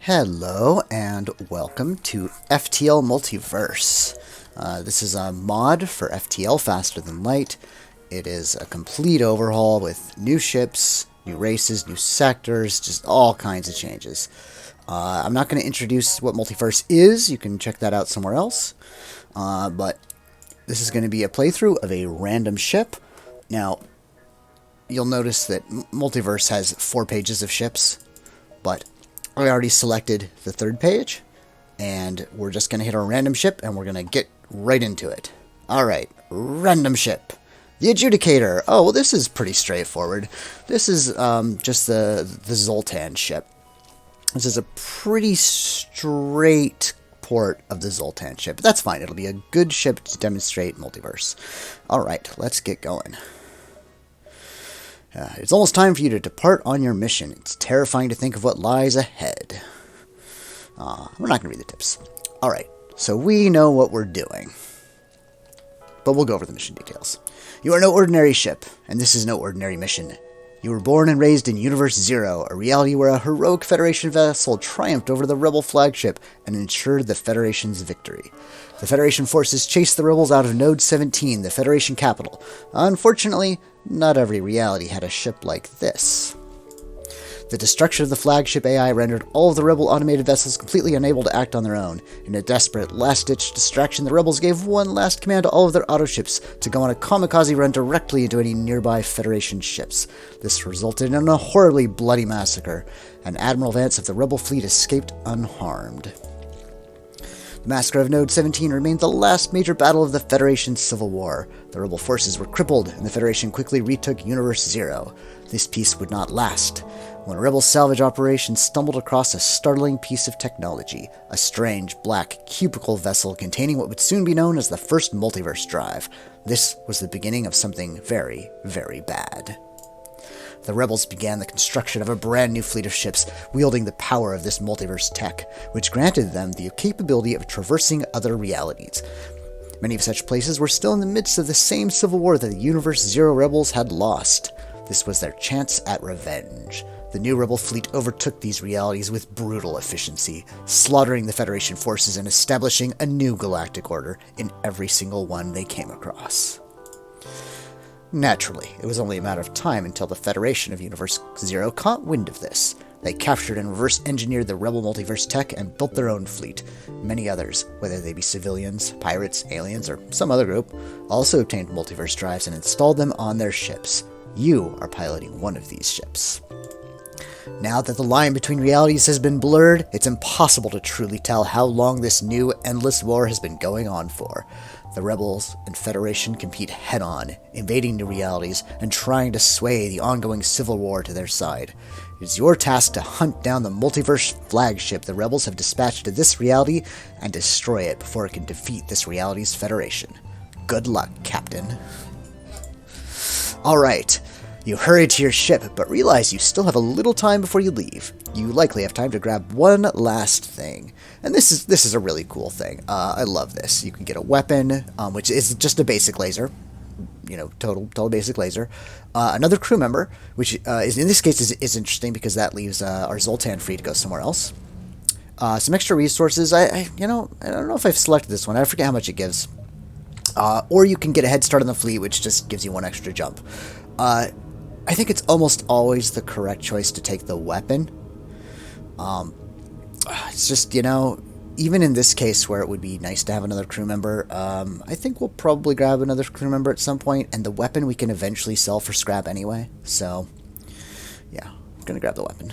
Hello and welcome to FTL Multiverse. This is a mod for FTL Faster Than Light. It is a complete overhaul with new ships, new races, new sectors, just all kinds of changes. I'm not going to introduce what Multiverse is, you can check that out somewhere else. But this is going to be a playthrough of a random ship. Now, you'll notice that Multiverse has 4 pages of ships, but I already selected the 3rd page, and we're just going to hit our random ship, and we're going to get right into it. Alright, random ship. The Adjudicator. Oh, well, this is pretty straightforward. This is just the Zoltan ship. This is a pretty straight port of the Zoltan ship, but that's fine. It'll be a good ship to demonstrate Multiverse. Alright, let's get going. It's almost time for you to depart on your mission. It's terrifying to think of what lies ahead. We're not going to read the tips. Alright, so we know what we're doing. But we'll go over the mission details. You are no ordinary ship, and this is no ordinary mission. You were born and raised in Universe Zero, a reality where a heroic Federation vessel triumphed over the Rebel flagship and ensured the Federation's victory. The Federation forces chased the rebels out of Node 17, the Federation capital. Unfortunately, not every reality had a ship like this. The destruction of the flagship AI rendered all of the rebel automated vessels completely unable to act on their own. In a desperate, last-ditch distraction, the rebels gave one last command to all of their autoships to go on a kamikaze run directly into any nearby Federation ships. This resulted in a horribly bloody massacre, and Admiral Vance of the rebel fleet escaped unharmed. The massacre of Node 17 remained the last major battle of the Federation's civil war. The rebel forces were crippled, and the Federation quickly retook Universe Zero. This peace would not last, when rebel salvage operations stumbled across a startling piece of technology, a strange, black, cubicle vessel containing what would soon be known as the first multiverse drive. This was the beginning of something very, very bad. The rebels began the construction of a brand new fleet of ships, wielding the power of this multiverse tech, which granted them the capability of traversing other realities. Many of such places were still in the midst of the same civil war that the Universe Zero rebels had lost. This was their chance at revenge. The new rebel fleet overtook these realities with brutal efficiency, slaughtering the Federation forces and establishing a new galactic order in every single one they came across. Naturally, it was only a matter of time until the Federation of Universe Zero caught wind of this. They captured and reverse-engineered the rebel multiverse tech and built their own fleet. Many others, whether they be civilians, pirates, aliens, or some other group, also obtained multiverse drives and installed them on their ships. You are piloting one of these ships. Now that the line between realities has been blurred, it's impossible to truly tell how long this new, endless war has been going on for. The rebels and Federation compete head-on, invading new realities and trying to sway the ongoing civil war to their side. It is your task to hunt down the multiverse flagship the rebels have dispatched to this reality and destroy it before it can defeat this reality's Federation. Good luck, Captain. Alright. You hurry to your ship, but realize you still have a little time before you leave. You likely have time to grab one last thing. And this is a really cool thing. I love this. You can get a weapon, which is just a basic laser. You know, total basic laser. Another crew member, which is in this case is interesting because that leaves our Zoltan free to go somewhere else. Some extra resources. I don't know if I've selected this one. I forget how much it gives. Or you can get a head start on the fleet, which just gives you one extra jump. I think it's almost always the correct choice to take the weapon. It's just, even in this case where it would be nice to have another crew member, I think we'll probably grab another crew member at some point, and the weapon we can eventually sell for scrap anyway. So, yeah, I'm going to grab the weapon.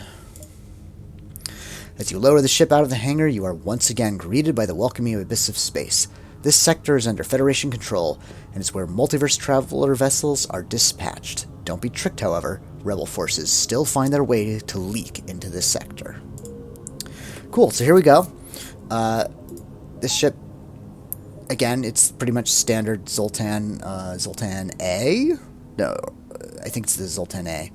As you lower the ship out of the hangar, you are once again greeted by the welcoming abyss of space. This sector is under Federation control, and is where multiverse traveler vessels are dispatched. Don't be tricked, however. Rebel forces still find their way to leak into this sector. Cool, so here we go. This ship, again, it's pretty much standard Zoltan, Zoltan A? No, I think it's the Zoltan A.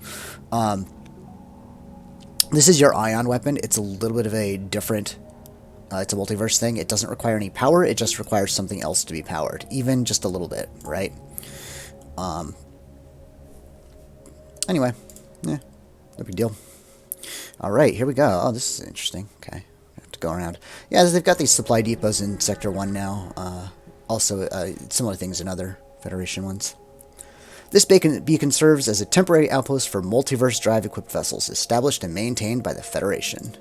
This is your ion weapon. It's a little bit of a different... it's a multiverse thing. It doesn't require any power. It just requires something else to be powered. Even just a little bit, right? Anyway. No big deal. Alright, here we go. Oh, this is interesting. Okay. I have to go around. Yeah, they've got these supply depots in Sector 1 now. Also, similar things in other Federation ones. This beacon serves as a temporary outpost for multiverse drive-equipped vessels, established and maintained by the Federation.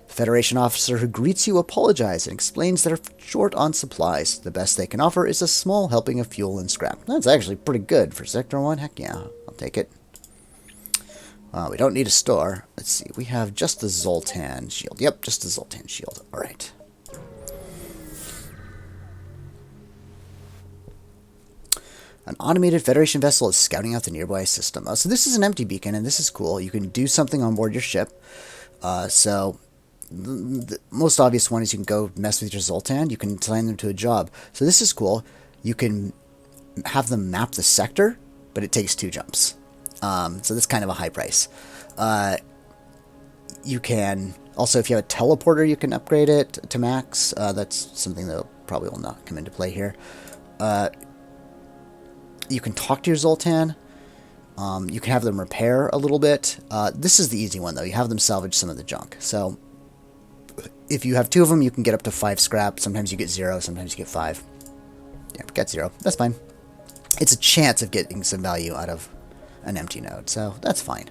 The Federation officer who greets you apologizes and explains they're short on supplies. The best they can offer is a small helping of fuel and scrap. That's actually pretty good for Sector 1. Heck yeah, I'll take it. We don't need a store. Let's see. We have just the Zoltan shield. Yep, just the Zoltan shield. All right. An automated Federation vessel is scouting out the nearby system. So this is an empty beacon, and this is cool. You can do something on board your ship. So the most obvious one is you can go mess with your Zoltan. You can assign them to a job. So this is cool. You can have them map the sector, but it takes 2 jumps. So that's kind of a high price. You can also, if you have a teleporter, you can upgrade it to max. That's something that probably will not come into play here. You can talk to your Zoltan. You can have them repair a little bit. This is the easy one, though. You have them salvage some of the junk. So if you have 2 of them, you can get up to 5 scrap. Sometimes you get 0, sometimes you get 5. Yeah, get 0. That's fine. It's a chance of getting some value out of an empty node, so that's fine.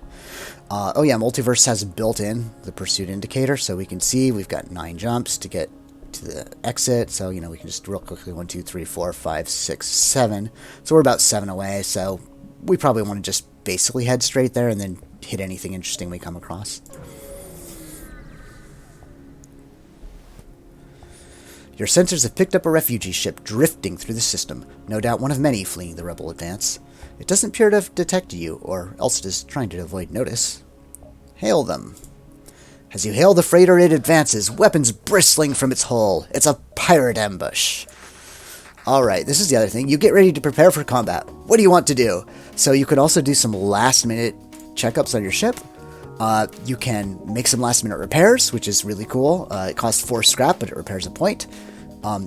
Oh yeah, Multiverse has built in the pursuit indicator, so we can see we've got 9 jumps to get to the exit. So, you know, we can just real quickly 1, 2, 3, 4, 5, 6, 7. So we're about 7 away, so we probably want to just basically head straight there and then hit anything interesting we come across. Your sensors have picked up a refugee ship drifting through the system, no doubt one of many fleeing the rebel advance. It doesn't appear to have detected you, or else it is trying to avoid notice. Hail them. As you hail the freighter, it advances, weapons bristling from its hull. It's a pirate ambush. Alright, this is the other thing. You get ready to prepare for combat. What do you want to do? So you could also do some last-minute checkups on your ship. You can make some last-minute repairs, which is really cool. It costs 4 scrap, but it repairs a point.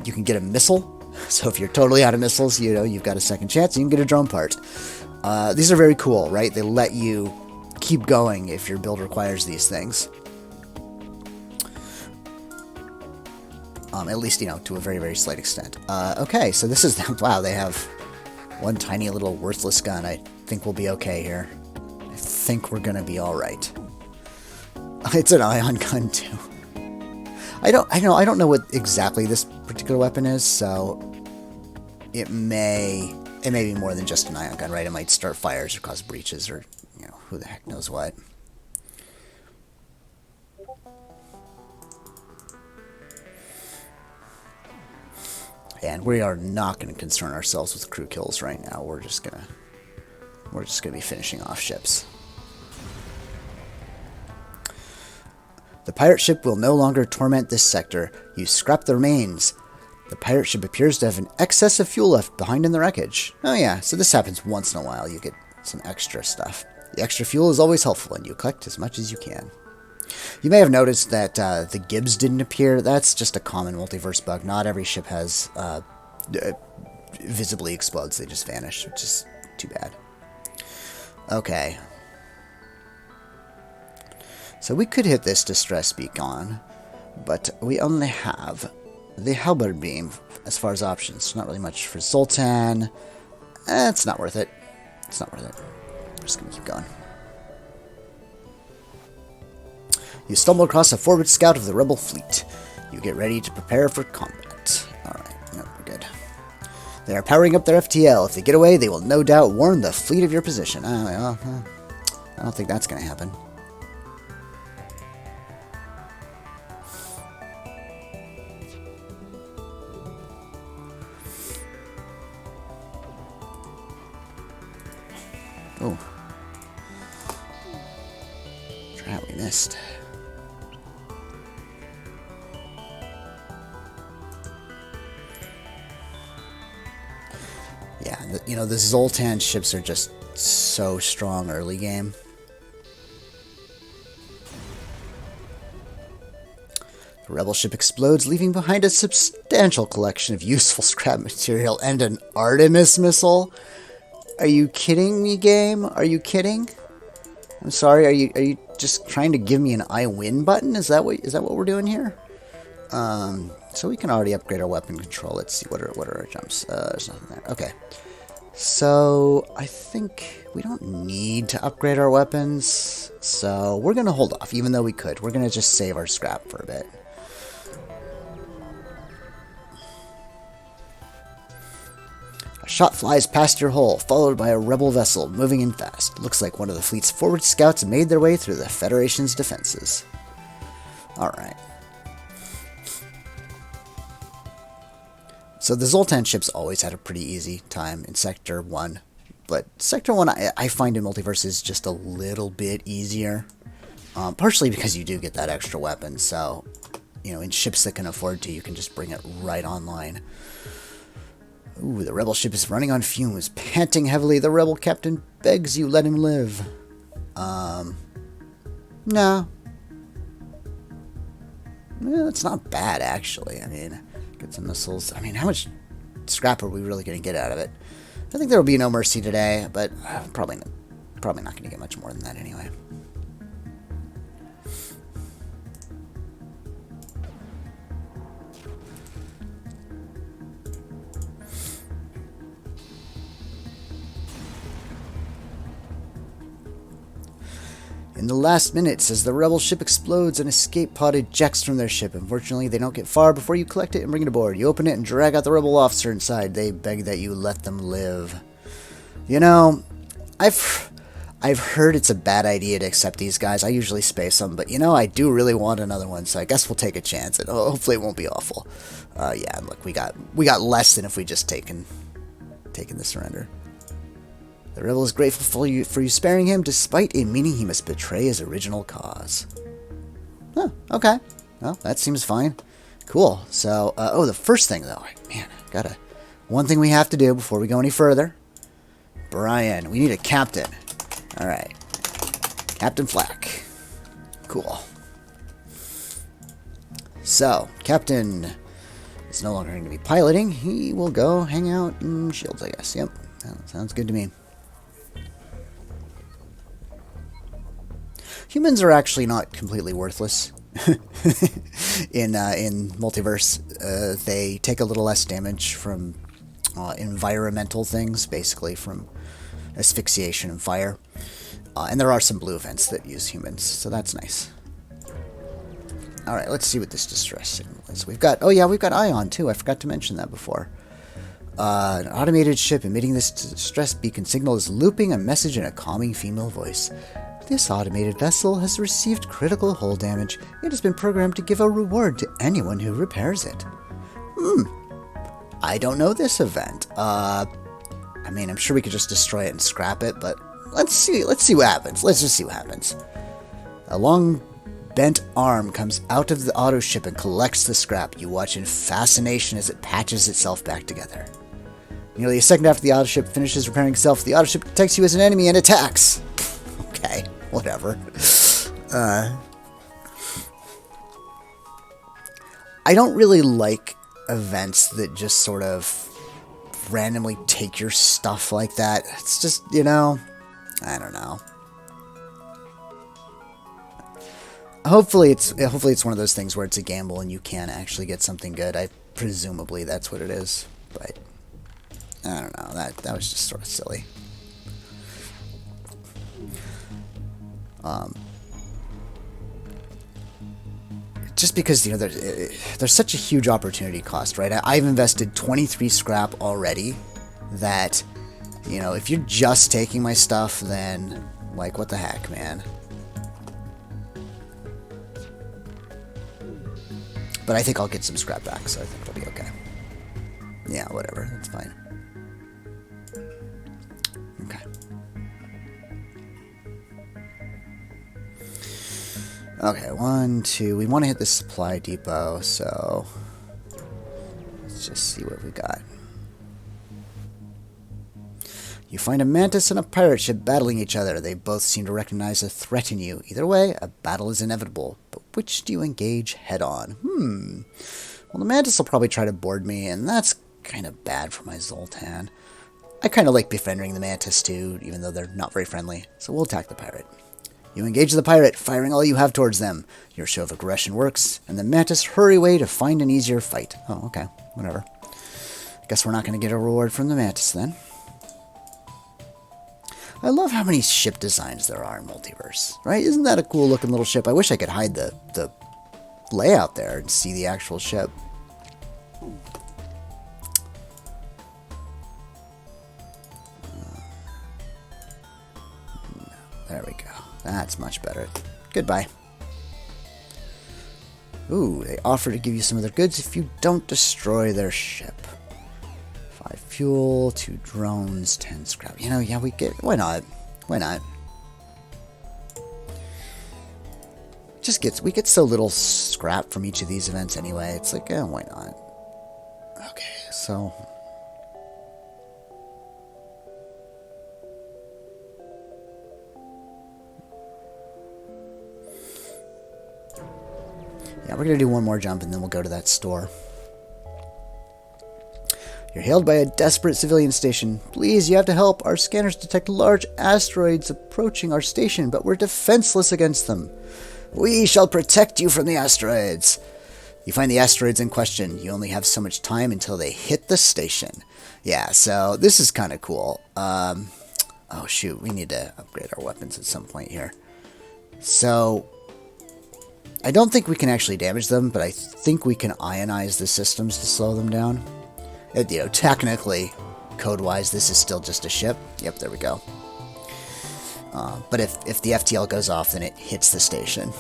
You can get a missile. So if you're totally out of missiles, you know, you've got a second chance. You can get a drone part. These are very cool, right? They let you keep going if your build requires these things. At least, you know, to a very, very slight extent. Okay, so this is... Wow, they have one tiny little worthless gun. I think we'll be okay here. I think we're gonna be alright. It's an ion gun, too. I don't know what exactly this particular weapon is, so it may be more than just an ion gun, right? It might start fires or cause breaches or, you know, who the heck knows what. And we are not going to concern ourselves with crew kills right now. We're just gonna be finishing off ships. The pirate ship will no longer torment this sector. You scrap the remains. The pirate ship appears to have an excess of fuel left behind in the wreckage. Oh yeah, so this happens once in a while. You get some extra stuff. The extra fuel is always helpful, and you collect as much as you can. You may have noticed that the Gibbs didn't appear. That's just a common multiverse bug. Not every ship has visibly explodes. They just vanish, which is too bad. Okay. So we could hit this distress beacon, but we only have the halberd beam as far as options. Not really much for Zoltan. It's not worth it. It's not worth it. I'm just going to keep going. You stumble across a forward scout of the rebel fleet. You get ready to prepare for combat. Alright, no, we're good. They are powering up their FTL. If they get away, they will no doubt warn the fleet of your position. I don't think that's going to happen. Oh. Drat, we missed. Yeah, you know, the Zoltan ships are just so strong early game. The rebel ship explodes, leaving behind a substantial collection of useful scrap material and an Artemis missile. Are you kidding me, game? Are you kidding? I'm sorry, are you just trying to give me an I win button? Is that what we're doing here? So we can already upgrade our weapon control. Let's see, what are our jumps? There's nothing there. Okay. So I think we don't need to upgrade our weapons. So we're gonna hold off, even though we could. We're gonna just save our scrap for a bit. A shot flies past your hull, followed by a rebel vessel moving in fast. Looks like one of the fleet's forward scouts made their way through the Federation's defenses. Alright. So the Zoltan ships always had a pretty easy time in Sector 1. But Sector 1, I find in Multiverse is just a little bit easier. Partially because you do get that extra weapon. So, you know, in ships that can afford to, you can just bring it right online. Ooh, the rebel ship is running on fumes. Panting heavily, the rebel captain begs you let him live. No. Yeah, that's not bad, actually. I mean, get some missiles. I mean, how much scrap are we really going to get out of it? I think there will be no mercy today, but probably not going to get much more than that anyway. In the last minutes, as the rebel ship explodes, an escape pod ejects from their ship. Unfortunately, they don't get far before you collect it and bring it aboard. You open it and drag out the rebel officer inside. They beg that you let them live. You know, I've heard it's a bad idea to accept these guys. I usually space them, but you know, I do really want another one, so I guess we'll take a chance. And hopefully, it won't be awful. Yeah, and look, we got less than if we just taken the surrender. The rebel is grateful for you sparing him, despite it meaning he must betray his original cause. Oh, okay. Well, that seems fine. Cool. So, oh, the first thing, though. Man, one thing we have to do before we go any further. Brian, we need a captain. All right. Captain Flack. Cool. So, Captain is no longer going to be piloting. He will go hang out in shields, I guess. Yep. That sounds good to me. Humans are actually not completely worthless in Multiverse. They take a little less damage from environmental things, basically from asphyxiation and fire. And there are some blue events that use humans, so that's nice. Alright, let's see what this distress signal is. We've got Ion, too. I forgot to mention that before. An automated ship emitting this distress beacon signal is looping a message in a calming female voice. This automated vessel has received critical hull damage. It has been programmed to give a reward to anyone who repairs it. I don't know this event. I mean, I'm sure we could just destroy it and scrap it, but let's see what happens. Let's just see what happens. A long bent arm comes out of the auto ship and collects the scrap. You watch in fascination as it patches itself back together. Nearly a second after the auto ship finishes repairing itself, the auto ship detects you as an enemy and attacks. Okay, whatever. I don't really like events that just sort of randomly take your stuff like that. It's just, you know, I don't know. Hopefully it's one of those things where it's a gamble and you can actually get something good. Presumably that's what it is, but I don't know. That was just sort of silly. Just because, you know, there's such a huge opportunity cost, right? I've invested 23 scrap already. That, you know, if you're just taking my stuff, then like, what the heck, man. But I think I'll get some scrap back, so I think it'll be okay. Yeah, whatever. That's fine. Okay. Okay, 1, 2. We want to hit the supply depot, so let's just see what we got. You find a mantis and a pirate ship battling each other. They both seem to recognize a threat in you. Either way, a battle is inevitable. But which do you engage head on? Well, the mantis will probably try to board me, and that's kind of bad for my Zoltan. I kind of like befriending the mantis too, even though they're not very friendly. So we'll attack the pirate. You engage the pirate, firing all you have towards them. Your show of aggression works, and the Mantis hurry away to find an easier fight. Oh, okay. Whatever. Guess we're not going to get a reward from the Mantis then. I love how many ship designs there are in Multiverse, right? Isn't that a cool looking little ship? I wish I could hide the layout there and see the actual ship. There we go. That's much better. Goodbye. Ooh, they offer to give you some of their goods if you don't destroy their ship. 5 fuel, 2 drones, 10 scrap. You know, yeah, we get... Why not? Why not? We get so little scrap from each of these events anyway. It's like, why not? Okay, so... Yeah, we're going to do one more jump and then we'll go to that store. You're hailed by a desperate civilian station. Please, you have to help. Our scanners detect large asteroids approaching our station, but we're defenseless against them. We shall protect you from the asteroids. You find the asteroids in question. You only have so much time until they hit the station. Yeah, so this is kind of cool. Oh, shoot. We need to upgrade our weapons at some point here. So... I don't think we can actually damage them, but I think we can ionize the systems to slow them down. You know, technically, code-wise, this is still just a ship. Yep, there we go. But if the FTL goes off, then it hits the station.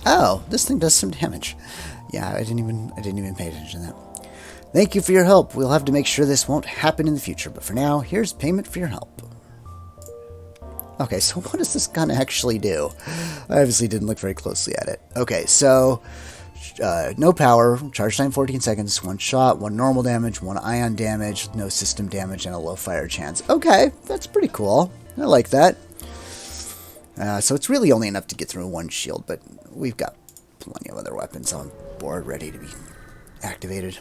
Oh, this thing does some damage. Yeah, I didn't even pay attention to that. Thank you for your help. We'll have to make sure this won't happen in the future, but for now, here's payment for your help. Okay, so what does this gun actually do? I obviously didn't look very closely at it. Okay, so no power, charge time 14 seconds, 1 shot, 1 normal damage, 1 ion damage, no system damage, and a low fire chance. Okay, that's pretty cool. I like that. So it's really only enough to get through 1 shield, but we've got plenty of other weapons on board ready to be activated.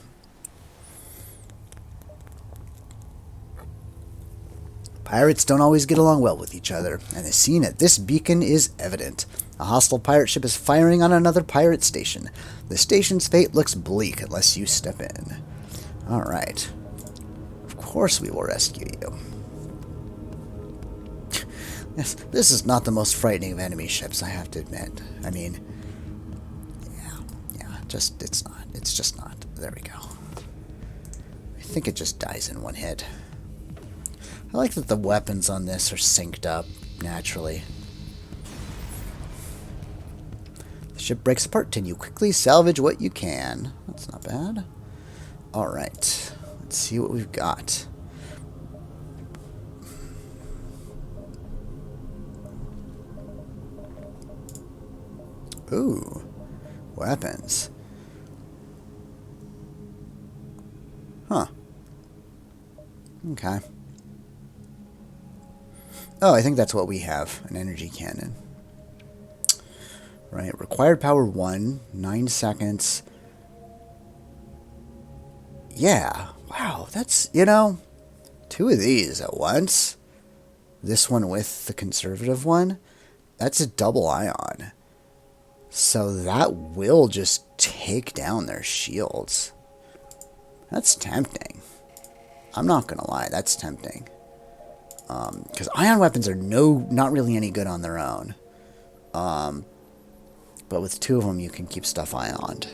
Pirates don't always get along well with each other, and the scene at this beacon is evident. A hostile pirate ship is firing on another pirate station. The station's fate looks bleak unless you step in. Alright. Of course we will rescue you. This is not the most frightening of enemy ships, I have to admit. I mean, yeah, it's not. It's just not. There we go. I think it just dies in 1 hit. I like that the weapons on this are synced up naturally. The ship breaks apart and you quickly salvage what you can. That's not bad. Alright, let's see what we've got. Ooh, weapons. Huh. Okay. Oh, I think that's what we have. An energy cannon. Right. Required power 1. 9 seconds. Yeah. Wow. That's, you know, 2 of these at once. This one with the conservative one. That's a double ion. So that will just take down their shields. That's tempting. I'm not going to lie. That's tempting. Because ion weapons are not really any good on their own. But with 2 of them, you can keep stuff ioned.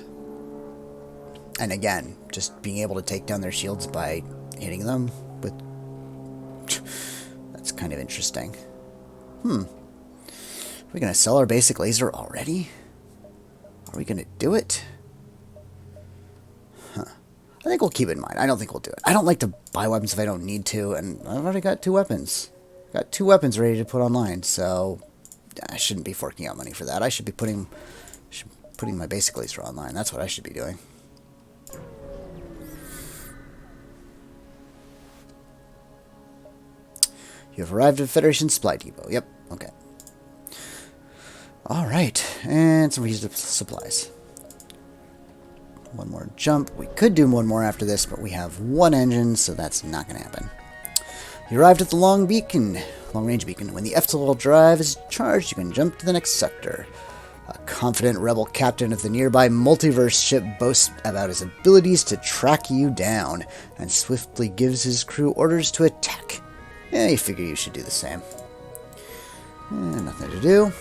And again, just being able to take down their shields by hitting them with... That's kind of interesting. Are we going to sell our basic laser already? Are we going to do it? I think we'll keep it in mind. I don't think we'll do it. I don't like to buy weapons if I don't need to, and I've already got 2 weapons. Got 2 weapons ready to put online, so I shouldn't be forking out money for that. I should be putting my basic laser online. That's what I should be doing. You have arrived at Federation Supply Depot. Yep, okay. Alright, and some supplies. One more jump. We could do one more after this, but we have one engine, so that's not going to happen. You arrived at the long range beacon. When the FTL drive is charged, you can jump to the next sector. A confident rebel captain of the nearby Multiverse ship boasts about his abilities to track you down, and swiftly gives his crew orders to attack. Yeah, you figure you should do the same. Nothing to do.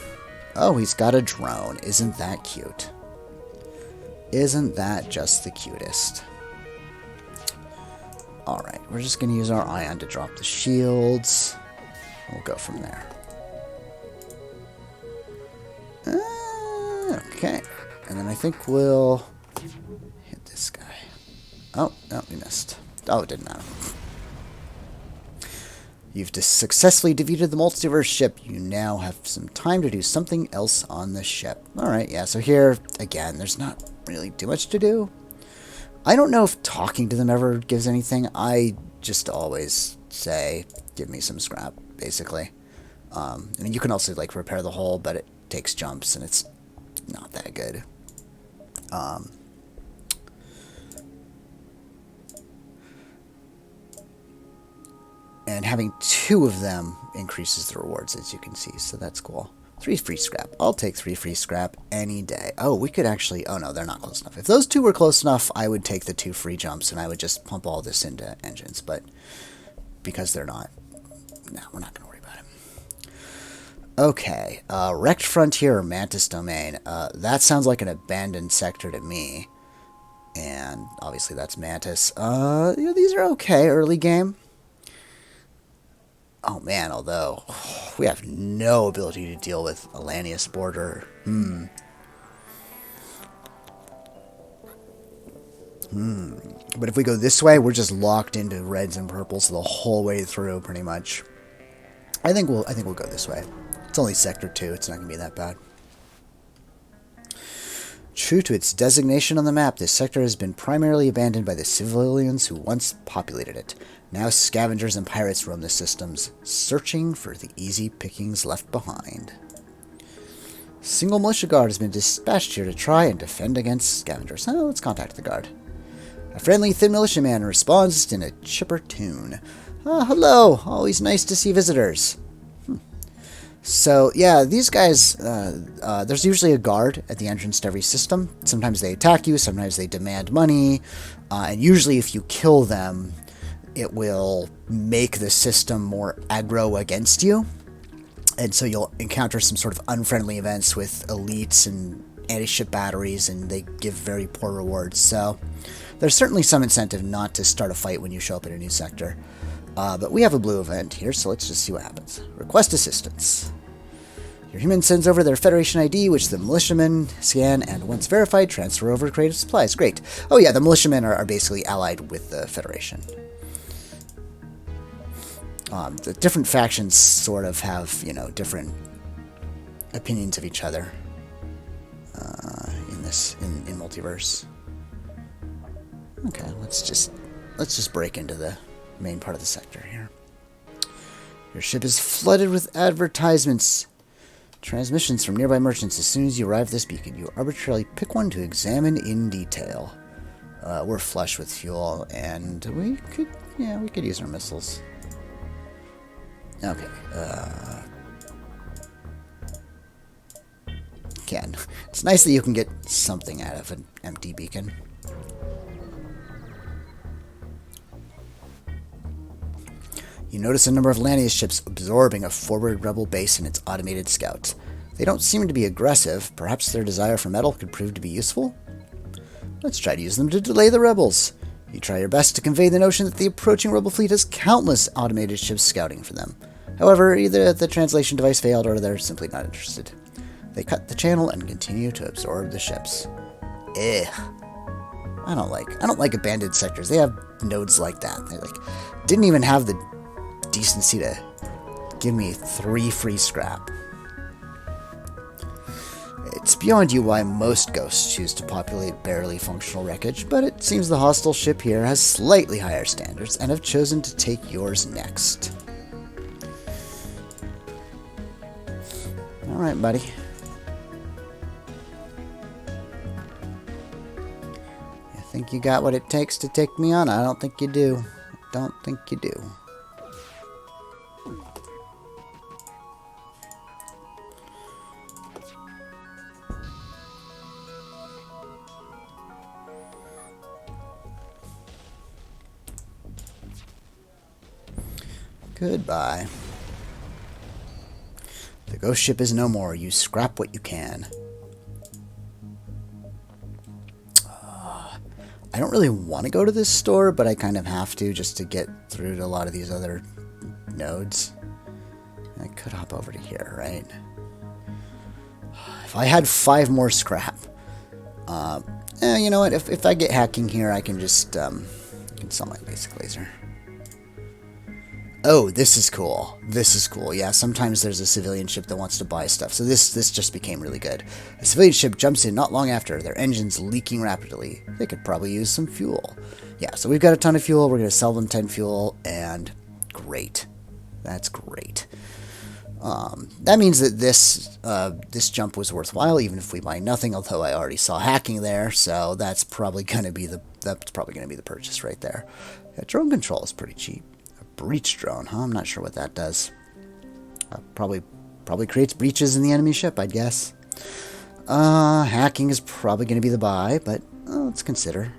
Oh, he's got a drone. Isn't that cute? Isn't that just the cutest? Alright, we're just going to use our ion to drop the shields. We'll go from there. Okay. And then I think we'll hit this guy. Oh, no, we missed. Oh, it didn't matter. You've successfully defeated the Multiverse ship. You now have some time to do something else on the ship. Alright, yeah, so here, again, there's not really too much to do. I don't know if talking to them ever gives anything. I just always say, give me some scrap, basically. I mean, you can also, like, repair the hull, but it takes jumps, and it's not that good. And having 2 of them increases the rewards, as you can see, so that's cool. 3 free scrap. I'll take 3 free scrap any day. Oh, we could actually... Oh, no, they're not close enough. If those 2 were close enough, I would take the 2 free jumps, and I would just pump all this into engines. But because they're not... No, we're not going to worry about it. Okay. Wrecked Frontier or Mantis Domain. That sounds like an abandoned sector to me. And obviously that's Mantis. These are okay early game. Oh man, although we have no ability to deal with Alanius border. But if we go this way, we're just locked into reds and purples the whole way through, pretty much. I think we'll go this way. It's only sector 2. It's not gonna be that bad. True to its designation on the map, this sector has been primarily abandoned by the civilians who once populated it. Now scavengers and pirates roam the systems, searching for the easy pickings left behind. A single militia guard has been dispatched here to try and defend against scavengers. Oh, let's contact the guard. A friendly, thin militiaman responds in a chipper tune. Hello, always nice to see visitors. So, yeah, these guys, there's usually a guard at the entrance to every system. Sometimes they attack you, sometimes they demand money, and usually if you kill them, it will make the system more aggro against you. And so you'll encounter some sort of unfriendly events with elites and anti-ship batteries, and they give very poor rewards. So there's certainly some incentive not to start a fight when you show up in a new sector. But we have a blue event here, so let's just see what happens. Request assistance. Your human sends over their Federation ID, which the militiamen scan, and once verified, transfer over creative supplies. Great. Oh yeah, the militiamen are basically allied with the Federation. The different factions sort of have, different opinions of each other in Multiverse. Okay, let's just break into the main part of the sector here. Your ship is flooded with advertisements. Transmissions from nearby merchants. As soon as you arrive at this beacon, you arbitrarily pick one to examine in detail. We're flush with fuel, and we could use our missiles. Okay. Again, it's nice that you can get something out of an empty beacon. You notice a number of Lanius ships absorbing a forward rebel base and its automated scouts. They don't seem to be aggressive. Perhaps their desire for metal could prove to be useful? Let's try to use them to delay the rebels. You try your best to convey the notion that the approaching rebel fleet has countless automated ships scouting for them. However, either the translation device failed or they're simply not interested. They cut the channel and continue to absorb the ships. Ugh. I don't like abandoned sectors. They have nodes like that. They didn't even have the decency to give me 3 free scrap. It's beyond you why most ghosts choose to populate barely functional wreckage, but it seems the hostile ship here has slightly higher standards and have chosen to take yours next. Alright, buddy. Think you got what it takes to take me on? I don't think you do. Don't think you do. Goodbye. The ghost ship is no more. You scrap what you can. I don't really want to go to this store, but I kind of have to just to get through to a lot of these other nodes. I could hop over to here, right? If I had 5 more scrap. You know what? If I get hacking here, I can just I can sell my basic laser. Oh, this is cool. This is cool. Yeah, sometimes there's a civilian ship that wants to buy stuff. So this just became really good. A civilian ship jumps in not long after, their engines leaking rapidly. They could probably use some fuel. Yeah, so we've got a ton of fuel. We're going to sell them 10 fuel, and great. That's great. That means that this jump was worthwhile, even if we buy nothing. Although I already saw hacking there, so that's probably going to be the purchase right there. Yeah, drone control is pretty cheap. Breach drone, huh? I'm not sure what that does. Probably creates breaches in the enemy ship, I'd guess. Hacking is probably going to be the buy, but let's consider.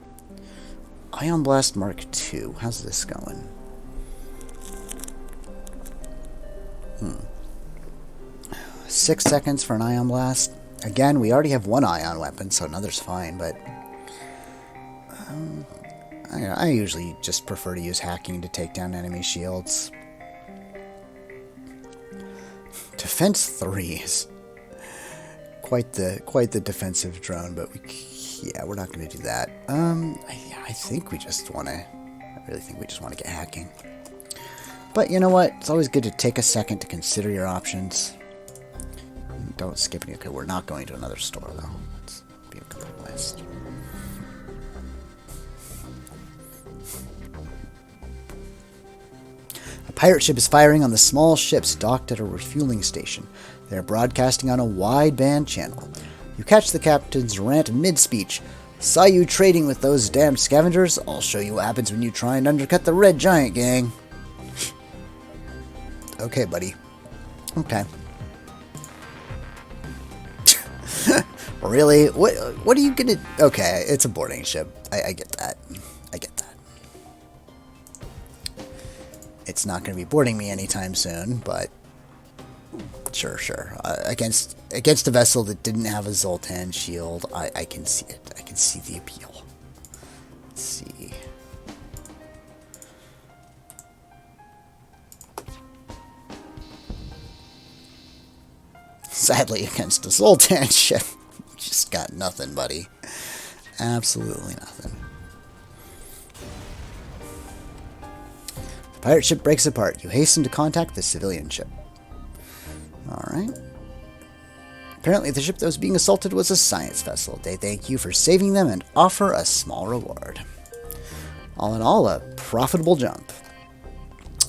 Ion Blast Mark II. How's this going? 6 seconds for an Ion Blast. Again, we already have 1 ion weapon, so another's fine, but I usually just prefer to use hacking to take down enemy shields. Defense 3 is quite the defensive drone, but we're not going to do that. I think we just want to. I really think we just want to get hacking. But you know what? It's always good to take a second to consider your options. Don't skip any. Okay, we're not going to another store though. Let's be a complete waste. A pirate ship is firing on the small ships docked at a refueling station. They are broadcasting on a wideband channel. You catch the captain's rant mid-speech. Saw you trading with those damn scavengers. I'll show you what happens when you try and undercut the Red Giant gang. Okay, buddy. Okay. Really? What are you gonna... Okay, it's a boarding ship. I get that. I get that. It's not going to be boarding me anytime soon, but sure. Against a vessel that didn't have a Zoltan shield, I can see it. I can see the appeal. Let's see. Sadly, against a Zoltan ship, just got nothing, buddy. Absolutely nothing. The pirate ship breaks apart. You hasten to contact the civilian ship. Alright. Apparently the ship that was being assaulted was a science vessel. They thank you for saving them and offer a small reward. All in all, a profitable jump.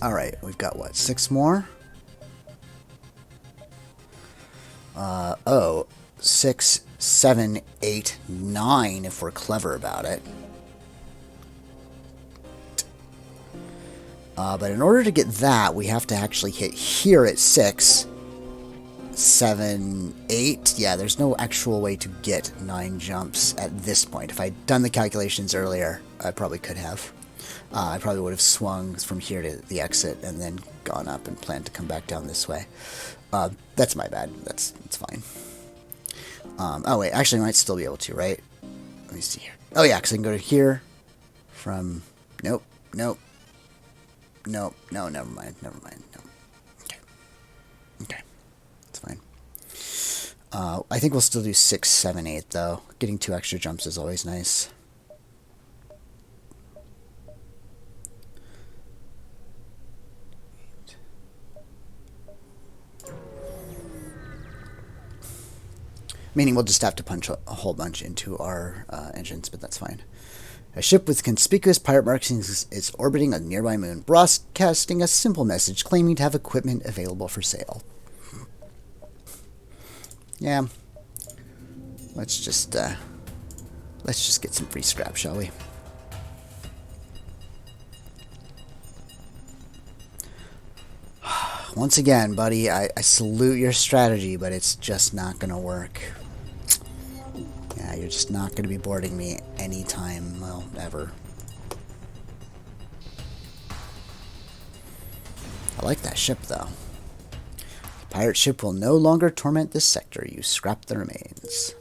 Alright, we've got what, 6 more? 6, 7, 8, 9 if we're clever about it. But in order to get that, we have to actually hit here at 6, 7, 8. Yeah, there's no actual way to get 9 jumps at this point. If I'd done the calculations earlier, I probably could have. I probably would have swung from here to the exit and then gone up and planned to come back down this way. That's my bad. It's fine. Oh wait, actually I might still be able to, right? Let me see here. Oh yeah, because I can go to here from... Nope. No, never mind. No. Okay. It's fine. I think we'll still do 6, 7, 8, though. Getting 2 extra jumps is always nice. Meaning we'll just have to punch a whole bunch into our engines, but that's fine. A ship with conspicuous pirate markings is orbiting a nearby moon, broadcasting a simple message claiming to have equipment available for sale. Yeah. Let's just Let's just get some free scrap, shall we? Once again, buddy, I salute your strategy, but it's just not going to work. Yeah, you're just not going to be boarding me anytime, well, ever. I like that ship, though. The pirate ship will no longer torment this sector. You scrap the remains.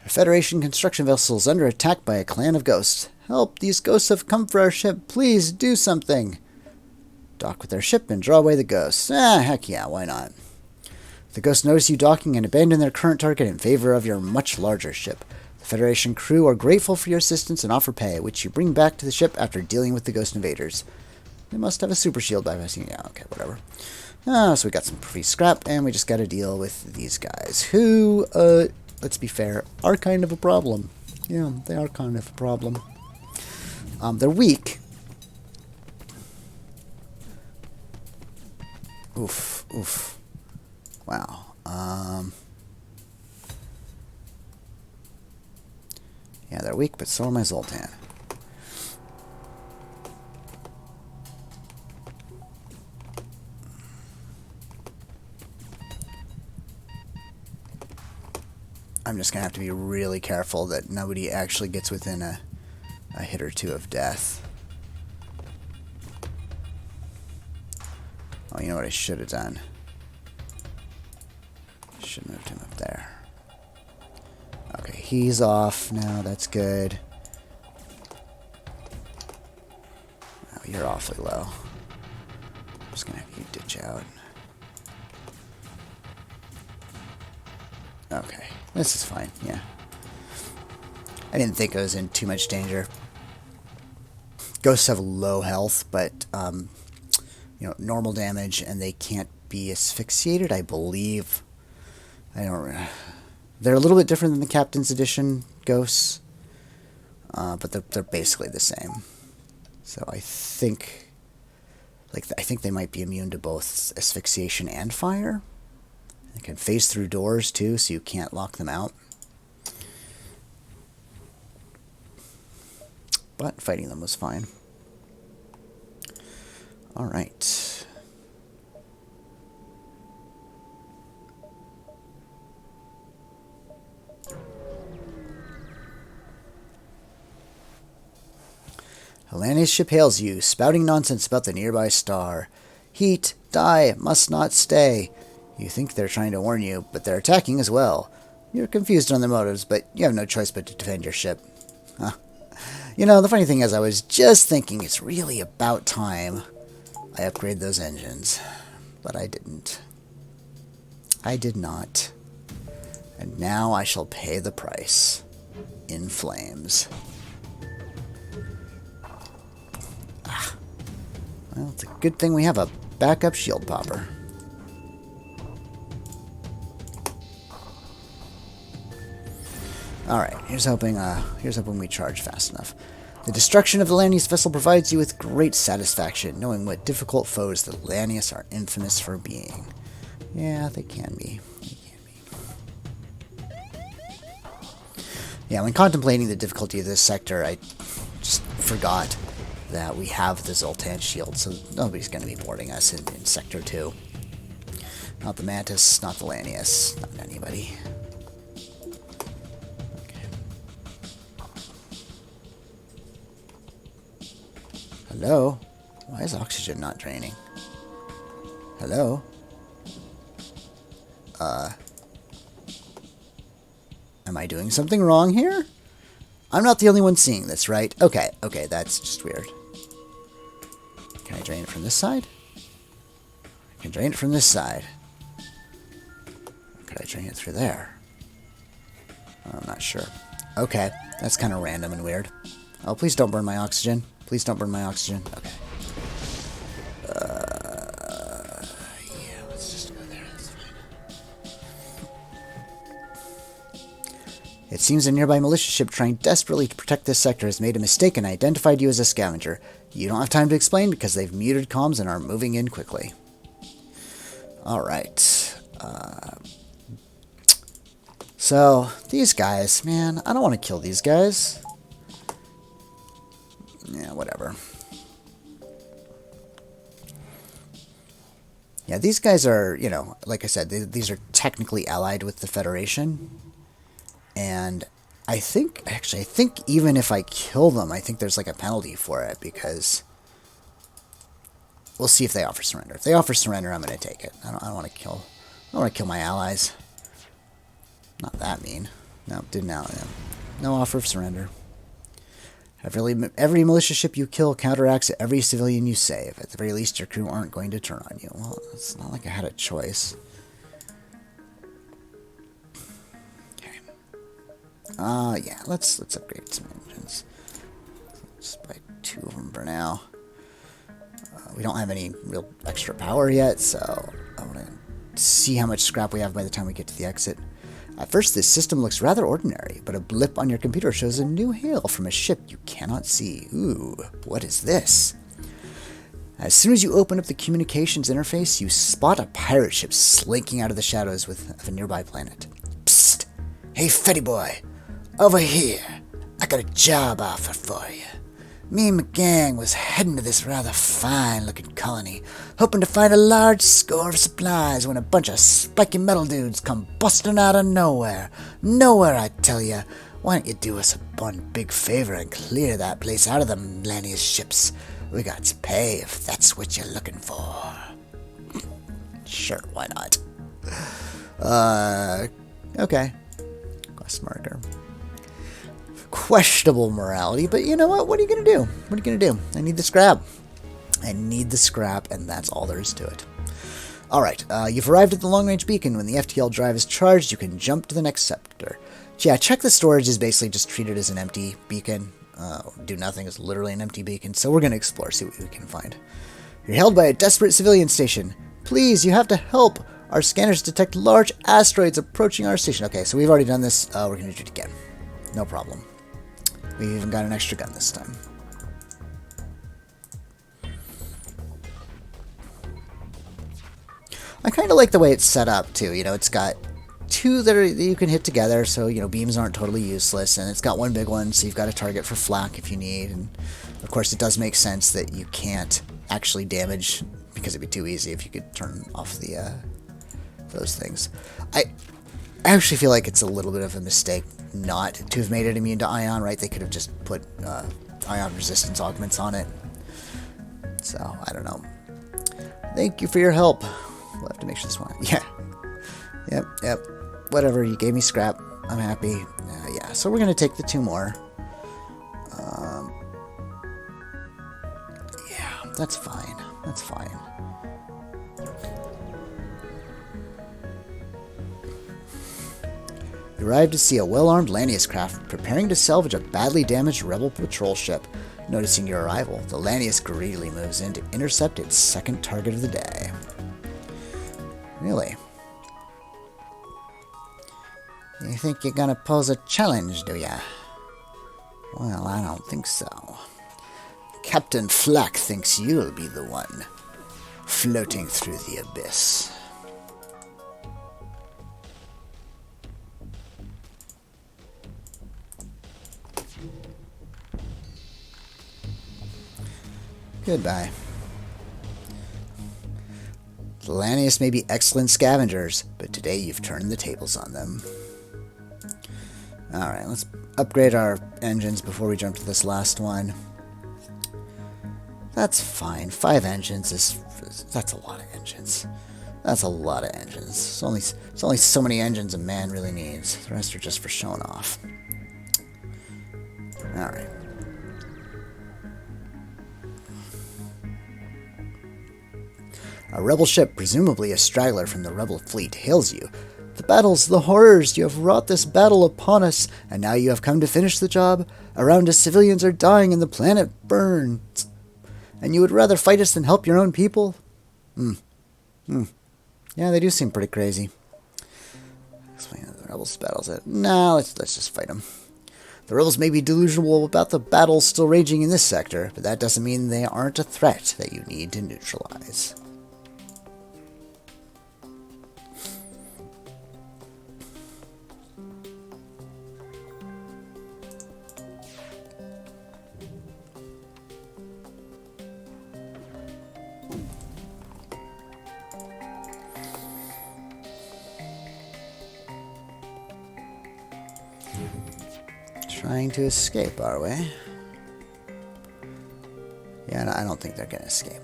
A Federation construction vessel is under attack by a clan of ghosts. Help! These ghosts have come for our ship. Please do something. Dock with their ship and draw away the ghosts. Heck yeah, why not? The ghosts notice you docking and abandon their current target in favor of your much larger ship. The Federation crew are grateful for your assistance and offer pay, which you bring back to the ship after dealing with the ghost invaders. They must have a super shield bypassing. Yeah, okay, whatever. So we got some free scrap, and we just got to deal with these guys, who, let's be fair, are kind of a problem. Yeah, they are kind of a problem. They're weak. Oof, oof. Wow. Yeah, they're weak, but so are my Zoltan. I'm just going to have to be really careful that nobody actually gets within a hit or two of death. Oh, you know what I should have done? Should have moved him up there. Okay, he's off now. That's good. Oh, you're awfully low. I'm just going to have you ditch out. Okay, this is fine, yeah. I didn't think I was in too much danger. Ghosts have low health, but, you know, normal damage, and they can't be asphyxiated, I believe. I don't... They're a little bit different than the Captain's Edition ghosts, but they're basically the same. So I think... I think they might be immune to both asphyxiation and fire. They can phase through doors, too, so you can't lock them out. But fighting them was fine. Alright. Helania's ship hails you, spouting nonsense about the nearby star. Heat, die, must not stay. You think they're trying to warn you, but they're attacking as well. You're confused on their motives, but you have no choice but to defend your ship. Huh. You know, the funny thing is, I was just thinking it's really about time I upgrade those engines. But I didn't. I did not. And now I shall pay the price. In flames. Ah. Well, it's a good thing we have a backup shield popper. Alright, here's hoping we charge fast enough. The destruction of the Lanius vessel provides you with great satisfaction, knowing what difficult foes the Lanius are infamous for being. Yeah, they can be. They can be. Yeah, when contemplating the difficulty of this sector, I just forgot that we have the Zoltan shield, so nobody's going to be boarding us in Sector 2. Not the Mantis, not the Lanius, not anybody. Hello? Why is oxygen not draining? Hello? Am I doing something wrong here? I'm not the only one seeing this, right? Okay, that's just weird. Can I drain it from this side? I can drain it from this side. Could I drain it through there? I'm not sure. Okay, that's kind of random and weird. Oh, please don't burn my oxygen. Please don't burn my oxygen. Okay. Yeah, let's just go there. That's fine. It seems a nearby militia ship trying desperately to protect this sector has made a mistake and identified you as a scavenger. You don't have time to explain because they've muted comms and are moving in quickly. Alright. So, these guys, man, I don't want to kill these guys. Yeah, whatever. Yeah, these guys are, you know, like I said, these are technically allied with the Federation. And I think, actually, I think even if I kill them, I think there's like a penalty for it because we'll see if they offer surrender. If they offer surrender, I'm going to take it. I don't want to kill. I don't want to kill my allies. Not that mean. No, didn't now. No offer of surrender. Every militia ship you kill counteracts every civilian you save. At the very least, your crew aren't going to turn on you. Well, it's not like I had a choice. Okay. Yeah. Let's upgrade some engines. Let's buy 2 of them for now. We don't have any real extra power yet, so I want to see how much scrap we have by the time we get to the exit. At first, this system looks rather ordinary, but a blip on your computer shows a new hail from a ship you cannot see. Ooh, what is this? As soon as you open up the communications interface, you spot a pirate ship slinking out of the shadows of a nearby planet. Psst! Hey, Fetty boy! Over here! I got a job offer for you. Me and my gang was heading to this rather fine-looking colony, hoping to find a large score of supplies when a bunch of spiky metal dudes come busting out of nowhere. Nowhere, I tell ya. Why don't you do us one big favor and clear that place out of the Lanius ships? We got to pay if that's what you're looking for. Sure, why not? Okay. Quest marker. Questionable morality, but you know what? What are you going to do? What are you going to do? I need the scrap. I need the scrap, and that's all there is to it. Alright, you've arrived at the long-range beacon. When the FTL drive is charged, you can jump to the next sector. Yeah, check the storage is basically just treated as an empty beacon. Do nothing is literally an empty beacon, so we're going to explore, see what we can find. You're held by a desperate civilian station. Please, you have to help. Our scanners detect large asteroids approaching our station. Okay, so we've already done this. We're going to do it again. No problem. We even got an extra gun this time. I kind of like the way it's set up, too. You know, it's got 2 that you can hit together, so, you know, beams aren't totally useless. And it's got 1 big one, so you've got a target for flak if you need. And, of course, it does make sense that you can't actually damage, because it'd be too easy if you could turn off the those things. I actually feel like it's a little bit of a mistake not to have made it immune to ion, right? They could have just put ion resistance augments on it. So, I don't know. Thank you for your help. We'll have to make sure this one... Yeah. Yep. Whatever, you gave me scrap. I'm happy. Yeah, so we're going to take the 2 more. Yeah, that's fine. That's fine. You arrive to see a well-armed Lanius craft preparing to salvage a badly damaged rebel patrol ship. Noticing your arrival, the Lanius greedily moves in to intercept its second target of the day. Really? You think you're gonna pose a challenge, do ya? Well, I don't think so. Captain Flack thinks you'll be the one floating through the abyss. Goodbye. The Lanius may be excellent scavengers, but today you've turned the tables on them. Alright, let's upgrade our engines before we jump to this last one. That's fine. 5 engines is... That's a lot of engines. That's a lot of engines. It's only so many engines a man really needs. The rest are just for showing off. Alright. A rebel ship, presumably a straggler from the rebel fleet, hails you. The battles, the horrors, you have wrought this battle upon us, and now you have come to finish the job. Around us civilians are dying and the planet burns. And you would rather fight us than help your own people? Yeah, they do seem pretty crazy. Explain the rebels' battles. Nah, let's just fight them. The rebels may be delusional about the battles still raging in this sector, but that doesn't mean they aren't a threat that you need to neutralize. Trying to escape, are we? Yeah, no, I don't think they're going to escape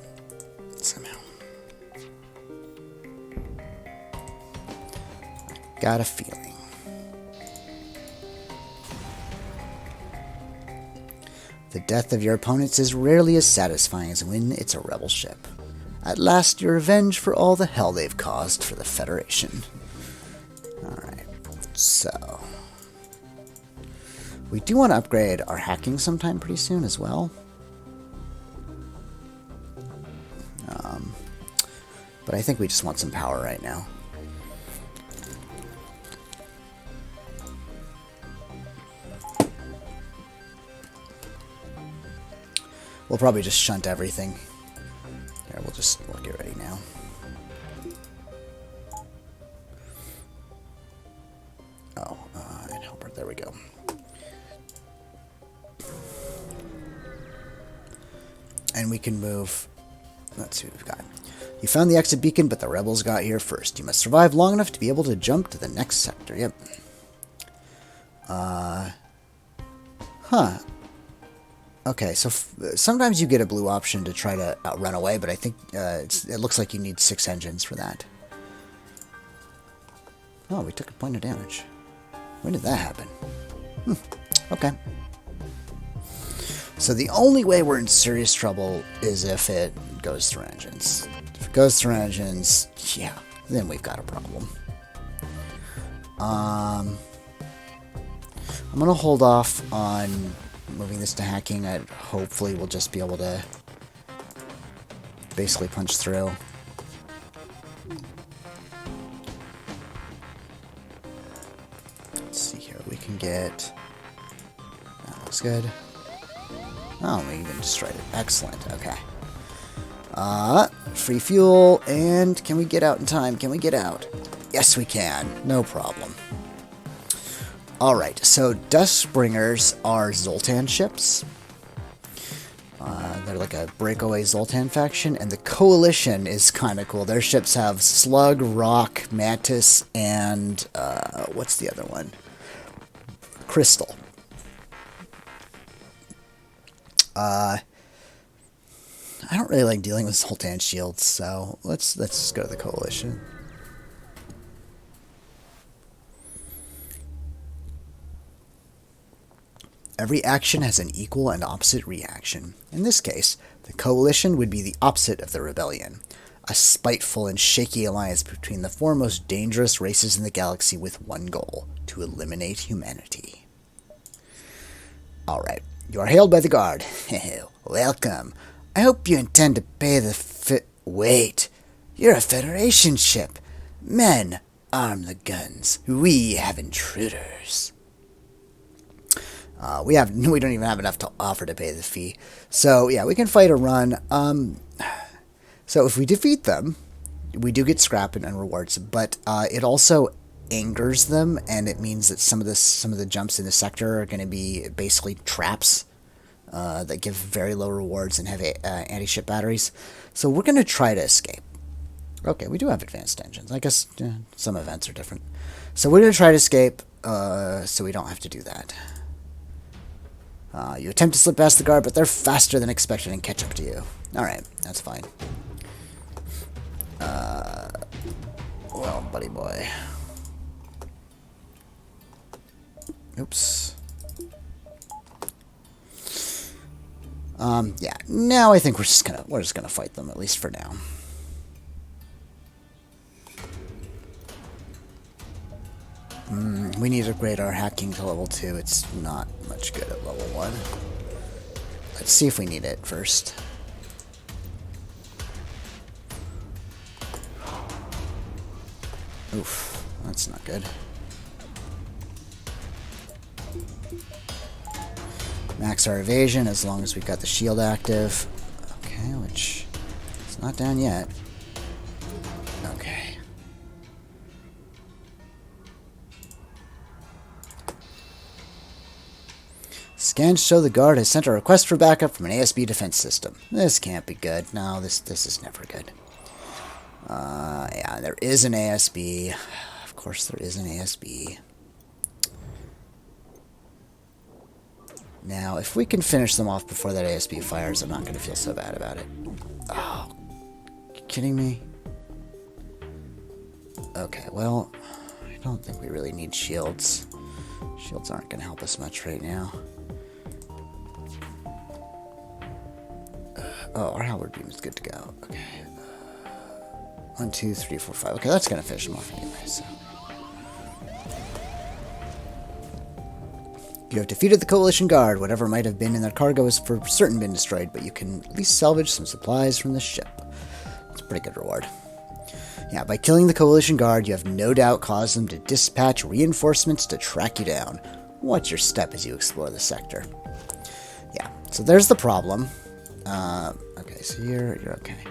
somehow. Got a feeling. The death of your opponents is rarely as satisfying as when it's a rebel ship. At last, your revenge for all the hell they've caused for the Federation. Alright, so... we do want to upgrade our hacking sometime pretty soon as well. But I think we just want some power right now. We'll probably just shunt everything. Here, we'll get ready now. Oh, and helper, there we go. And we can move. Let's see what we've got. You found the exit beacon, but the rebels got here first. You must survive long enough to be able to jump to the next sector. Yep. Huh. Okay, so sometimes you get a blue option to try to run away, but I think it looks like you need 6 engines for that. Oh, we took a point of damage. When did that happen? Okay. So the only way we're in serious trouble is if it goes through engines. If it goes through engines, yeah, then we've got a problem. I'm going to hold off on moving this to hacking. Hopefully we'll just be able to basically punch through. Let's see here. We can get... that looks good. Oh, we even destroyed it. Excellent. Okay. Free fuel, and can we get out in time? Can we get out? Yes, we can. No problem. Alright, so Duskbringers are Zoltan ships. They're like a breakaway Zoltan faction, and the Coalition is kind of cool. Their ships have Slug, Rock, Mantis, and what's the other one? Crystal. I don't really like dealing with Zoltan shields, so let's just go to the Coalition. Every action has an equal and opposite reaction. In this case, the Coalition would be the opposite of the Rebellion, a spiteful and shaky alliance between the four most dangerous races in the galaxy with one goal: to eliminate humanity. Alright, you are hailed by the guard. Welcome. I hope you intend to pay the Wait, you're a Federation ship. Men, arm the guns. We have intruders. We don't even have enough to offer to pay the fee. So, yeah, we can fight a run. So if we defeat them, we do get scrap and rewards, but it also angers them, and it means that some of the jumps in the sector are going to be basically traps that give very low rewards and have anti-ship batteries. So we're going to try to escape. Okay, we do have advanced engines. I guess some events are different. So we're going to try to escape so we don't have to do that. You attempt to slip past the guard, but they're faster than expected and catch up to you. Alright, that's fine. Well, buddy boy. Oops. Yeah, now I think we're just gonna fight them, at least for now. We need to upgrade our hacking to level 2. It's not much good at level 1. Let's see if we need it first. Oof, that's not good. Max our evasion as long as we've got the shield active. Okay, which it's not down yet. Okay. Scans show the guard has sent a request for backup from an ASB defense system. This can't be good. No, this is never good. Yeah, there is an ASB. Of course there is an ASB. Now, if we can finish them off before that ASB fires, I'm not going to feel so bad about it. Oh, you kidding me? Okay, well, I don't think we really need shields. Shields aren't going to help us much right now. Oh, our halberd beam is good to go. Okay. 1, 2, 3, 4, 5. Okay, that's going to finish them off anyway, so. You have defeated the Coalition Guard. Whatever might have been in their cargo has for certain been destroyed, but you can at least salvage some supplies from the ship. It's a pretty good reward. Yeah, by killing the Coalition Guard, you have no doubt caused them to dispatch reinforcements to track you down. Watch your step as you explore the sector. Yeah, so there's the problem. Okay, so you're okay.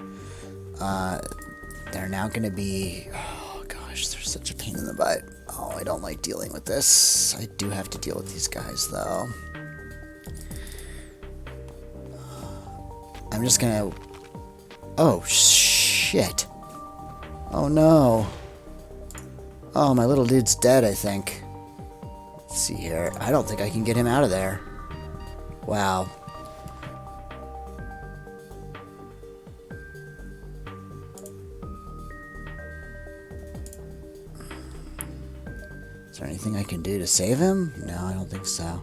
They're now going to be... Oh, gosh, they're such a pain in the butt. Oh, I don't like dealing with this. I do have to deal with these guys, though. I'm just gonna... Oh, shit. Oh, no. Oh, my little dude's dead, I think. Let's see here. I don't think I can get him out of there. Wow. Is there anything I can do to save him? No, I don't think so.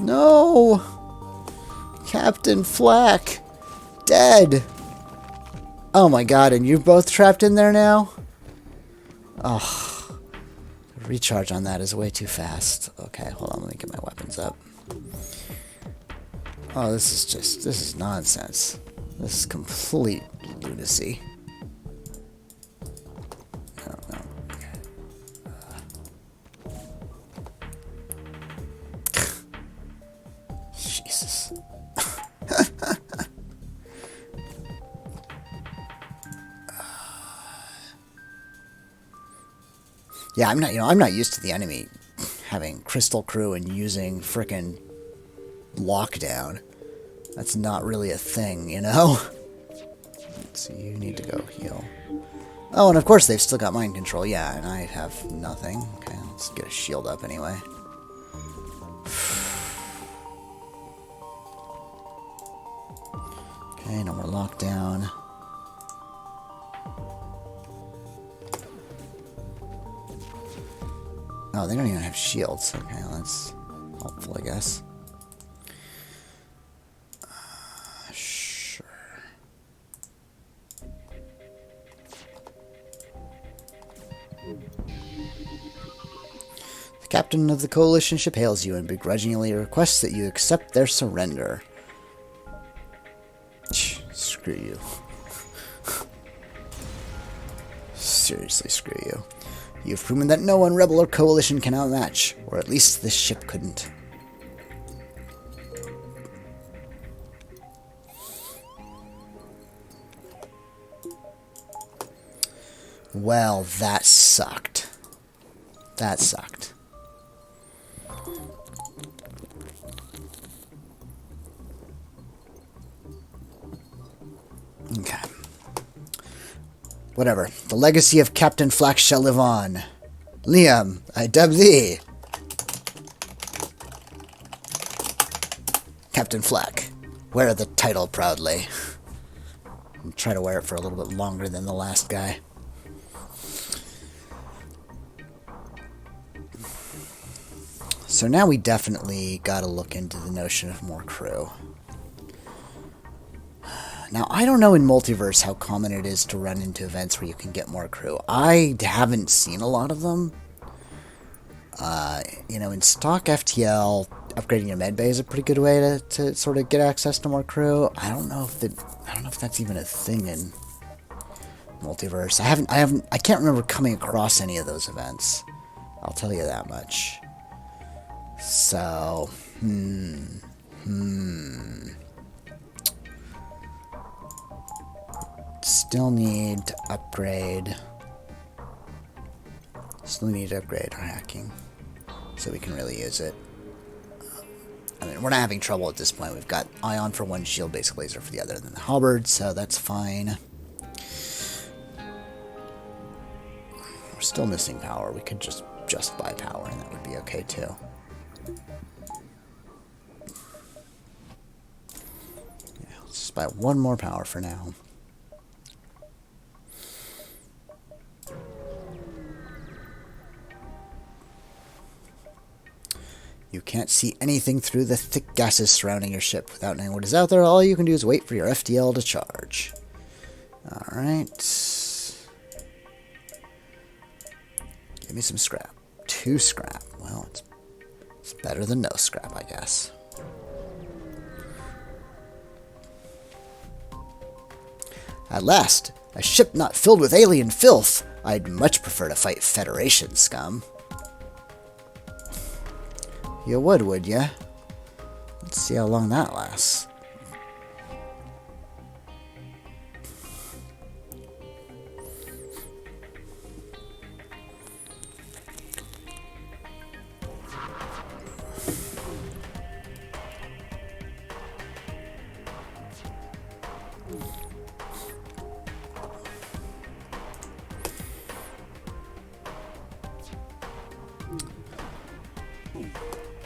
No! Captain Flack! Dead! Oh my god, and you're both trapped in there now? Oh. Recharge on that is way too fast. Okay, hold on, let me get my weapons up. Oh, this is nonsense. This is complete lunacy. No. Okay. Jesus. Yeah, I'm not used to the enemy having crystal crew and using frickin' lockdown. That's not really a thing, you know? Let's see, you need to go heal. Oh, and of course they've still got mind control, yeah, and I have nothing. Okay, let's get a shield up anyway. Okay, no more lockdown. Oh, they don't even have shields. Okay, well, that's helpful, I guess. Sure. The captain of the coalition ship hails you and begrudgingly requests that you accept their surrender. Screw you. Seriously, screw you. You've proven that no one, rebel or coalition, can outmatch, or at least this ship couldn't. Well, that sucked. That sucked. Okay. Whatever. The legacy of Captain Flack shall live on. Liam, I dub thee. Captain Flack, wear the title proudly. I'll try to wear it for a little bit longer than the last guy. So now we definitely gotta look into the notion of more crew. Now, I don't know in Multiverse how common it is to run into events where you can get more crew. I haven't seen a lot of them. You know, in stock FTL, upgrading your med bay is a pretty good way to sort of get access to more crew. I don't know if that's even a thing in Multiverse. I can't remember coming across any of those events. I'll tell you that much. So, Still need to upgrade our hacking so we can really use it. I mean, we're not having trouble at this point. We've got ion for one, shield basic laser for the other, than the halberd, so that's fine. We're still missing power. We could just buy power, and that would be okay too. Yeah, let's just buy one more power for now. You can't see anything through the thick gases surrounding your ship. Without knowing what is out there, all you can do is wait for your FTL to charge. Alright. Give me some scrap. 2 scrap. Well, it's better than no scrap, I guess. At last, a ship not filled with alien filth. I'd much prefer to fight Federation scum. You would ya? Let's see how long that lasts.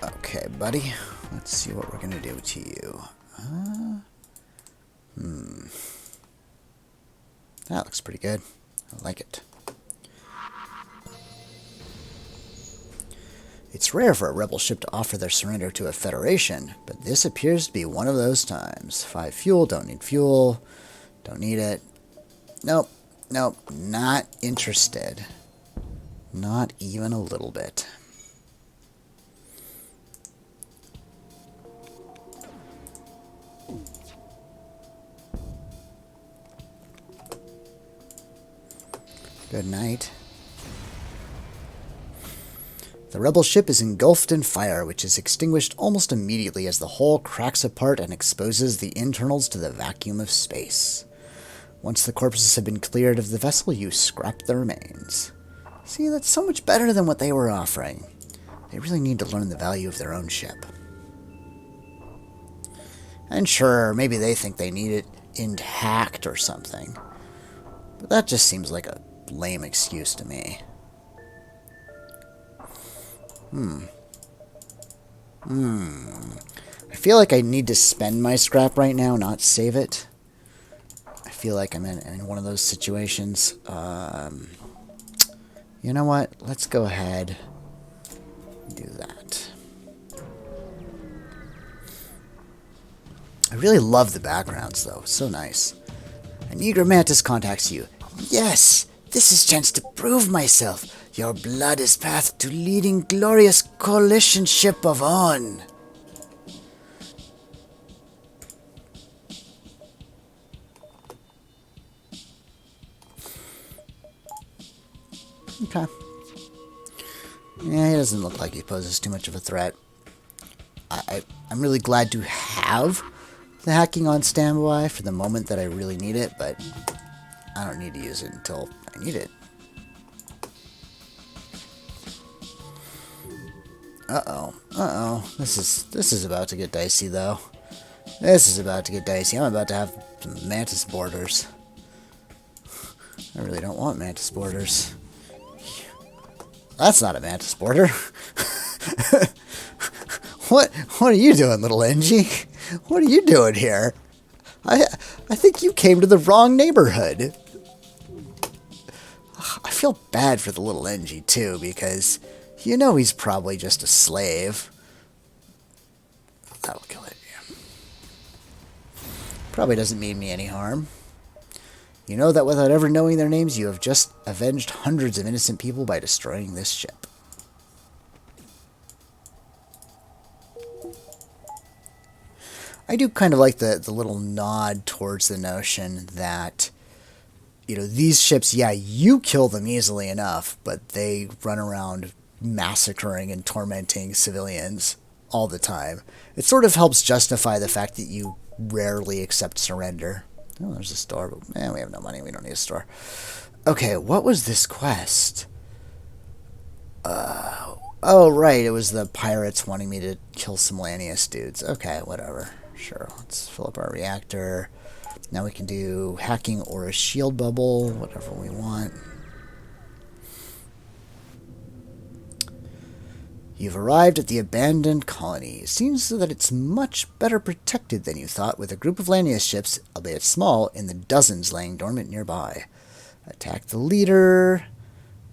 Okay, buddy. Let's see what we're going to do to you. That looks pretty good. I like it. It's rare for a rebel ship to offer their surrender to a Federation, but this appears to be one of those times. 5 fuel, don't need fuel. Don't need it. Nope. Nope. Not interested. Not even a little bit. Good night. The rebel ship is engulfed in fire, which is extinguished almost immediately as the hull cracks apart and exposes the internals to the vacuum of space. Once the corpses have been cleared of the vessel, you scrap the remains. See, that's so much better than what they were offering. They really need to learn the value of their own ship. And sure, maybe they think they need it intact or something. But that just seems like a lame excuse to me. I feel like I need to spend my scrap right now, not save it. I feel like I'm in one of those situations. You know what? Let's go ahead and do that. I really love the backgrounds, though. So nice. An eager mantis contacts you. Yes! This is chance to prove myself. Your blood is path to leading glorious coalition ship of On. Okay. Yeah, he doesn't look like he poses too much of a threat. I'm really glad to have the hacking on standby for the moment that I really need it, but I don't need to use it until I need it. Uh-oh. This is about to get dicey, though. This is about to get dicey. I'm about to have some mantis boarders. I really don't want mantis boarders. That's not a mantis boarder. What are you doing, little Engie? What are you doing here? I think you came to the wrong neighborhood. I feel bad for the little Engie, too, because you know he's probably just a slave. That'll kill it, yeah. Probably doesn't mean me any harm. You know that without ever knowing their names, you have just avenged hundreds of innocent people by destroying this ship. I do kind of like the little nod towards the notion that, you know, these ships, yeah, you kill them easily enough, but they run around massacring and tormenting civilians all the time. It sort of helps justify the fact that you rarely accept surrender. Oh, there's a store, but we have no money. We don't need a store. Okay, what was this quest? Oh, right, it was the pirates wanting me to kill some Lanius dudes. Okay, whatever. Sure, let's fill up our reactor. Now we can do hacking or a shield bubble, whatever we want. You've arrived at the abandoned colony. It seems that it's much better protected than you thought, with a group of Lanius ships, albeit small, in the dozens laying dormant nearby. Attack the leader.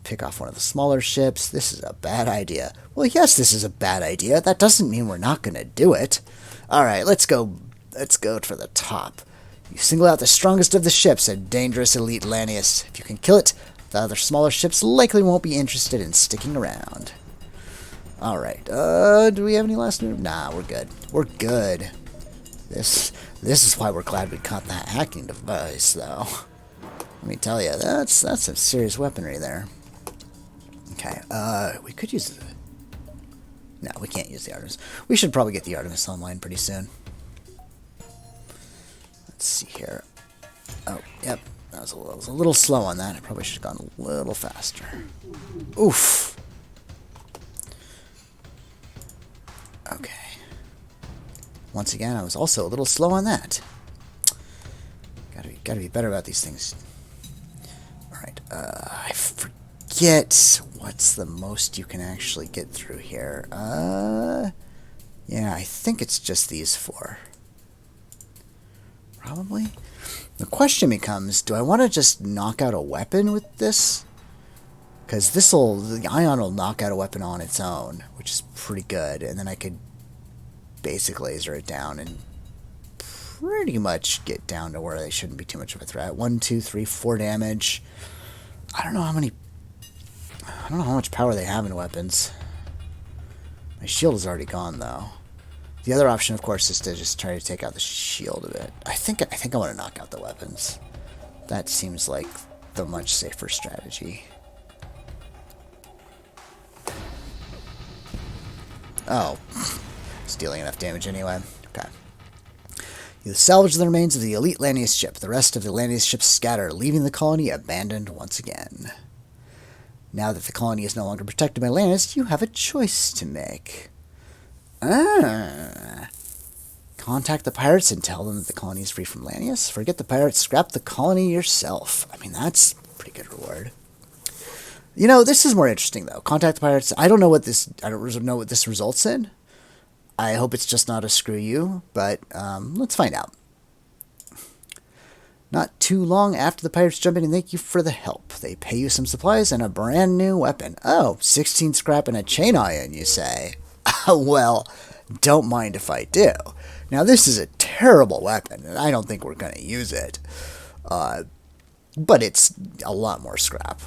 Pick off one of the smaller ships. This is a bad idea. Well, yes, this is a bad idea. That doesn't mean we're not going to do it. All right, let's go for the top. You single out the strongest of the ships, a dangerous elite Lanius. If you can kill it, the other smaller ships likely won't be interested in sticking around. All right. Do we have any last move? Nah, we're good. We're good. This is why we're glad we caught that hacking device, though. Let me tell you, that's some serious weaponry there. Okay. We could use the... No, we can't use the Artemis. We should probably get the Artemis online pretty soon. Let's see here. Oh, yep. I was a little slow on that. I probably should have gone a little faster. Oof. Okay. Once again, I was also a little slow on that. Gotta be better about these things. Alright, I forget what's the most you can actually get through here. Yeah, I think it's just these 4. Probably. The question becomes, do I want to just knock out a weapon with this? Because the ion will knock out a weapon on its own, which is pretty good. And then I could basic laser it down and pretty much get down to where they shouldn't be too much of a threat. 1, 2, 3, 4 damage. I don't know how much power they have in weapons. My shield is already gone, though. The other option, of course, is to just try to take out the shield a bit. I think I want to knock out the weapons. That seems like the much safer strategy. Oh, it's dealing enough damage anyway. Okay. You salvage the remains of the elite Lanius ship. The rest of the Lanius ships scatter, leaving the colony abandoned once again. Now that the colony is no longer protected by Lanius, you have a choice to make. Contact the pirates and tell them that the colony is free from Lanius. Forget the pirates, scrap the colony yourself. I mean, that's a pretty good reward. You know, this is more interesting, though. Contact the pirates. I don't know what this results in. I hope it's just not a screw you, but let's find out. Not too long after the pirates jump in and thank you for the help. They pay you some supplies and a brand new weapon. Oh, 16 scrap and a chain iron, you say? Well, don't mind if I do. Now, this is a terrible weapon, and I don't think we're going to use it. But it's a lot more scrap.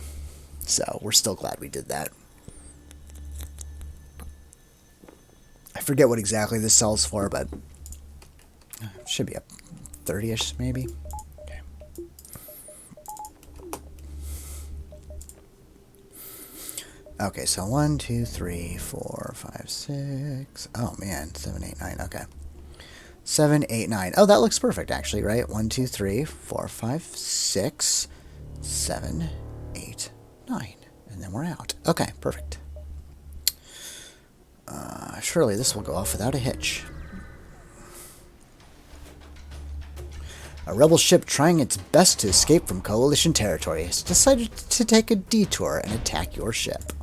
So, we're still glad we did that. I forget what exactly this sells for, but it should be up 30-ish, maybe. Okay. Okay, so 1, 2, 3, 4, 5, 6. Oh, man. 7, 8, 9. Okay. 7, 8, 9. Oh, that looks perfect, actually, right? 1, 2, 3, 4, 5, 6, 7, 8, 9. And then we're out. Okay, perfect. Surely this will go off without a hitch. A rebel ship trying its best to escape from Coalition territory has decided to take a detour and attack your ship.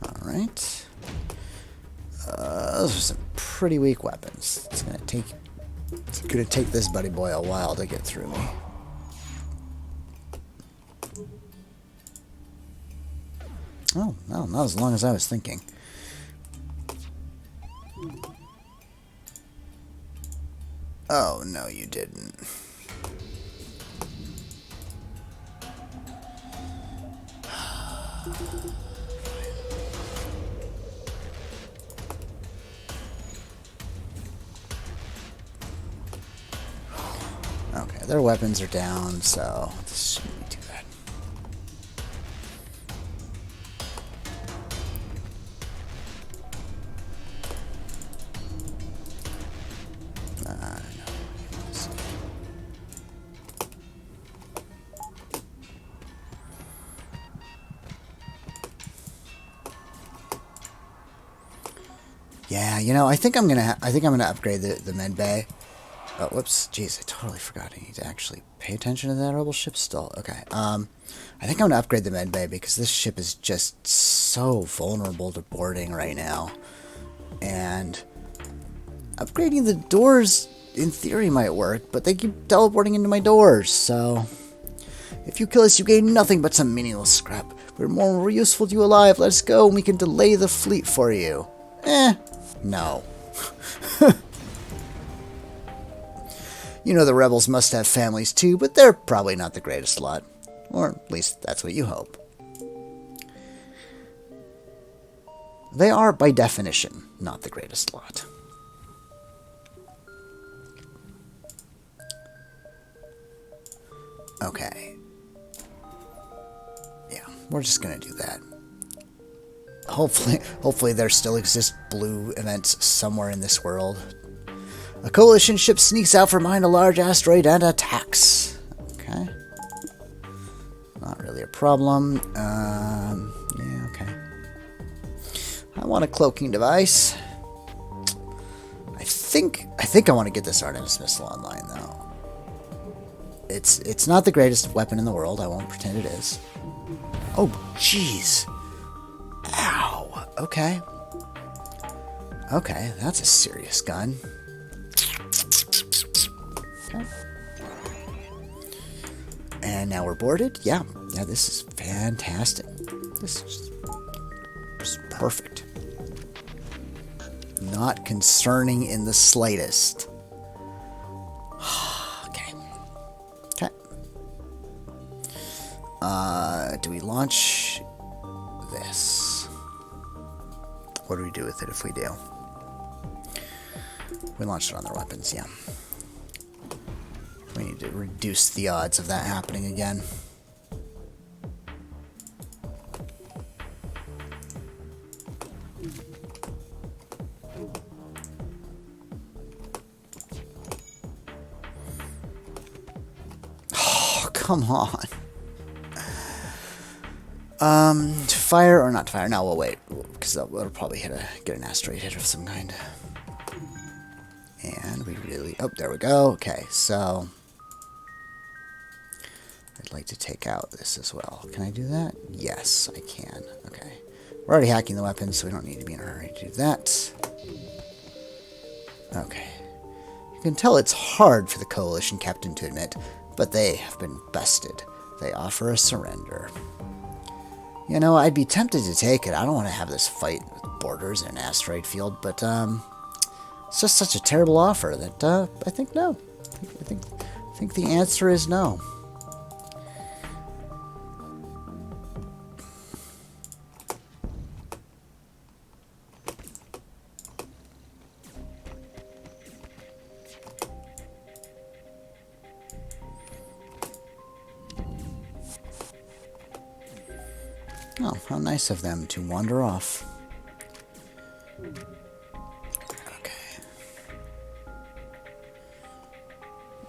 Alright. Those are some pretty weak weapons. It's gonna take this buddy boy a while to get through me. Oh, no, not as long as I was thinking. Oh, no, you didn't. their weapons are down, so this shouldn't be too bad. No. Yeah, you know, I think I'm gonna upgrade the med bay. Oh, whoops, jeez, I totally forgot. I need to actually pay attention to that rebel ship still. Okay, I think I'm gonna upgrade the med bay because this ship is just so vulnerable to boarding right now, and upgrading the doors in theory might work, but they keep teleporting into my doors. So if you kill us, you gain nothing but some meaningless scrap. We're more useful to you alive. Let us go, and we can delay the fleet for you. No. You know the rebels must have families too, but they're probably not the greatest lot. Or at least that's what you hope. They are, by definition, not the greatest lot. Okay. Yeah, we're just gonna do that. Hopefully there still exist blue events somewhere in this world. A coalition ship sneaks out from behind a large asteroid and attacks. Okay. Not really a problem. Yeah, okay. I want a cloaking device. I think I want to get this Artemis missile online though. It's not the greatest weapon in the world. I won't pretend it is. Oh, jeez. Ow. Okay. Okay, that's a serious gun. Okay. And now we're boarded. Yeah, this is fantastic. This is just perfect. Not concerning in the slightest. Okay. Okay. Do we launch this? What do we do with it if we do? We launched it on their weapons, yeah. We need to reduce the odds of that happening again. Oh, come on. To fire or not to fire? No, we'll wait, because we'll probably get an asteroid hit of some kind. And we really... Oh, there we go. Okay, so... I'd like to take out this as well. Can I do that? Yes, I can. Okay. We're already hacking the weapons, so we don't need to be in a hurry to do that. Okay. You can tell it's hard for the Coalition captain to admit, but they have been bested. They offer a surrender. You know, I'd be tempted to take it. I don't want to have this fight with borders in an asteroid field, but, it's just such a terrible offer that, I think no. I think the answer is no. Oh, how nice of them to wander off. Okay.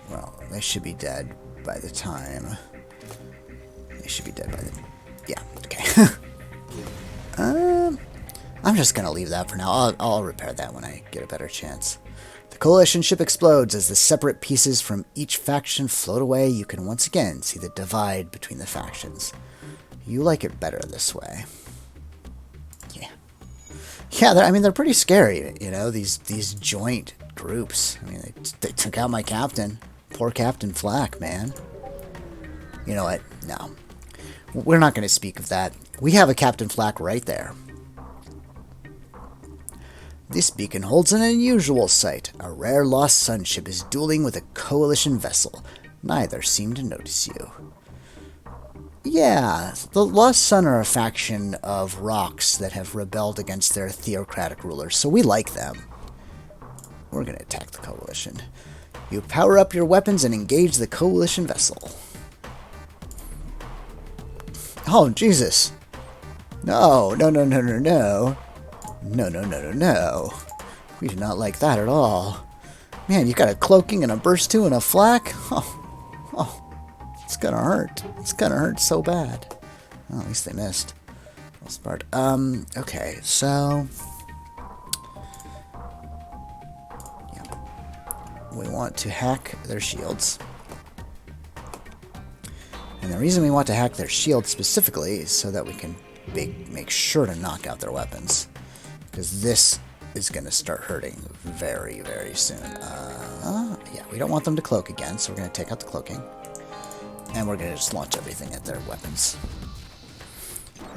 Well, they should be dead by the time... They should be dead by the... Yeah, okay. I'm just gonna leave that for now. I'll repair that when I get a better chance. The Coalition ship explodes as the separate pieces from each faction float away. You can once again see the divide between the factions. You like it better this way. Yeah. Yeah, I mean, they're pretty scary, you know, these joint groups. I mean, they took out my captain. Poor Captain Flack, man. You know what? No. We're not going to speak of that. We have a Captain Flack right there. This beacon holds an unusual sight. A rare lost sun ship is dueling with a Coalition vessel. Neither seem to notice you. Yeah, the Lost Sun are a faction of rocks that have rebelled against their theocratic rulers, so we like them. We're going to attack the Coalition. You power up your weapons and engage the Coalition vessel. Oh, Jesus. No, no, no, no, no, no. No, no, no, no, no. We do not like that at all. Man, you got a cloaking and a burst 2 and a flak? Oh, it's gonna hurt. It's gonna hurt so bad. Well, at least they missed. Smart. Okay, so... yeah. We want to hack their shields. And the reason we want to hack their shields specifically is so that we can make sure to knock out their weapons. Because this is going to start hurting very, very soon. Yeah, we don't want them to cloak again, so we're going to take out the cloaking. And we're going to just launch everything at their weapons.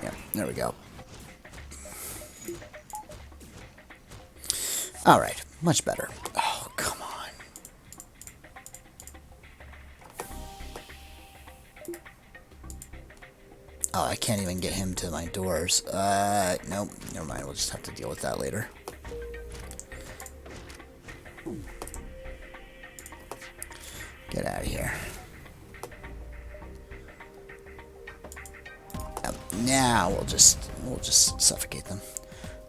Yeah, there we go. Alright, much better. Oh, come on. Oh, I can't even get him to my doors. Nope, never mind. We'll just have to deal with that later. Get out of here. Now we'll just suffocate them.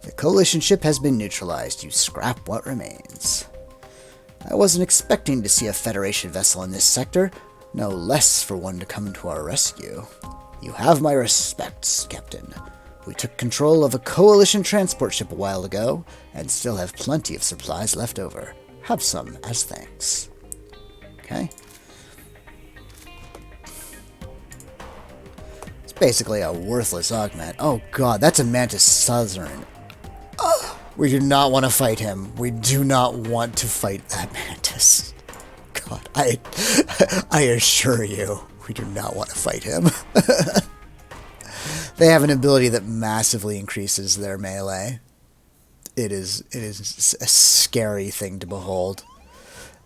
The Coalition ship has been neutralized. You scrap what remains. I wasn't expecting to see a Federation vessel in this sector, no less for one to come to our rescue. You have my respects, Captain. We took control of a Coalition transport ship a while ago, and still have plenty of supplies left over. Have some as thanks. Okay. It's basically a worthless augment. Oh god, that's a Mantis Southern. We do not want to fight him. We do not want to fight that Mantis. God, I assure you, we do not want to fight him. They have an ability that massively increases their melee. It is a scary thing to behold.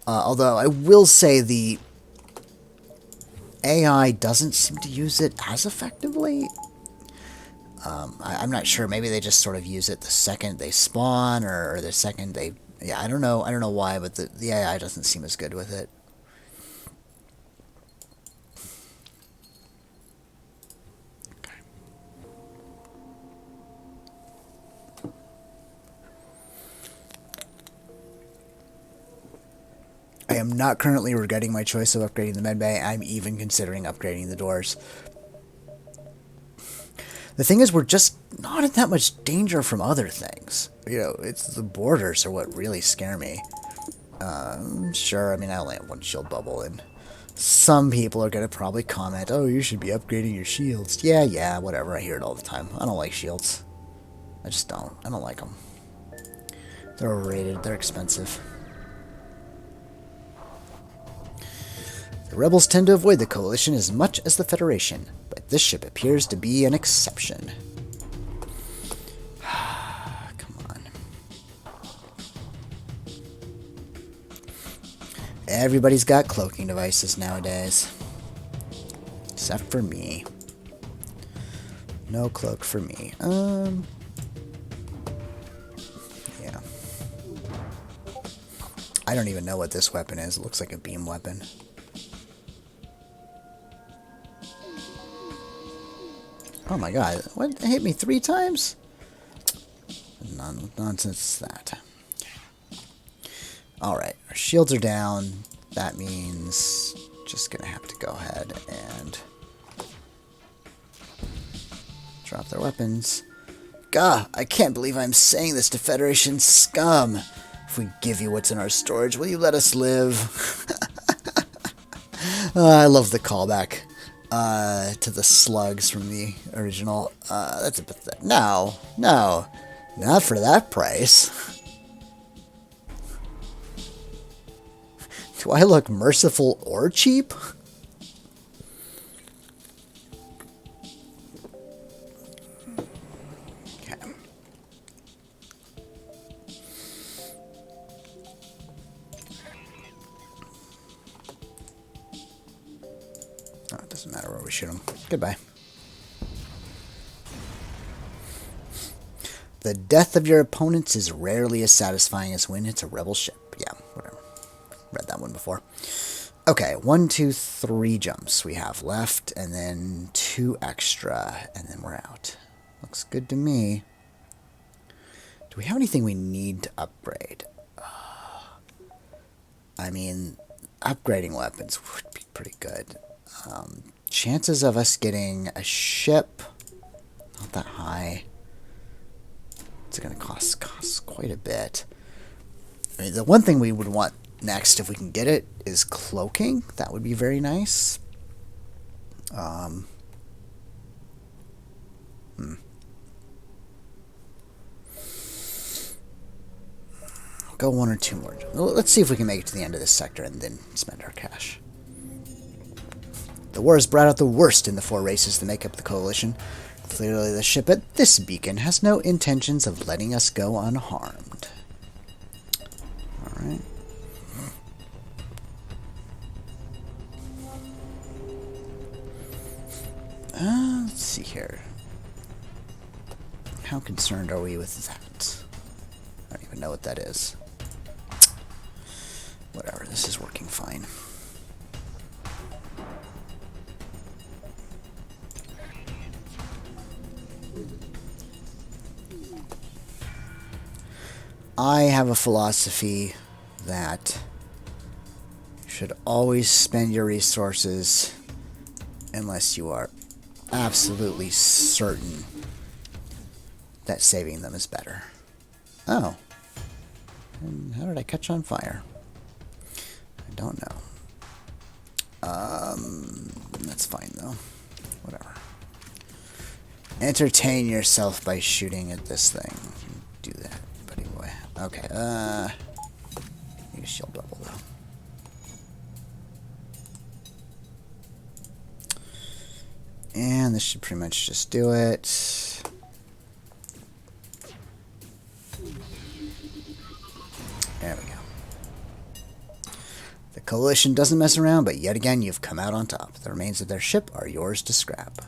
Although I will say the AI doesn't seem to use it as effectively. I'm not sure. Maybe they just sort of use it the second they spawn, or the second they... Yeah, I don't know. I don't know why, but the AI doesn't seem as good with it. Okay. I am not currently regretting my choice of upgrading the medbay. I'm even considering upgrading the doors. The thing is, we're just not in that much danger from other things. You know, it's the borders are what really scare me. Sure, I mean, I only have one shield bubble, and some people are going to probably comment, oh, you should be upgrading your shields. Yeah, whatever, I hear it all the time. I don't like shields. I just don't. I don't like them. They're overrated. They're expensive. The rebels tend to avoid the Coalition as much as the Federation, but this ship appears to be an exception. Come on. Everybody's got cloaking devices nowadays. Except for me. No cloak for me. Yeah. I don't even know what this weapon is. It looks like a beam weapon. Oh my god, what? It hit me 3 times? Nonsense is that. Alright, our shields are down. That means just gonna have to go ahead and drop their weapons. Gah, I can't believe I'm saying this to Federation scum. If we give you what's in our storage, will you let us live? I love the callback. To the slugs from the original. That's a pathetic. No, not for that price. Do I look merciful or cheap? Okay. Oh, it doesn't matter where we shoot them. Goodbye. The death of your opponents is rarely as satisfying as when it's a rebel ship. Yeah, whatever. Read that one. one before. Okay, 1, 2, 3 jumps we have left, and then 2 extra, and then we're out. Looks good to me. Do we have anything we need to upgrade? I mean, upgrading weapons would be pretty good. Chances of us getting a ship, not that high. It's going to cost quite a bit. I mean, the one thing we would want next, if we can get it, is cloaking. That would be very nice. Go 1 or 2 more. Let's see if we can make it to the end of this sector and then spend our cash. The war has brought out the worst in the 4 races that make up the coalition. Clearly the ship at this beacon has no intentions of letting us go unharmed. Alright. Let's see here. How concerned are we with that? I don't even know what that is. Whatever, this is working fine. I have a philosophy that you should always spend your resources unless you are absolutely certain that saving them is better. Oh. And how did I catch on fire? I don't know. That's fine though. Whatever. Entertain yourself by shooting at this thing. Do that, buddy boy. Okay, need a shield level though. And this should pretty much just do it. There we go. The coalition doesn't mess around, but yet again you've come out on top. The remains of their ship are yours to scrap.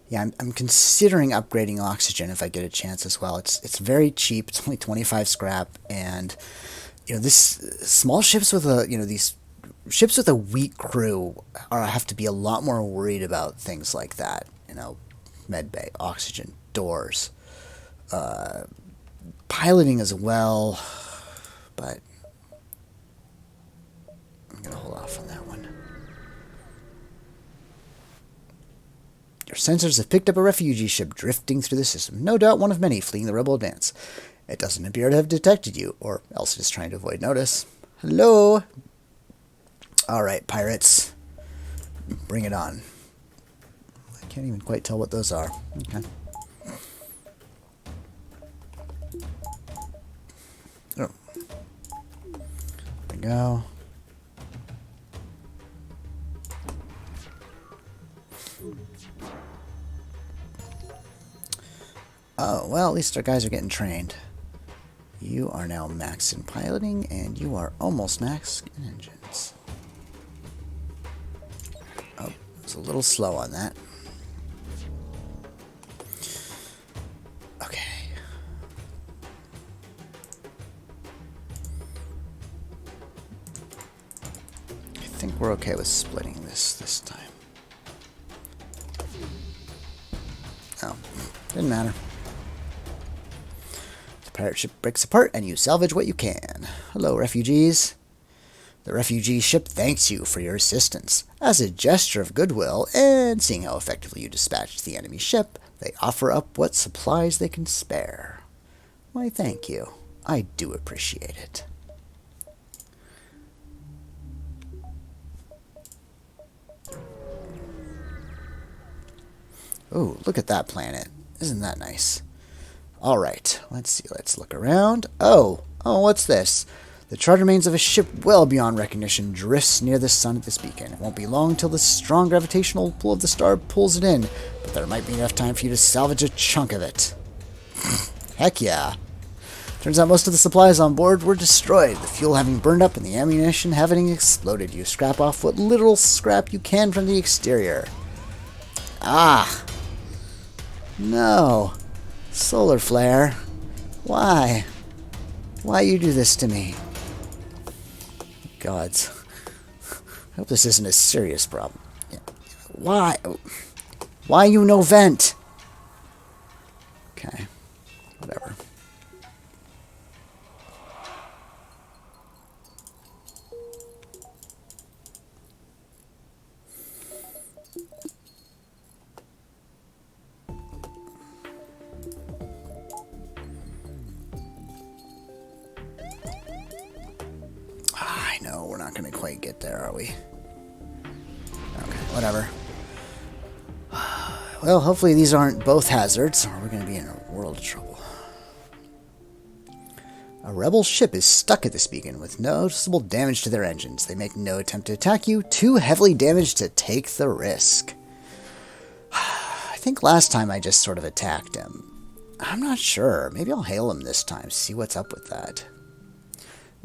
Yeah, I'm considering upgrading oxygen if I get a chance as well. It's very cheap. It's only 25 scrap, and this small ships with these ships with a weak crew have to be a lot more worried about things like that. Med bay, oxygen, doors, piloting as well. But I'm gonna hold off on that one. Your sensors have picked up a refugee ship drifting through the system. No doubt one of many fleeing the rebel advance. It doesn't appear to have detected you, or else it is trying to avoid notice. Hello? Alright, pirates. Bring it on. I can't even quite tell what those are. Okay. Oh. There we go. Oh, well, at least our guys are getting trained. You are now max in piloting, and you are almost max in engines. Oh, it's a little slow on that. Okay. I think we're okay with splitting this time. Oh, didn't matter. Pirate ship breaks apart and you salvage what you can. Hello, refugees. The refugee ship thanks you for your assistance. As a gesture of goodwill, and seeing how effectively you dispatched the enemy ship, they offer up what supplies they can spare. Why, thank you. I do appreciate it. Oh, look at that planet. Isn't that nice? Alright, let's see. Let's look around. Oh, what's this? The charred remains of a ship well beyond recognition drifts near the sun at this beacon. It won't be long till the strong gravitational pull of the star pulls it in, but there might be enough time for you to salvage a chunk of it. Heck yeah. Turns out most of the supplies on board were destroyed, the fuel having burned up and the ammunition having exploded. You scrap off what little scrap you can from the exterior. Ah! No. Solar flare. Why? Why you do this to me? Gods. I hope this isn't a serious problem. Why? Why you no vent? Okay. Whatever. I know we're not going to quite get there, are we? Okay, whatever. Well, hopefully these aren't both hazards, or we're going to be in a world of trouble. A rebel ship is stuck at this beacon with noticeable damage to their engines. They make no attempt to attack you, too heavily damaged to take the risk. I think last time I just sort of attacked him. I'm not sure. Maybe I'll hail him this time, see what's up with that.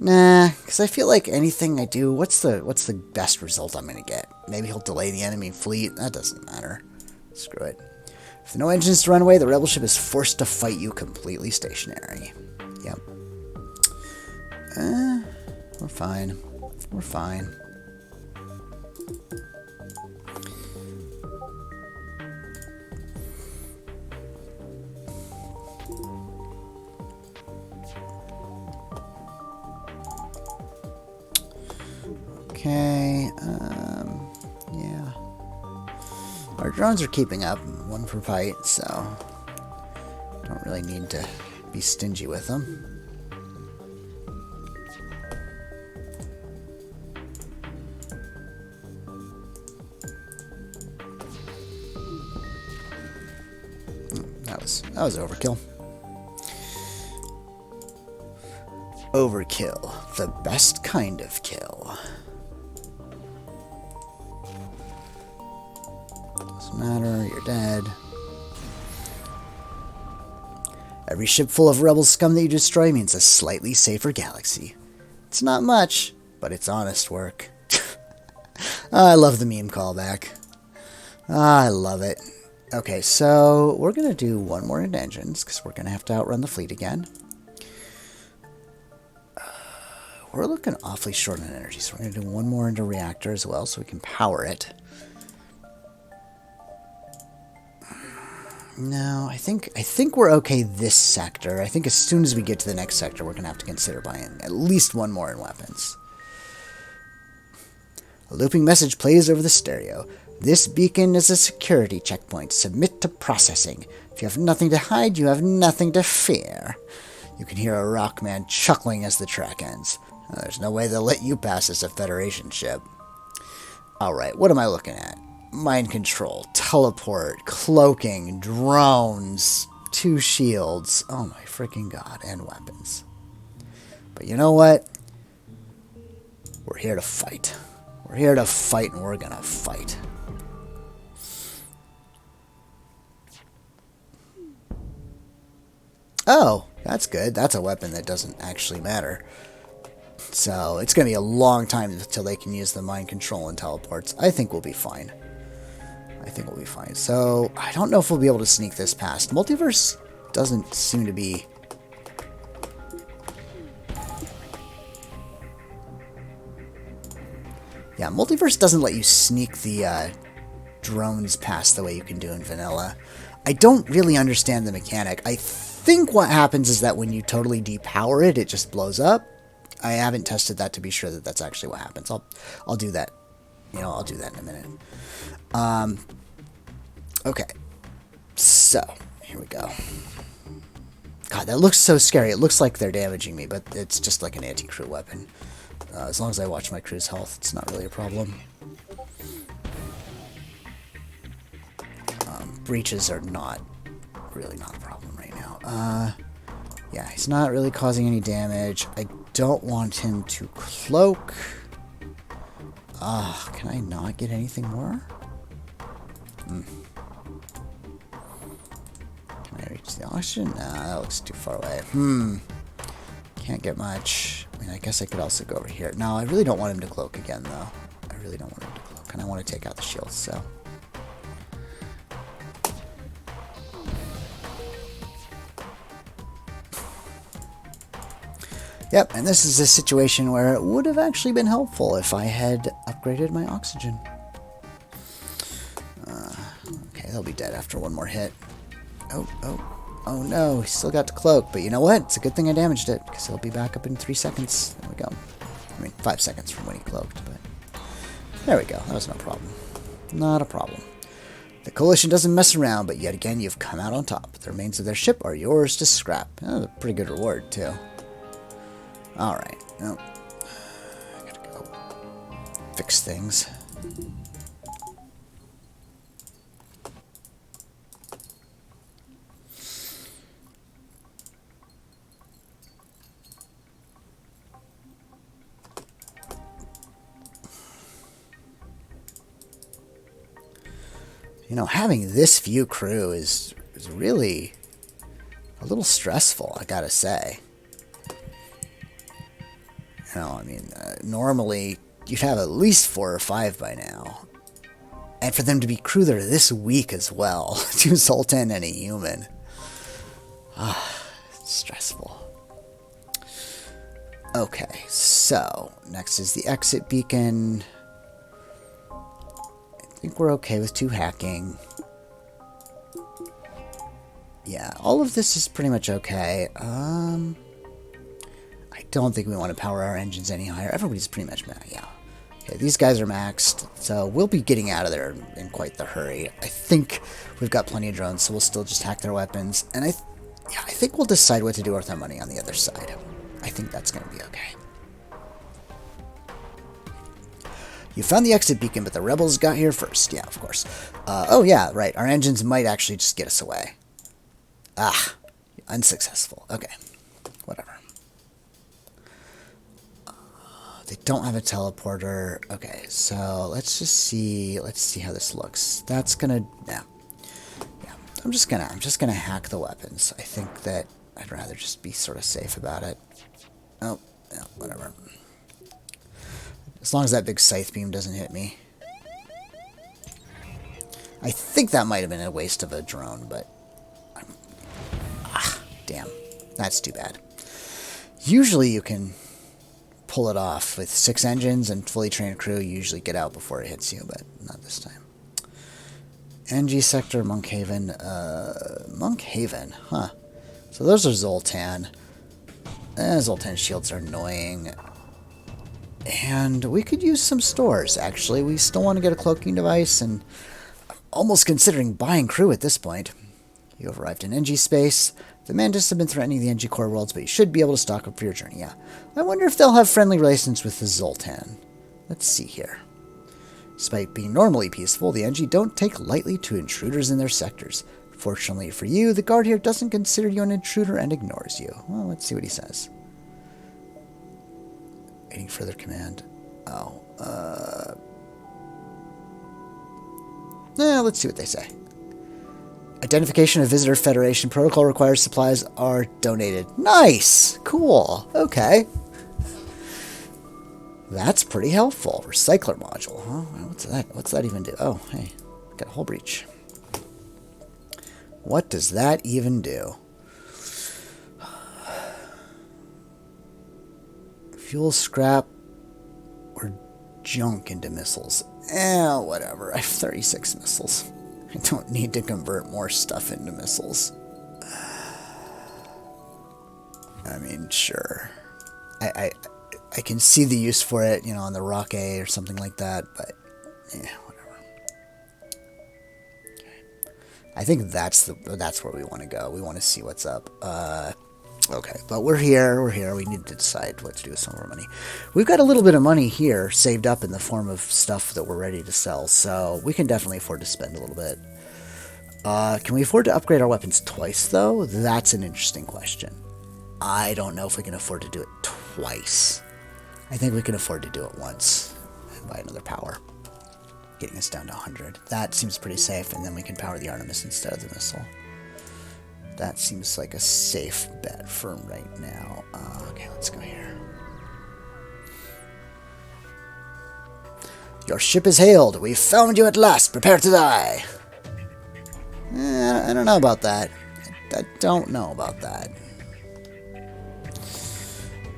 Nah, because I feel like anything I do, what's the best result I'm going to get? Maybe he'll delay the enemy fleet. That doesn't matter. Screw it. If no engines to run away, the rebel ship is forced to fight you completely stationary. Yep. We're fine. We're fine. Okay, yeah. Our drones are keeping up, one per fight, so don't really need to be stingy with them. That was overkill. Overkill, the best kind of kill. Doesn't matter, you're dead. Every ship full of rebel scum that you destroy means a slightly safer galaxy. It's not much, but it's honest work. I love the meme callback. I love it. Okay, so we're going to do one more into engines, because we're going to have to outrun the fleet again. We're looking awfully short on energy, so we're going to do one more into reactor as well, so we can power it. No, I think we're okay this sector. I think as soon as we get to the next sector, we're going to have to consider buying at least one more in weapons. A looping message plays over the stereo. This beacon is a security checkpoint. Submit to processing. If you have nothing to hide, you have nothing to fear. You can hear a rockman chuckling as the track ends. There's no way they'll let you pass as a Federation ship. Alright, what am I looking at? Mind control, teleport, cloaking, drones, 2 shields. Oh my freaking god, and weapons. But you know what? We're here to fight. We're here to fight, and we're gonna fight. Oh, that's good. That's a weapon that doesn't actually matter. So, it's going to be a long time until they can use the mind control and teleports. I think we'll be fine. I think we'll be fine. So, I don't know if we'll be able to sneak this past. Multiverse doesn't seem to be... Yeah, Multiverse doesn't let you sneak the drones past the way you can do in vanilla. I don't really understand the mechanic. I think what happens is that when you totally depower it, it just blows up. I haven't tested that to be sure that that's actually what happens. I'll do that. You know, I'll do that in a minute. Okay. So, here we go. God, that looks so scary. It looks like they're damaging me, but it's just like an anti-crew weapon. As long as I watch my crew's health, it's not really a problem. Breaches are really not a problem right now. Yeah, he's not really causing any damage. I don't want him to cloak. Can I not get anything more? Can I reach the oxygen? Nah, that looks too far away. Can't get much. I mean, I guess I could also go over here. No, I really don't want him to cloak again, though. I really don't want him to cloak. And I want to take out the shields, so... Yep, and this is a situation where it would have actually been helpful if I had upgraded my oxygen. Okay, they'll be dead after one more hit. Oh no, he still got to cloak, but you know what? It's a good thing I damaged it, because he'll be back up in 3 seconds. There we go. I mean, 5 seconds from when he cloaked, but... There we go, that was no problem. Not a problem. The Coalition doesn't mess around, but yet again, you've come out on top. The remains of their ship are yours to scrap. That's a pretty good reward, too. Alright, no. I gotta go fix things. You know, having this few crew is really a little stressful, I gotta say. You know, I mean, normally you'd have at least 4 or 5 by now. And for them to be crew there this week as well. 2 Zoltan and a human. It's stressful. Okay, so next is the exit beacon. I think we're okay with 2 hacking. Yeah, all of this is pretty much okay. I don't think we want to power our engines any higher. Everybody's pretty much maxed. Yeah. Okay, these guys are maxed, so we'll be getting out of there in quite the hurry. I think we've got plenty of drones, so we'll still just hack their weapons. And I think we'll decide what to do with our money on the other side. I think that's going to be okay. You found the exit beacon, but the rebels got here first. Yeah, of course. Oh, yeah, right. Our engines might actually just get us away. Unsuccessful. Okay, whatever. They don't have a teleporter. Okay, so let's just see. Let's see how this looks. That's gonna, yeah. I'm just gonna hack the weapons. I think that I'd rather just be sort of safe about it. Oh, yeah, whatever. As long as that big scythe beam doesn't hit me. I think that might have been a waste of a drone, but... damn. That's too bad. Usually you can pull it off with 6 engines and fully trained crew. You usually get out before it hits you, but not this time. NG sector, Monkhaven. Monkhaven, huh. So those are Zoltan. Zoltan shields are annoying. And we could use some stores, actually. We still want to get a cloaking device, and I'm almost considering buying crew at this point. You have arrived in NG space. The Mantis have been threatening the NG core worlds, but you should be able to stock up for your journey, yeah. I wonder if they'll have friendly relations with the Zoltan. Let's see here. Despite being normally peaceful, the NG don't take lightly to intruders in their sectors. Fortunately for you, the guard here doesn't consider you an intruder and ignores you. Well, let's see what he says. Waiting further command. Oh, let's see what they say. Identification of Visitor Federation protocol requires supplies are donated. Nice! Cool. Okay. That's pretty helpful. Recycler module. Huh? What's that? What's that even do? Oh, hey. Got a hull breach. What does that even do? Fuel scrap or junk into missiles. Whatever. I have 36 missiles. I don't need to convert more stuff into missiles. I mean, sure. I can see the use for it, you know, on the Rock A or something like that, but yeah, whatever. Okay. I think that's where we want to go. We want to see what's up. Okay, but we're here. We need to decide what to do with some of our money. We've got a little bit of money here saved up in the form of stuff that we're ready to sell, so we can definitely afford to spend a little bit. Can we afford to upgrade our weapons twice, though? That's an interesting question. I don't know if we can afford to do it twice. twice. I think we can afford to do it once and buy another power, getting us down to 100. That seems pretty safe, and then we can power the Artemis instead of the missile. That seems like a safe bet for right now. Okay, let's go here. Your ship is hailed. We've found you at last. Prepare to die. I don't know about that. I don't know about that.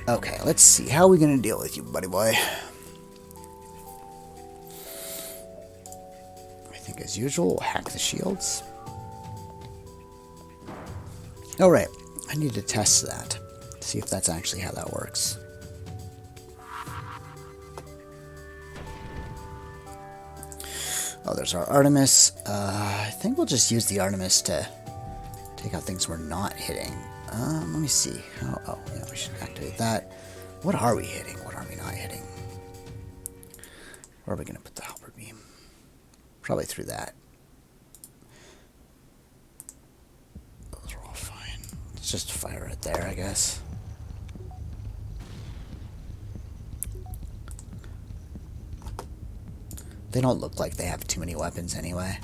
Okay, let's see. How are we going to deal with you, buddy boy? I think, as usual, we'll hack the shields. Alright, I need to test that. See if that's actually how that works. Oh, there's our Artemis. I think we'll just use the Artemis to take out things we're not hitting. Let me see. Oh, yeah, we should activate that. What are we hitting? What are we not hitting? Where are we going to put the halberd beam? Probably through that. Those are all fine. Let's just fire it there, I guess. They don't look like they have too many weapons anyway.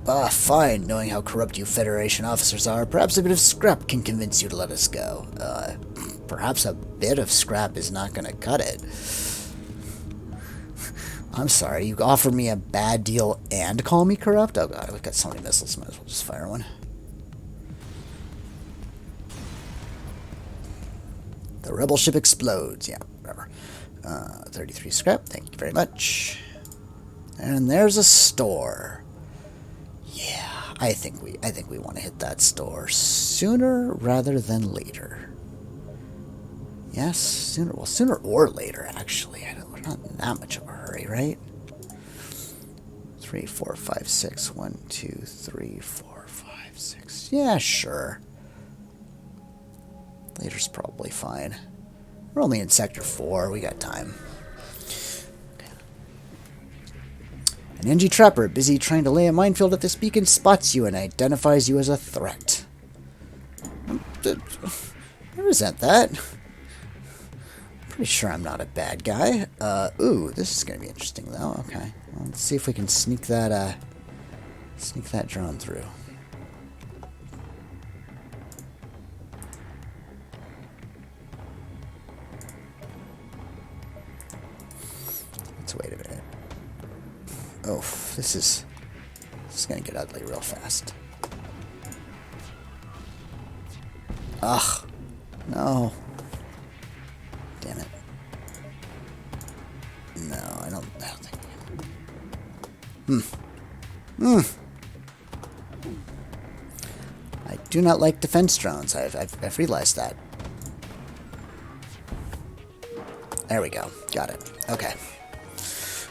Ah, fine. Knowing how corrupt you Federation officers are, perhaps a bit of scrap can convince you to let us go. Perhaps a bit of scrap is not going to cut it. I'm sorry, you offered me a bad deal and call me corrupt? Oh god, we've got so many missiles, might as well just fire one. The rebel ship explodes. Yeah, whatever. 33 scrap, thank you very much. And there's a store. Yeah, I think we want to hit that store sooner rather than later. Yes, sooner. Well, sooner or later, actually. We're not in that much of a hurry, right? 3, 4, 5, 6. 1, 2, 3, 4, 5, 6. Yeah, sure. Later's probably fine. We're only in Sector 4. We got time. Okay. An NG trapper busy trying to lay a minefield at this beacon spots you and identifies you as a threat. I resent that. Pretty sure I'm not a bad guy. Ooh, this is going to be interesting, though. Okay. Well, let's see if we can sneak that drone through. Let's wait a minute. Oh, this is going to get ugly real fast. Ugh. No. Damn it. No, I don't think we can. I do not like defense drones. I've realized that. There we go. Got it. Okay.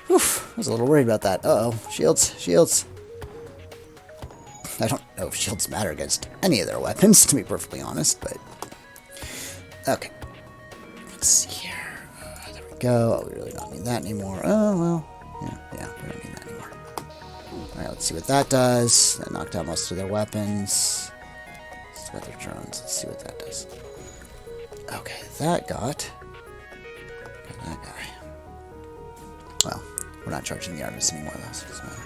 Oof, I was a little worried about that. Uh-oh. Shields. Shields. I don't know if shields matter against any of their weapons, to be perfectly honest, but... Okay. Let's see here. There we go. Oh, we really don't need that anymore. Oh, well. Yeah, we don't need that anymore. Alright, let's see what that does. That knocked out most of their weapons. Let's weather drones. Let's see what that does. Okay, that got that guy. Well, we're not charging the Artemis anymore, though, so it doesn't matter.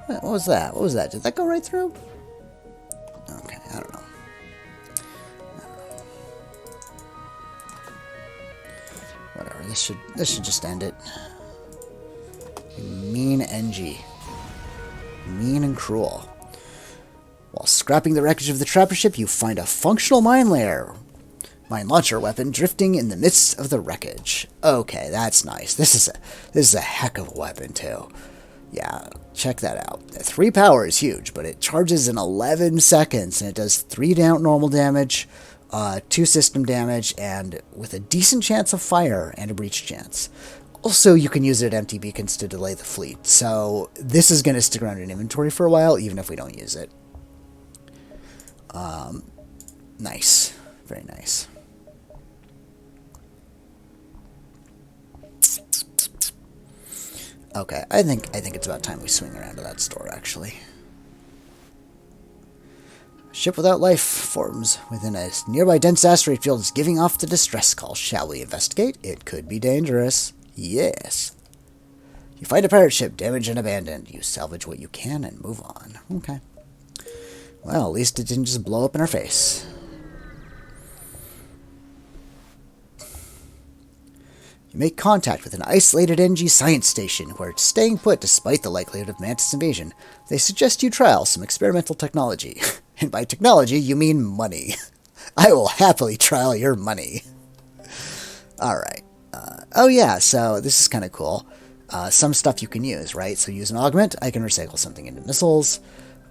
What was that? What was that? Did that go right through? Okay, I don't know. Whatever. This should just end it. You mean NG. Mean and cruel. While scrapping the wreckage of the trapper ship, you find a functional mine layer. Mine launcher weapon drifting in the midst of the wreckage. Okay, that's nice. This is a heck of a weapon too. Yeah, check that out. 3 power is huge, but it charges in 11 seconds, and it does 3 down normal damage, 2 system damage, and with a decent chance of fire and a breach chance. Also, you can use it at empty beacons to delay the fleet, so this is going to stick around in inventory for a while, even if we don't use it. Nice. Very nice. Okay, I think it's about time we swing around to that store, actually. Ship without life forms within a nearby dense asteroid field is giving off the distress call. Shall we investigate? It could be dangerous. Yes. You find a pirate ship damaged and abandoned. You salvage what you can and move on. Okay. Well, at least it didn't just blow up in our face. You make contact with an isolated NG science station where it's staying put despite the likelihood of Mantis invasion. They suggest you trial some experimental technology. And by technology, you mean money. I will happily trial your money. Alright. Oh yeah, so this is kind of cool. Some stuff you can use, right? So use an augment, I can recycle something into missiles.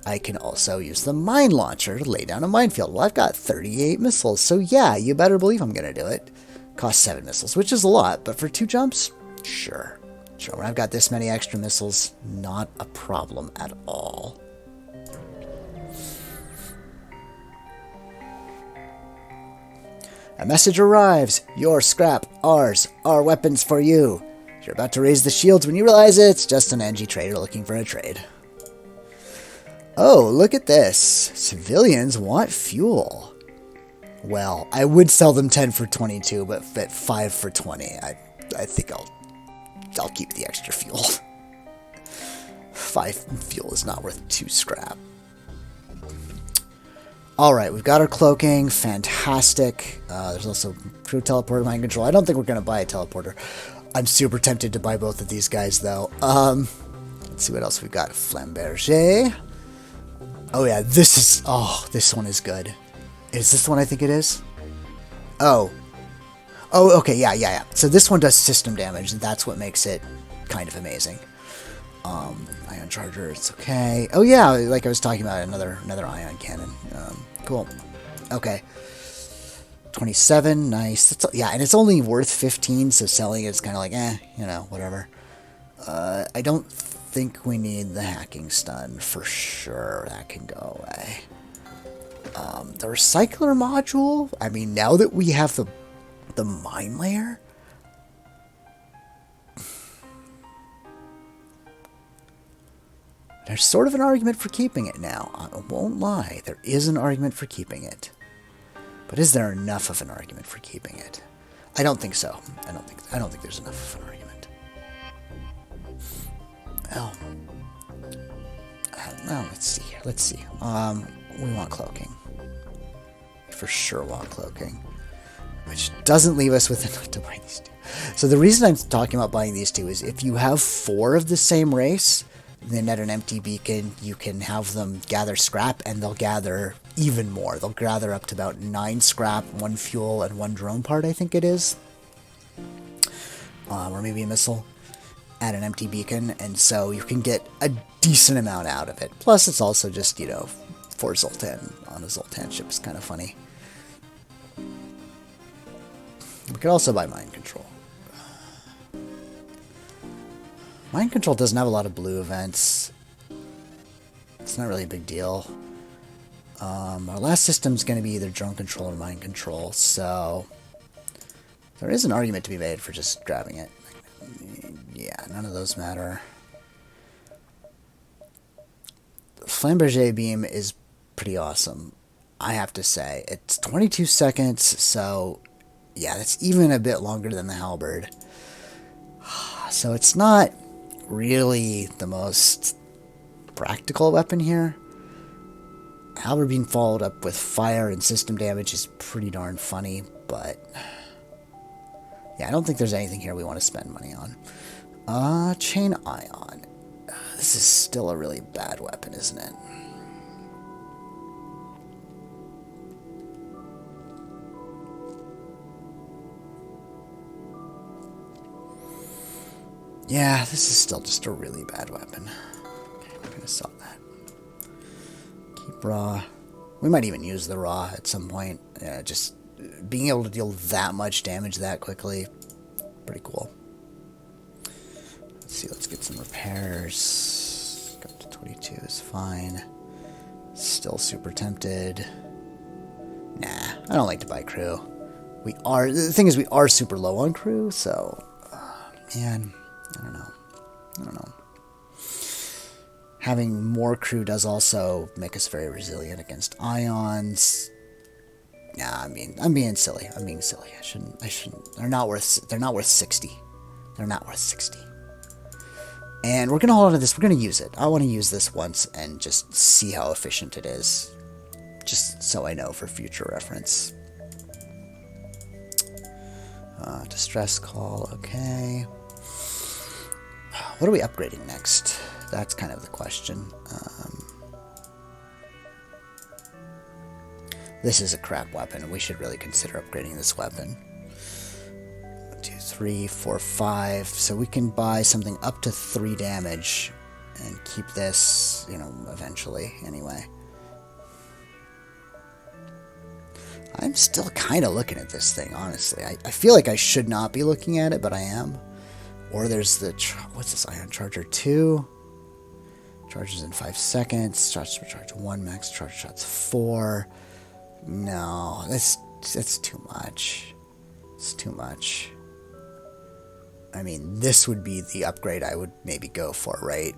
I can also use the mine launcher to lay down a minefield. Well, I've got 38 missiles, so yeah, you better believe I'm going to do it. Costs 7 missiles, which is a lot, but for 2 jumps, sure. Sure, when I've got this many extra missiles, not a problem at all. A message arrives. Your scrap, ours, our weapons for you. You're about to raise the shields when you realize it's just an NG trader looking for a trade. Oh, look at this. Civilians want fuel. Well, I would sell them 10 for 22, but at 5 for 20, I think I'll keep the extra fuel. 5 fuel is not worth 2 scrap. Alright, we've got our cloaking. Fantastic. There's also crew teleporter, mind control. I don't think we're going to buy a teleporter. I'm super tempted to buy both of these guys, though. Let's see what else we've got. Flamberger. Oh, yeah, this one is good. Is this the one I think it is? Oh. Oh, okay, yeah. So this one does system damage, and that's what makes it kind of amazing. Ion charger, it's okay. Oh, yeah, like I was talking about, another ion cannon. Cool. Okay. 27, nice. Yeah, and it's only worth 15, so selling it's kind of like, whatever. I don't think we need the hacking stun for sure. That can go away. The recycler module, I mean, now that we have the mine layer, there's sort of an argument for keeping it now. I won't lie, there is an argument for keeping it. But is there enough of an argument for keeping it? I don't think so. I don't think there's enough of an argument. Oh. No, let's see here. Let's see. We want cloaking. For sure want cloaking. Which doesn't leave us with enough to buy these 2. So the reason I'm talking about buying these 2 is if you have 4 of the same race, then at an empty beacon, you can have them gather scrap, and they'll gather even more. They'll gather up to about 9 scrap, 1 fuel, and 1 drone part, I think it is. Or maybe a missile at an empty beacon, and so you can get a decent amount out of it. Plus, it's also just, for Zoltan on a Zoltan ship is kind of funny. We could also buy mind control. Mind control doesn't have a lot of blue events. It's not really a big deal. Our last system is going to be either drone control or mind control, so there is an argument to be made for just grabbing it. Yeah, none of those matter. Flamberger beam is pretty awesome, I have to say. It's 22 seconds, so yeah, that's even a bit longer than the halberd. So it's not really the most practical weapon here. Halberd being followed up with fire and system damage is pretty darn funny, but yeah, I don't think there's anything here we want to spend money on. Chain ion. This is still a really bad weapon, isn't it? Yeah, this is still just a really bad weapon. Okay, we're going to sell that. Keep raw. We might even use the raw at some point. Yeah, just being able to deal that much damage that quickly, pretty cool. Let's see, let's get some repairs. Go up to 22 is fine. Still super tempted. Nah, I don't like to buy crew. The thing is, we are super low on crew, so, man, I don't know. Having more crew does also make us very resilient against ions. Nah, I mean, I'm being silly. I'm being silly. I shouldn't. They're not worth 60. They're not worth 60. And we're going to hold on to this. We're going to use it. I want to use this once and just see how efficient it is. Just so I know for future reference. Distress call, okay. What are we upgrading next? That's kind of the question. This is a crap weapon, and we should really consider upgrading this weapon. 1, 2, 3, 4, 5. So we can buy something up to 3 damage and keep this, you know, eventually, anyway. I'm still kind of looking at this thing, honestly. I feel like I should not be looking at it, but I am. Or there's the... What's this? Ion Charger 2. Charges in 5 seconds. Charge recharge 1. Max charge shots 4. No, that's too much. It's too much. I mean, this would be the upgrade I would maybe go for, right?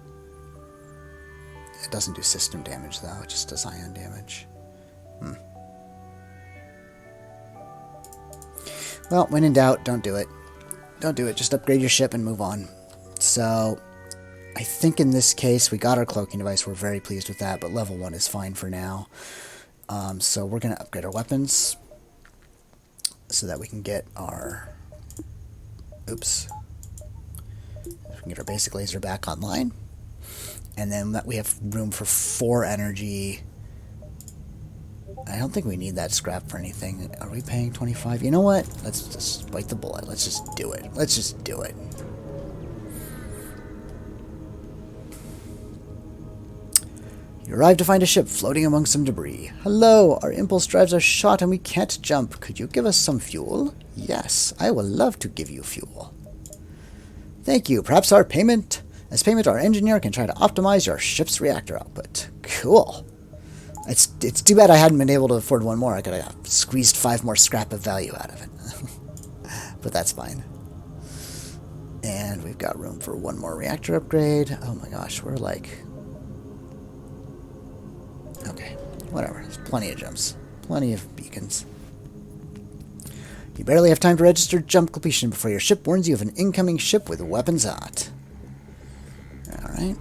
It doesn't do system damage, though. It just does ion damage. Well, when in doubt, don't do it. Don't do it. Just upgrade your ship and move on. So, I think in this case, we got our cloaking device. We're very pleased with that, but level 1 is fine for now. So we're going to upgrade our weapons so that we can get our... Oops. We can get our basic laser back online. And then we have room for 4 energy. I don't think we need that scrap for anything. Are we paying 25? You know what? Let's just bite the bullet. Let's just do it. Let's just do it. You arrive to find a ship floating among some debris. Hello, our impulse drives are shot and we can't jump. Could you give us some fuel? Yes, I will love to give you fuel. Thank you. Perhaps as payment, our engineer can try to optimize your ship's reactor output. Cool. It's too bad I hadn't been able to afford one more. I could have squeezed 5 more scrap of value out of it. But that's fine. And we've got room for 1 more reactor upgrade. Oh my gosh, we're like... Okay, whatever. There's plenty of jumps. Plenty of beacons. You barely have time to register jump completion before your ship warns you of an incoming ship with weapons hot. Alright.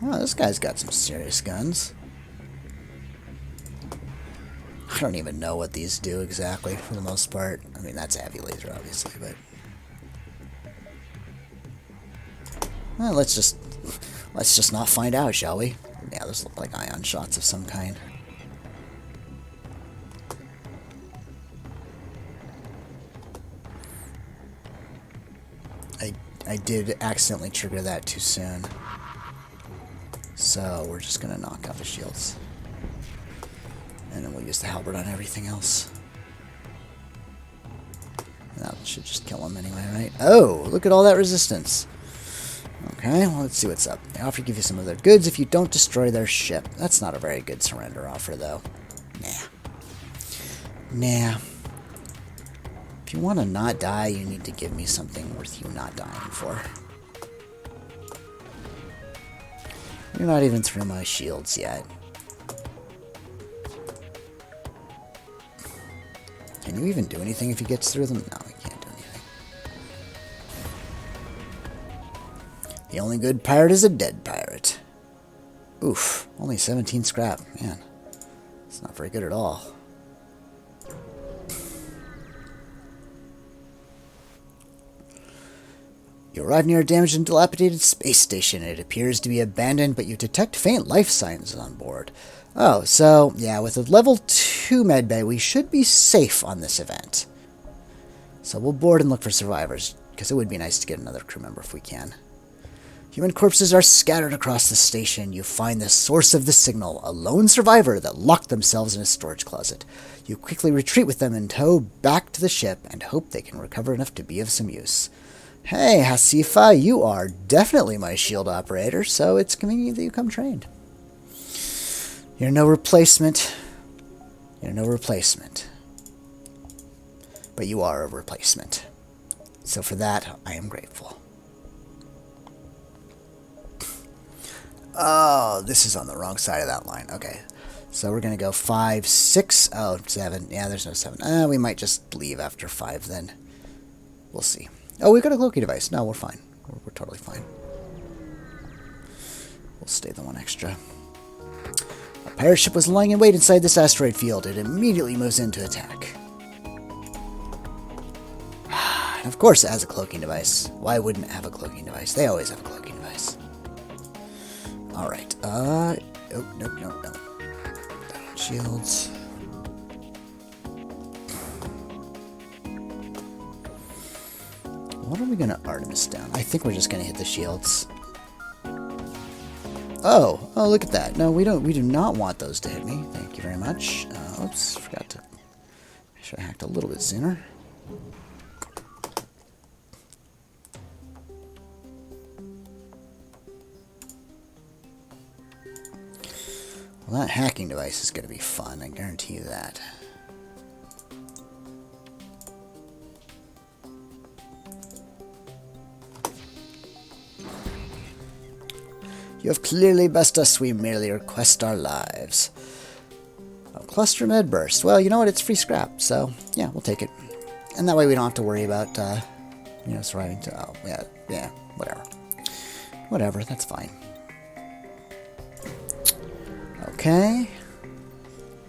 Oh, this guy's got some serious guns. I don't even know what these do exactly, for the most part. I mean, that's a heavy laser, obviously, but... Well, let's just not find out, shall we? Yeah, those look like ion shots of some kind. I did accidentally trigger that too soon. So we're just going to knock out the shields. And then we'll use the halberd on everything else. That should just kill him anyway, right? Oh, look at all that resistance. Okay, well, let's see what's up. They offer to give you some of their goods if you don't destroy their ship. That's not a very good surrender offer, though. Nah. If you want to not die, you need to give me something worth you not dying for. You're not even through my shields yet. Can you even do anything if he gets through them? No, he can't do anything. The only good pirate is a dead pirate. Oof, only 17 scrap. Man, it's not very good at all. You arrive near a damaged and dilapidated space station. It appears to be abandoned, but you detect faint life signs on board. Oh, so, yeah, with a level 2 medbay, we should be safe on this event. So we'll board and look for survivors, because it would be nice to get another crew member if we can. Human corpses are scattered across the station. You find the source of the signal, a lone survivor that locked themselves in a storage closet. You quickly retreat with them in tow back to the ship and hope they can recover enough to be of some use. Hey, Hasifa, you are definitely my shield operator, so it's convenient that you come trained. You're no replacement. You're no replacement. But you are a replacement. So for that, I am grateful. Oh, this is on the wrong side of that line. Okay. So we're going to go 5, 6, oh, 7. Yeah, there's no 7. We might just leave after 5 then. We'll see. Oh, we've got a cloaking device. No, we're fine. We're totally fine. We'll stay the one extra. A pirate ship was lying in wait inside this asteroid field. It immediately moves in to attack. And of course it has a cloaking device. Why wouldn't it have a cloaking device? They always have a cloaking device. Alright. Oh, nope. Down shields. What are we going to Artemis down? I think we're just going to hit the shields. Oh, look at that. No, we do not want those to hit me. Thank you very much. Oops, forgot to... I should have hacked a little bit sooner. Well, that hacking device is going to be fun. I guarantee you that. You have clearly best us. We merely request our lives. Oh, cluster med burst. Well, you know what? It's free scrap, so yeah, we'll take it. And that way we don't have to worry about, surviving to... Oh, yeah, whatever. Whatever, that's fine. Okay.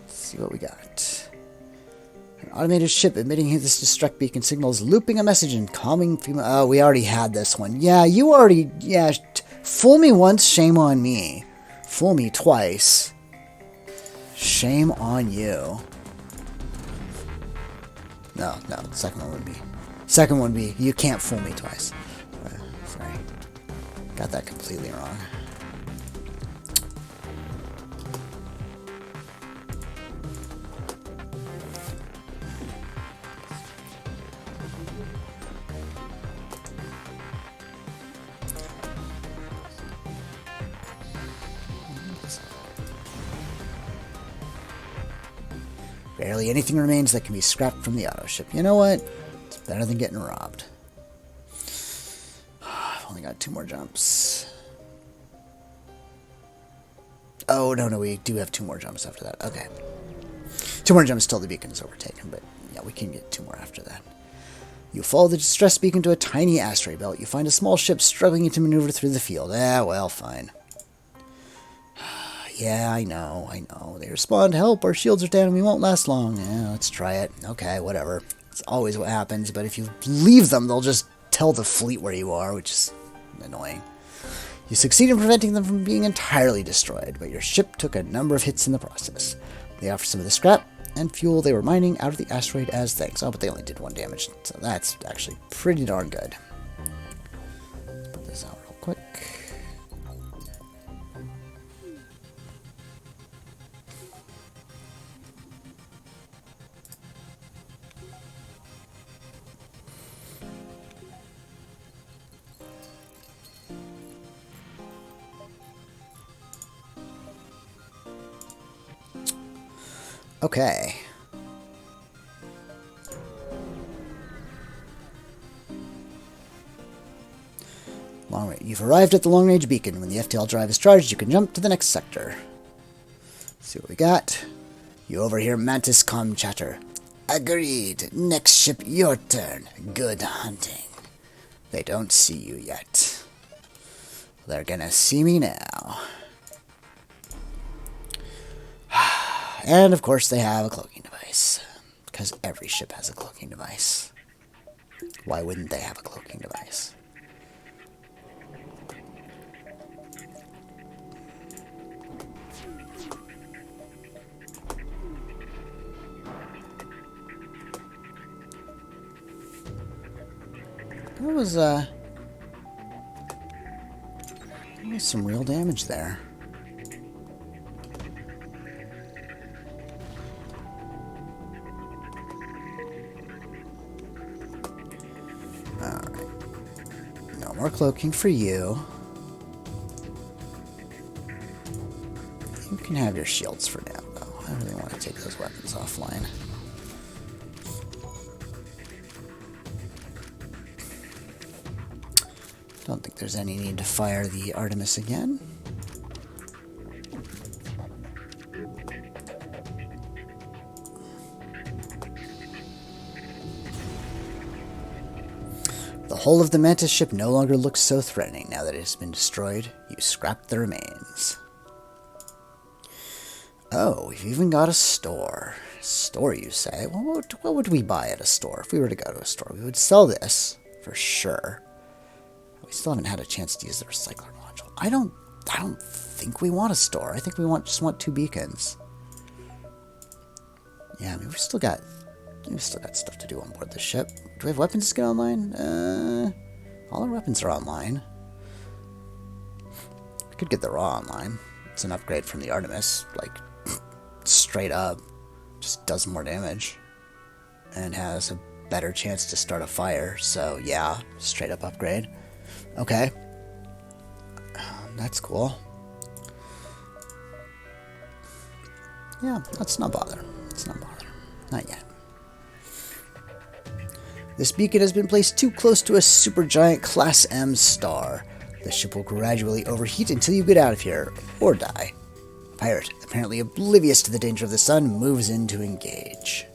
Let's see what we got. An automated ship emitting this destruct beacon signals, looping a message and calming female... Oh, we already had this one. Yeah, you already... Yeah, fool me once, shame on me. Fool me twice. Shame on you. No, the second one would be... Second one would be, you can't fool me twice. Sorry. Got that completely wrong. Barely anything remains that can be scrapped from the auto ship. You know what? It's better than getting robbed. I've only got 2 more jumps. Oh, no, we do have 2 more jumps after that. Okay. 2 more jumps till the beacon is overtaken, but yeah, we can get 2 more after that. You follow the distress beacon to a tiny asteroid belt. You find a small ship struggling to maneuver through the field. Well, fine. Yeah, I know. They respond, help, our shields are down and we won't last long. Yeah, let's try it. Okay, whatever. It's always what happens, but if you leave them, they'll just tell the fleet where you are, which is annoying. You succeed in preventing them from being entirely destroyed, but your ship took a number of hits in the process. They offer some of the scrap and fuel they were mining out of the asteroid as thanks. Oh, but they only did 1 damage, so that's actually pretty darn good. Let's put this out real quick. Okay. Long range. You've arrived at the long-range beacon. When the FTL drive is charged, you can jump to the next sector. Let's see what we got. You overhear Mantis comm chatter. Agreed. Next ship, your turn. Good hunting. They don't see you yet. They're gonna see me now. And, of course, they have a cloaking device. Because every ship has a cloaking device. Why wouldn't they have a cloaking device? That was some real damage there. More cloaking for you. You can have your shields for now, though. I really want to take those weapons offline. Don't think there's any need to fire the Artemis again. The hull of the Mantis ship no longer looks so threatening now that it has been destroyed. You scrapped the remains. Oh, we've even got a store. Store, you say? Well, what would we buy at a store? If we were to go to a store, we would sell this, for sure. We still haven't had a chance to use the recycler module. I don't think we want a store. I think we just want 2 beacons. Yeah, I mean, we've still got stuff to do on board the ship. Do we have weapons to get online? All our weapons are online. We could get the Raw online. It's an upgrade from the Artemis, like, straight up. Just does more damage. And has a better chance to start a fire. So, yeah, straight up upgrade. Okay. That's cool. Yeah, let's not bother. Let's not bother. Not yet. This beacon has been placed too close to a supergiant Class M star. The ship will gradually overheat until you get out of here, or die. Pirate, apparently oblivious to the danger of the sun, moves in to engage.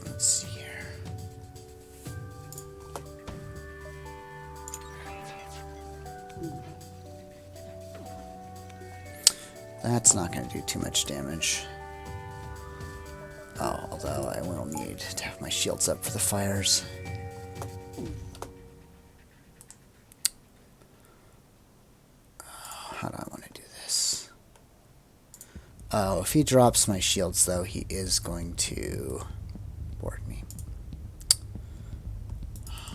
Let's see here. That's not going to do too much damage. Oh, although I will need to have my shields up for the fires. How do I want to do this? Oh, if he drops my shields, though, he is going to board me. I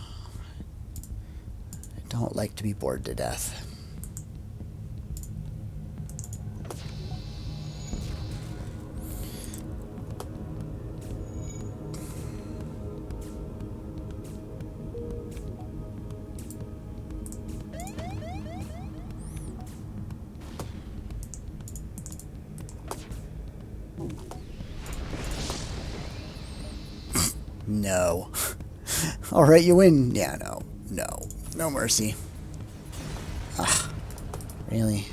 don't like to be bored to death. No. Alright, you win. Yeah, no. No. No mercy. Ah. Really?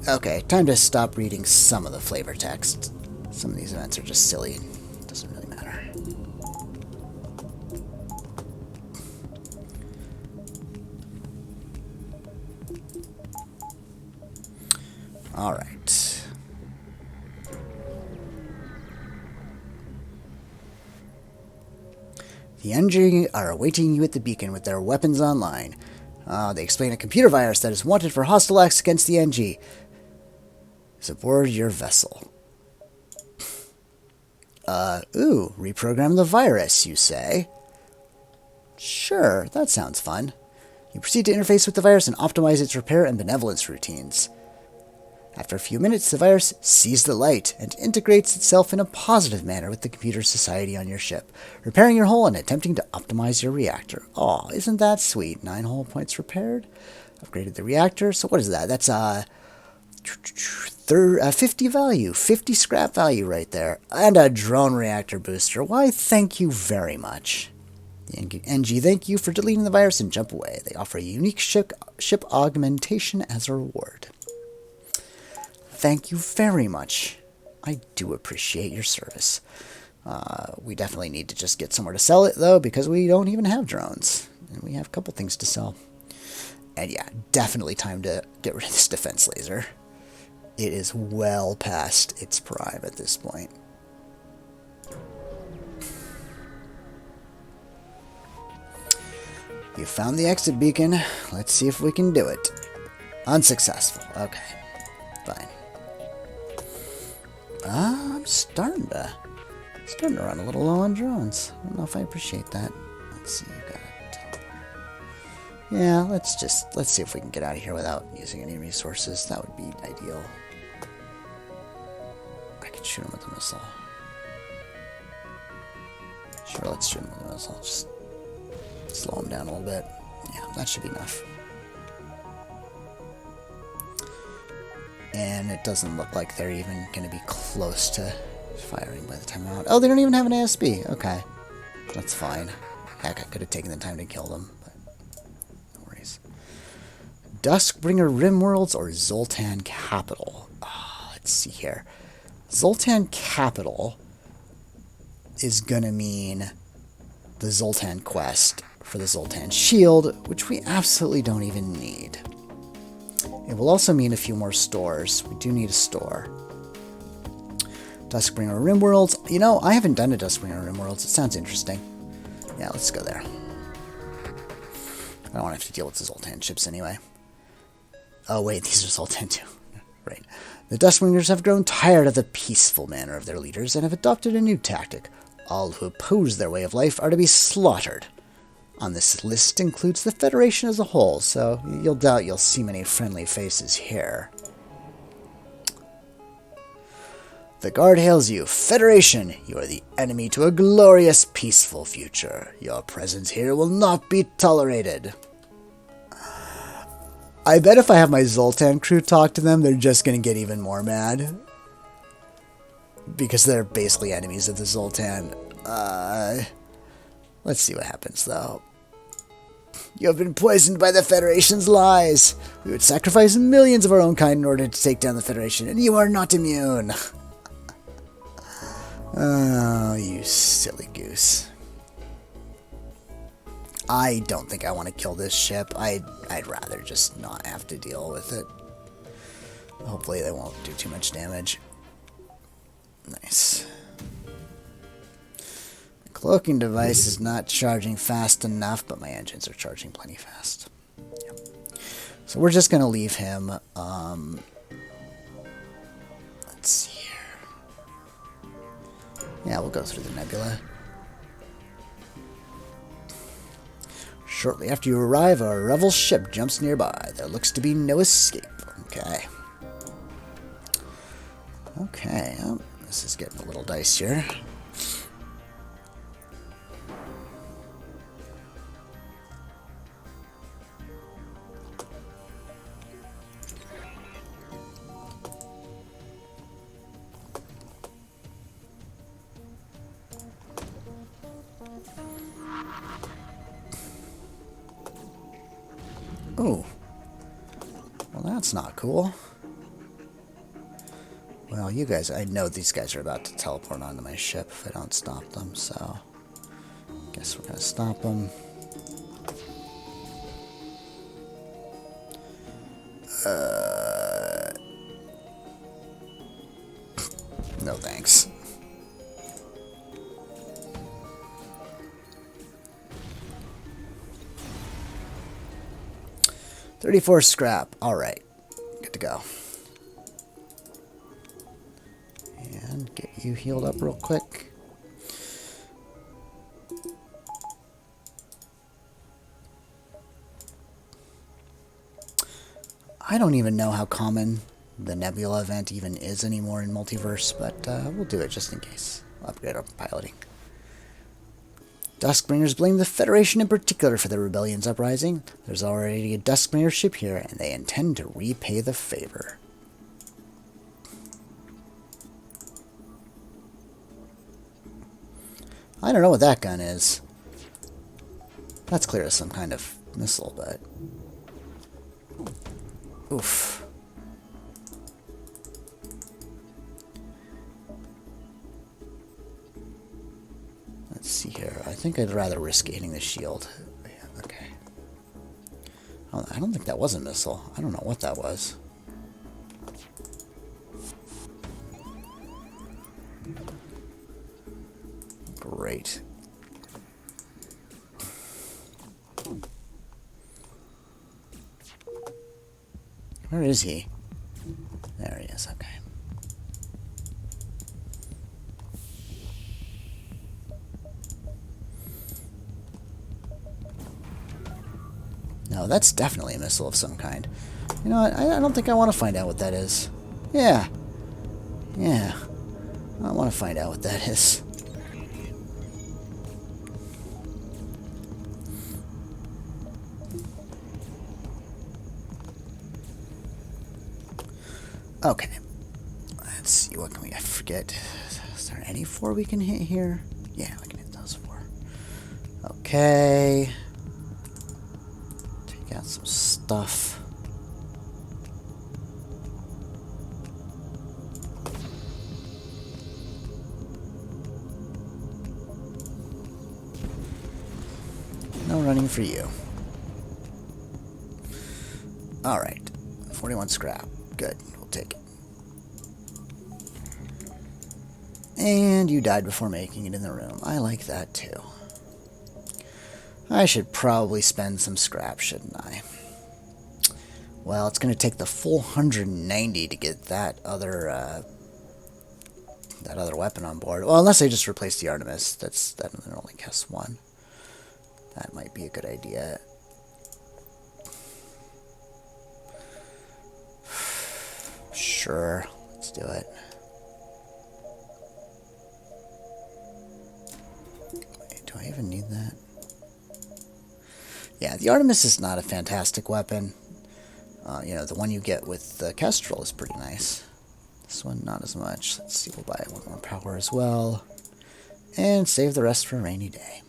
Okay, time to stop reading some of the flavor text. Some of these events are just silly. It doesn't really matter. Alright. The NG are awaiting you at the beacon with their weapons online. They explain a computer virus that is wanted for hostile acts against the NG is aboard your vessel. Ooh, reprogram the virus, you say? Sure, that sounds fun. You proceed to interface with the virus and optimize its repair and benevolence routines. After a few minutes, the virus sees the light and integrates itself in a positive manner with the computer society on your ship, repairing your hull and attempting to optimize your reactor. Aw, isn't that sweet? 9 hull points repaired. Upgraded the reactor. So what is that? That's 50 value, 50 scrap value right there. And a drone reactor booster. Why, thank you very much. The NG thank you for deleting the virus and jump away. They offer a unique ship augmentation as a reward. Thank you very much. I do appreciate your service. We definitely need to just get somewhere to sell it, though, because we don't even have drones. And we have a couple things to sell. And yeah, definitely time to get rid of this defense laser. It is well past its prime at this point. You found the exit beacon. Let's see if we can do it. Unsuccessful. Okay. Fine. I'm starting to run a little low on drones. I don't know if I appreciate that. Let's see, you got it. Yeah, let's see if we can get out of here without using any resources. That would be ideal. I could shoot him with a missile. Sure, let's shoot him with a missile. Just slow him down a little bit. Yeah, that should be enough. And it doesn't look like they're even going to be close to firing by the time I'm out. Oh, they don't even have an ASB. Okay. That's fine. Heck, I could have taken the time to kill them, but no worries. Duskbringer Rimworlds or Zoltan Capital? Let's see here. Zoltan Capital is going to mean the Zoltan quest for the Zoltan Shield, which we absolutely don't even need. It will also mean a few more stores. We do need a store. Duskbringer Rimworlds. You know, I haven't done a Duskbringer Rimworlds. It sounds interesting. Yeah, let's go there. I don't want to have to deal with the Zoltan ships anyway. Oh, wait, these are Zoltan too. Right. The Duskbringers have grown tired of the peaceful manner of their leaders and have adopted a new tactic. All who oppose their way of life are to be slaughtered. On this list includes the Federation as a whole, so you'll doubt you'll see many friendly faces here. The Guard hails you. Federation, you are the enemy to a glorious, peaceful future. Your presence here will not be tolerated. I bet if I have my Zoltan crew talk to them, they're just going to get even more mad. Because they're basically enemies of the Zoltan. Let's see what happens, though. You have been poisoned by the Federation's lies. We would sacrifice millions of our own kind in order to take down the Federation, and you are not immune. Oh, you silly goose. I don't think I want to kill this ship. I'd rather just not have to deal with it. Hopefully they won't do too much damage. Nice. The cloaking device is not charging fast enough, but my engines are charging plenty fast. Yep. So we're just going to leave him. Let's see here. Yeah, we'll go through the nebula. Shortly after you arrive, a rebel ship jumps nearby. There looks to be no escape. Okay. Okay, this is getting a little dicier. Oh. Well, that's not cool. Well, you guys, I know these guys are about to teleport onto my ship if I don't stop them, so guess we're gonna stop them. No thanks. $34 scrap. All right, good to go. And get you healed up real quick. I don't even know how common the Nebula event even is anymore in Multiverse, but we'll do it just in case. We'll upgrade our piloting. Duskbringers blame the Federation in particular for the rebellion's uprising. There's already a Duskbringer ship here, and they intend to repay the favor. I don't know what that gun is. That's clear as some kind of missile, but... Oof. Let's see here. I think I'd rather risk hitting the shield. Yeah, okay. Oh, I don't think that was a missile. I don't know what that was. Great. Where is he? There he is, okay. No, that's definitely a missile of some kind. You know what? I don't think I want to find out what that is. Yeah. Yeah. I want to find out what that is. Okay. Let's see, what can we... I forget. Is there any 4 we can hit here? Yeah, we can hit those 4. Okay. Take out some stuff. No running for you. Alright. 41 scrap. Good. We'll take it. And you died before making it in the room. I like that too. I should probably spend some scrap, shouldn't I? Well, it's going to take the full 190 to get that other weapon on board. Well, unless they just replace the Artemis. That only costs one. That might be a good idea. Sure, let's do it. Wait, do I even need that? Yeah, the Artemis is not a fantastic weapon. You know, the one you get with the Kestrel is pretty nice. This one, not as much. Let's see, we'll buy one more power as well. And save the rest for a rainy day.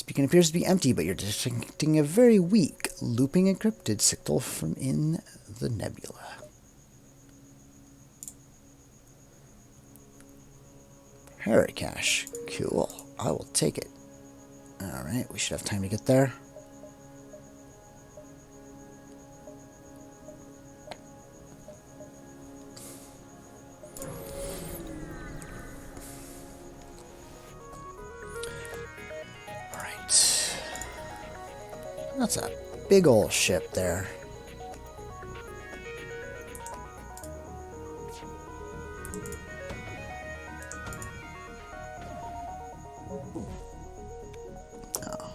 Beacon appears to be empty, but you're detecting a very weak, looping encrypted signal from in the nebula. Paracache. Cool. I will take it. Alright, we should have time to get there. That's a big old ship there. Oh.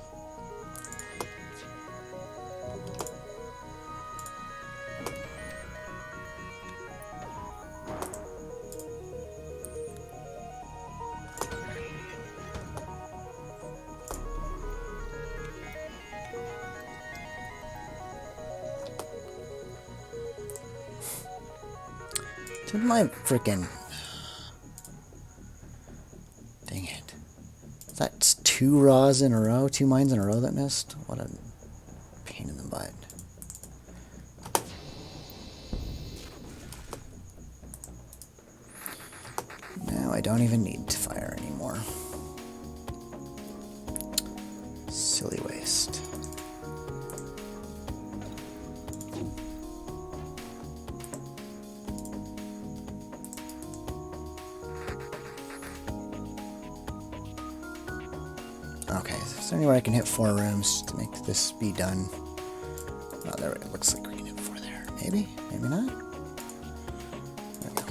Dude, my freaking... Dang it. That's 2 raws in a row, 2 mines in a row that missed? What a pain in the butt. Now I don't even need to fire anymore. Silly waste. Okay, is there anywhere I can hit 4 rooms to make this be done? Oh, there it looks like we can hit 4 there. Maybe? Maybe not? There we go.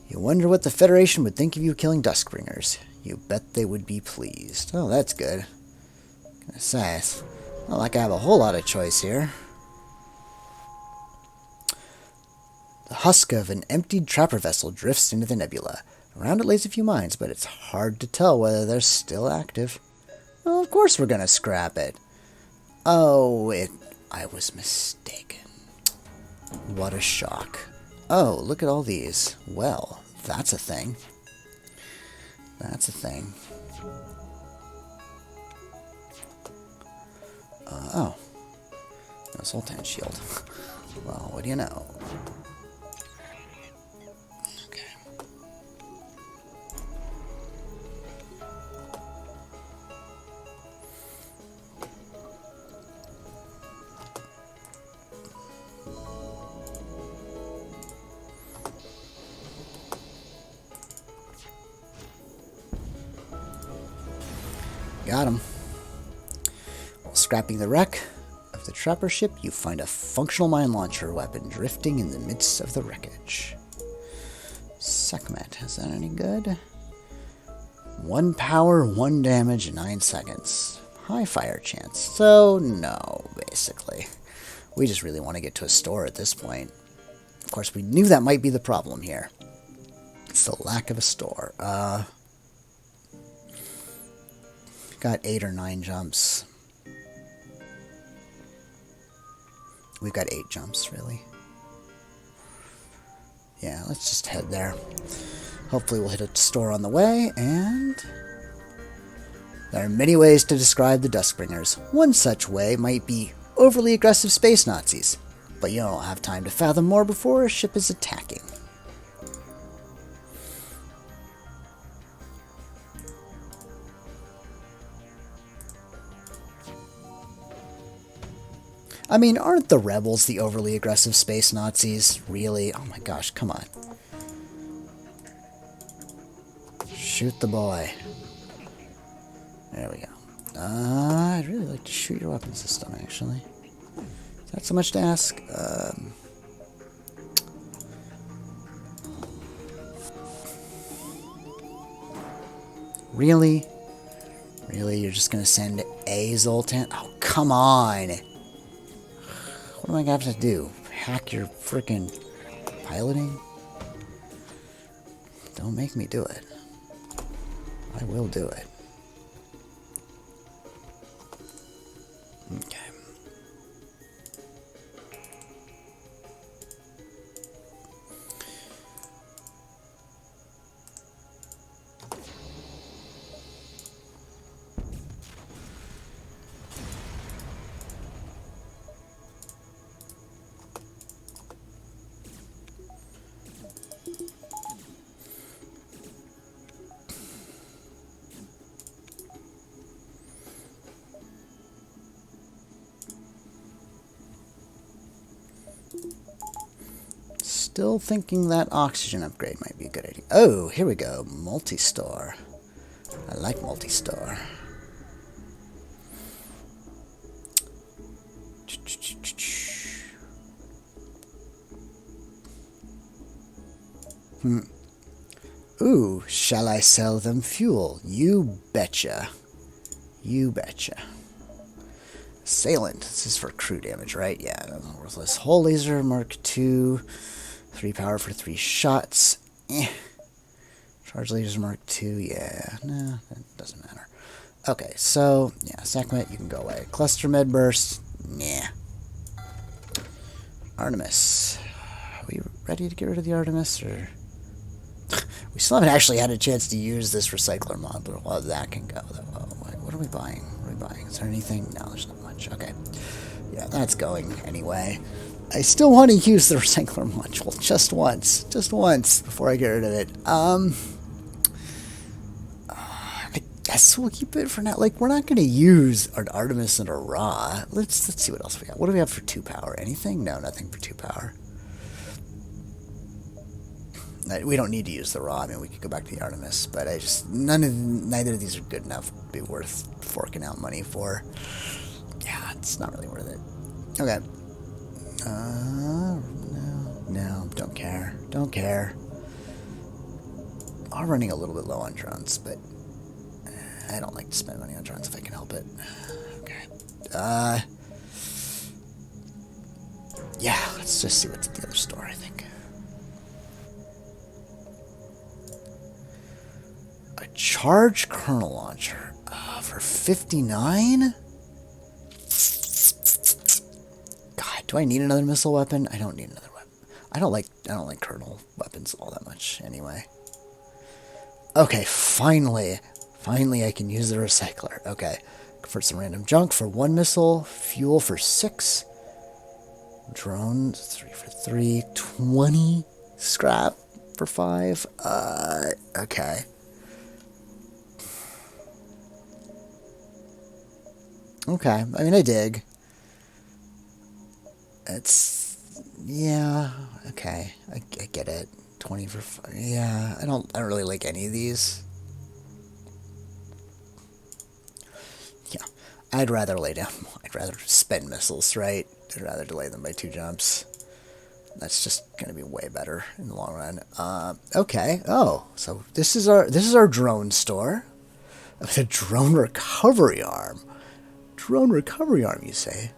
You wonder what the Federation would think of you killing Duskbringers. You bet they would be pleased. Oh, that's good. Gonna say, it's not like I have a whole lot of choice here. The husk of an emptied trapper vessel drifts into the nebula. Around it lays a few mines, but it's hard to tell whether they're still active. Well, of course we're gonna scrap it. Oh, I was mistaken. What a shock. Oh, look at all these. Well, that's a thing. That's a thing. Oh. No Zoltan shield. Well, what do you know? Got him. While scrapping the wreck of the trapper ship, you find a functional mine launcher weapon drifting in the midst of the wreckage. Sekhmet, is that any good? 1 power, 1 damage, 9 seconds. High fire chance. So, no, basically. We just really want to get to a store at this point. Of course, we knew that might be the problem here. It's the lack of a store. Got 8 or 9 jumps. We've got 8 jumps, really. Yeah, let's just head there. Hopefully we'll hit a store on the way, and There are many ways to describe the Duskbringers. One such way might be overly aggressive space Nazis, but you don't have time to fathom more before a ship is attacking. I mean, aren't the rebels the overly aggressive space Nazis? Really? Oh my gosh, come on. Shoot the boy. There we go. I'd really like to shoot your weapon system, actually. Is that so much to ask? Really? Really? You're just gonna send a Zoltan? Oh, come on! What am I gonna have to do? Hack your frickin' piloting? Don't make me do it. I will do it. Okay. Still thinking that oxygen upgrade might be a good idea. Oh, here we go. Multi-store. I like multi-store. Ooh, shall I sell them fuel? You betcha. You betcha. Assailant. This is for crew damage, right? Yeah, worthless. Hull laser, Mark II. 3 power for 3 shots. Charge lasers Mark II. Yeah, no, that doesn't matter. Okay, so, yeah, Sacmet, you can go away. Cluster med burst. Nah. Artemis. Are we ready to get rid of the Artemis, or... We still haven't actually had a chance to use this recycler module. Well, that can go, though. What are we buying? What are we buying? Is there anything? No, there's not much. Okay. Yeah, that's going anyway. I still want to use the recycler module just once before I get rid of it. I guess we'll keep it for now. Like, we're not going to use an Artemis and a Ra. Let's see what else we got. What do we have for 2 power? Anything? No, nothing for 2 power. We don't need to use the Ra. I mean, we could go back to the Artemis, but neither of these are good enough to be worth forking out money for. Yeah, it's not really worth it. Okay. No, don't care. Don't care. I'm running a little bit low on drones, but I don't like to spend money on drones if I can help it. Okay. Yeah, let's just see what's at the other store, I think. A charge kernel launcher for 59? Do I need another missile weapon? I don't need another weapon. I don't like kernel weapons all that much anyway. Okay, finally I can use the recycler. Okay. For some random junk for 1 missile, fuel for 6, drones 3 for 3, 20 scrap for 5. Okay. Okay, I mean, I dig. It's, yeah, okay, I get it. 20 for 5, yeah, I don't really like any of these. Yeah, I'd rather spend missiles, right? I'd rather delay them by 2 jumps. That's just gonna be way better in the long run. Okay, oh, so this is our drone store. The drone recovery arm. Drone recovery arm, you say?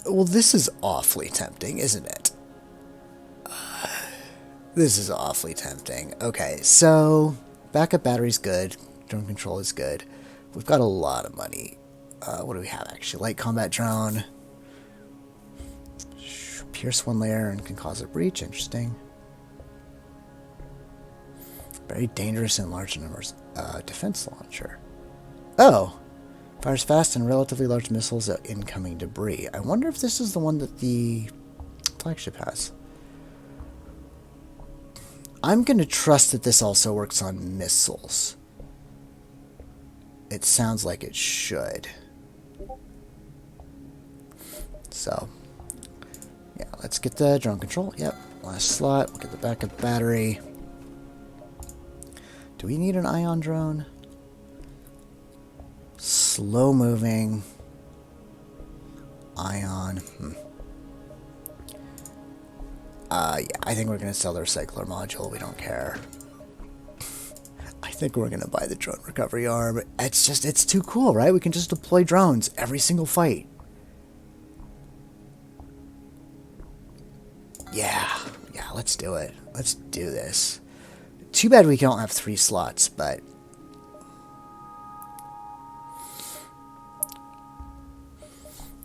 Well, this is awfully tempting, isn't it? This is awfully tempting. Okay, so backup battery's good. Drone control is good. We've got a lot of money. What do we have, actually? Light combat drone. Pierce 1 layer and can cause a breach. Interesting. Very dangerous in large numbers. Defense launcher. Oh! Fires fast and relatively large missiles at incoming debris. I wonder if this is the one that the flagship has. I'm going to trust that this also works on missiles. It sounds like it should. So, yeah, let's get the drone control. Yep, last slot. We'll get the backup battery. Do we need an ion drone? Slow moving. Ion. Yeah, I think we're going to sell the recycler module. We don't care. I think we're going to buy the drone recovery arm. It's just, it's too cool, right? We can just deploy drones every single fight. Yeah, let's do it. Let's do this. Too bad we don't have 3 slots, but...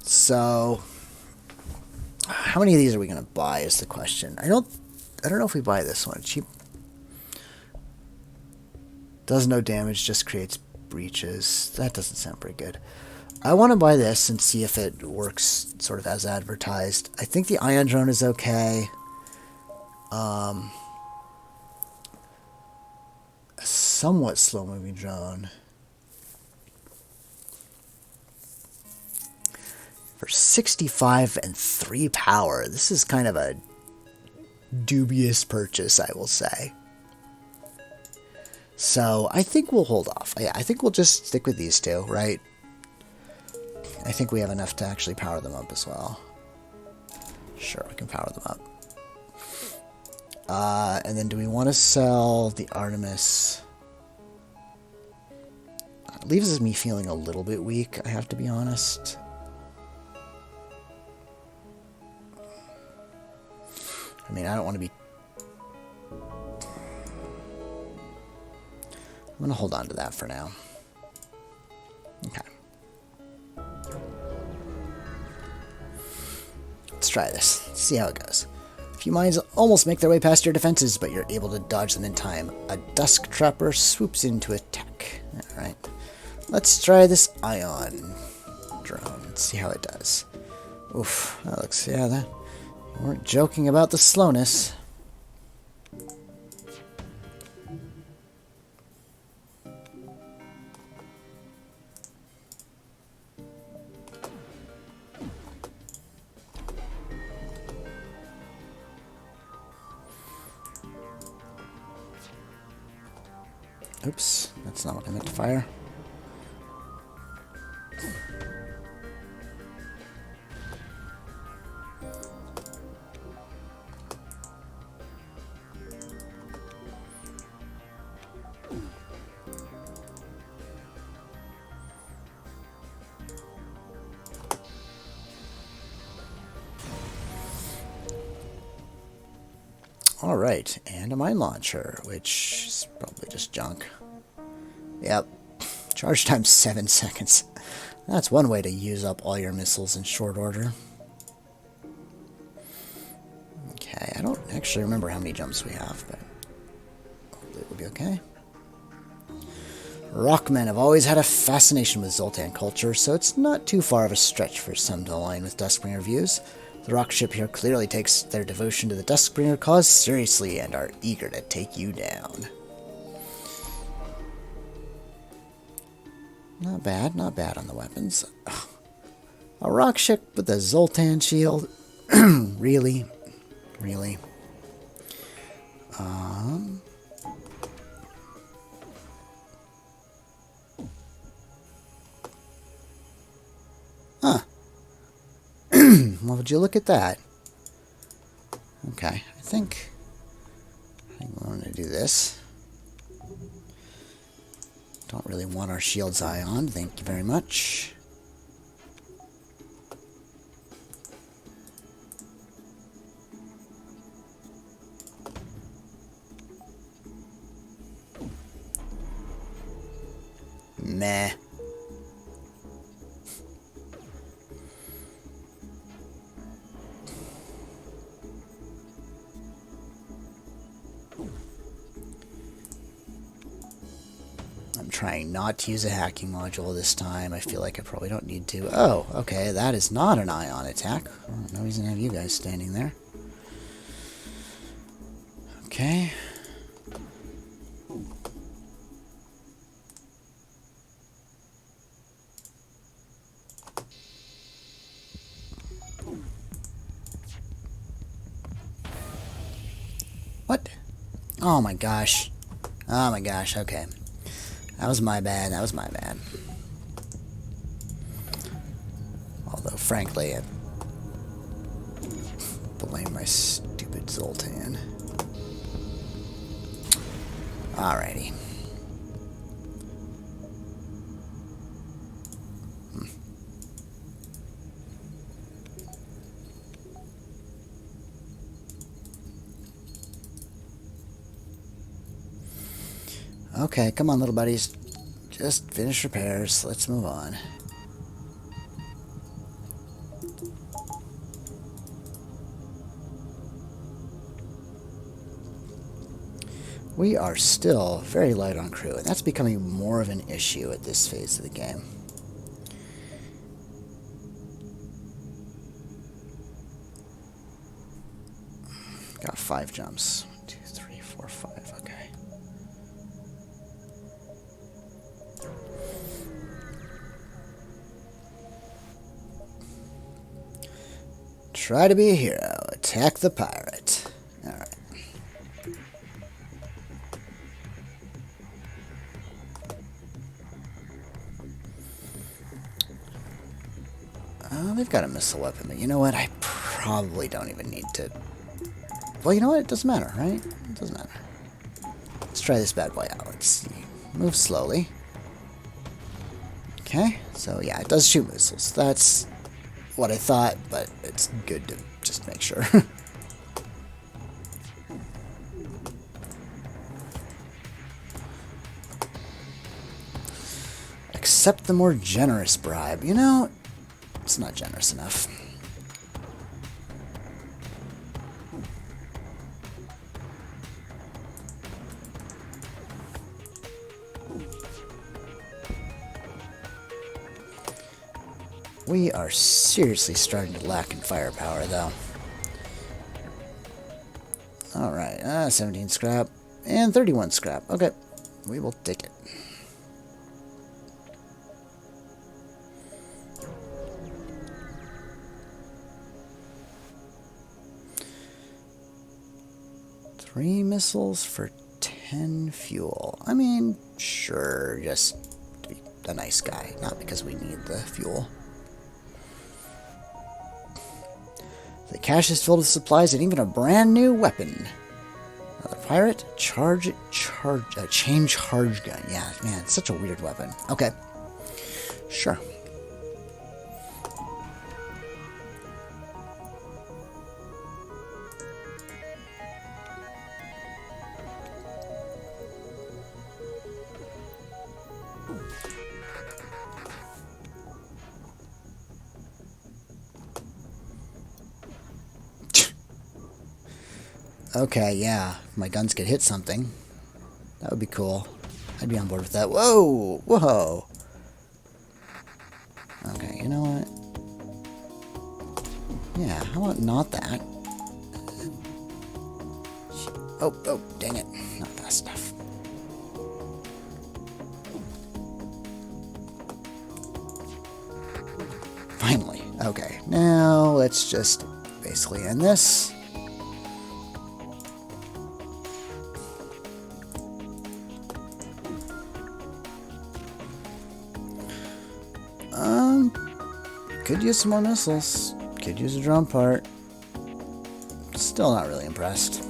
So... How many of these are we going to buy is the question. I don't know if we buy this one. Cheap. Does no damage, just creates breaches. That doesn't sound pretty good. I want to buy this and see if it works sort of as advertised. I think the ion drone is okay. A somewhat slow-moving drone. For 65 and 3 power, this is kind of a dubious purchase, I will say. So, I think we'll hold off. Yeah, I think we'll just stick with these two, right? I think we have enough to actually power them up as well. Sure, we can power them up. And then do we want to sell the Artemis? It leaves me feeling a little bit weak, I have to be honest. I mean, I don't want to be... I'm going to hold on to that for now. Okay. Let's try this. Let's see how it goes. A few mines almost make their way past your defenses, but you're able to dodge them in time. A dusk trapper swoops in to attack. Alright. Let's try this ion drone. Let's see how it does. Oof. That looks... Yeah, that... We weren't joking about the slowness. Oops, that's not what I meant to fire. Alright, and a mine launcher, which is probably just junk. Yep. Charge time 7 seconds. That's one way to use up all your missiles in short order. Okay, I don't actually remember how many jumps we have, but hopefully it will be okay. Rockmen have always had a fascination with Zoltan culture, so it's not too far of a stretch for some to align with Duskbringer views. The rock ship here clearly takes their devotion to the Duskbringer cause seriously and are eager to take you down. Not bad on the weapons. Ugh. A rock ship with a Zoltan shield? Really? Really? Huh. Well, would you look at that? Okay, I think we're going to do this. Don't really want our shield's eye on, thank you very much. Meh. trying not to use a hacking module this time. I feel like I probably don't need to. Oh, okay, that is not an ion attack. Oh, no reason to have you guys standing there. Okay. What? Oh my gosh. Oh my gosh, okay. That was my bad, that was my bad. Although, frankly, I blame my stupid Zoltan. Alrighty. Okay, come on, little buddies. Just finish repairs. Let's move on. We are still very light on crew, and that's becoming more of an issue at this phase of the game. Got 5 jumps. 1, 2, 3, 4, 5. Okay. Try to be a hero. Attack the pirate. Alright. They've got a missile weapon, but you know what? I probably don't even need to... Well, you know what? It doesn't matter, right? It doesn't matter. Let's try this bad boy out. Let's move slowly. Okay. So, yeah, it does shoot missiles. That's what I thought, but it's good to just make sure. Accept the more generous bribe. You know, it's not generous enough. We are seriously starting to lack in firepower, though. Alright, 17 scrap and 31 scrap. Okay, we will take it. Three missiles for 10 fuel. I mean, sure, just to be a nice guy, not because we need the fuel. The cache is filled with supplies and even a brand new weapon. Another pirate? Change charge gun. Yeah, man, it's such a weird weapon. Okay. Sure. Okay, yeah. If my guns could hit something, that would be cool. I'd be on board with that. Whoa! Whoa! Okay, you know what? Yeah, how about not that? Oh, dang it. Not fast enough. Finally. Okay, now let's just basically end this. Could use some more missiles. Could use a drone part. Still not really impressed.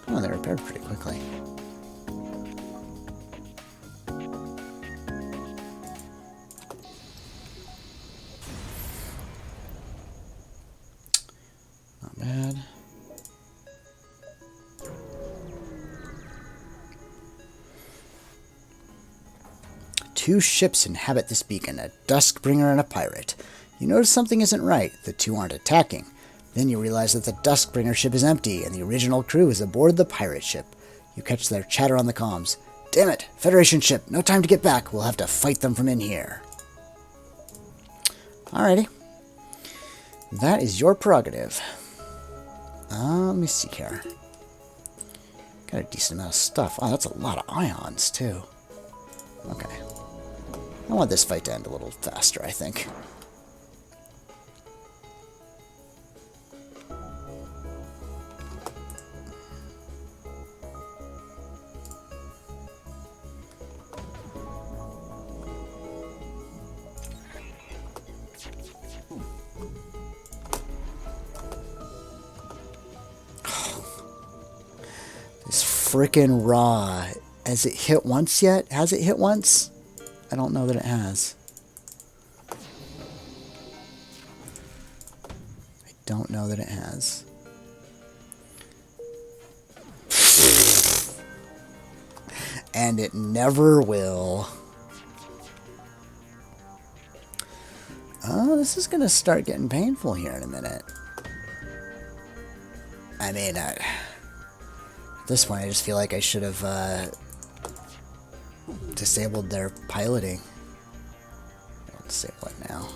Oh, they repaired pretty quickly. Not bad. Two ships inhabit this beacon, a Duskbringer and a pirate. You notice something isn't right. The two aren't attacking. Then you realize that the Duskbringer ship is empty, and the original crew is aboard the pirate ship. You catch their chatter on the comms. Damn it! Federation ship! No time to get back! We'll have to fight them from in here. Alrighty. That is your prerogative. Let me see here. Got a decent amount of stuff. Oh, that's a lot of ions, too. Okay. I want this fight to end a little faster, I think. Frickin' raw. Has it hit once yet? Has it hit once? I don't know that it has. I don't know that it has. And it never will. Oh, this is gonna start getting painful here in a minute. I mean, at this point, I just feel like I should have disabled their piloting. Let's say what now?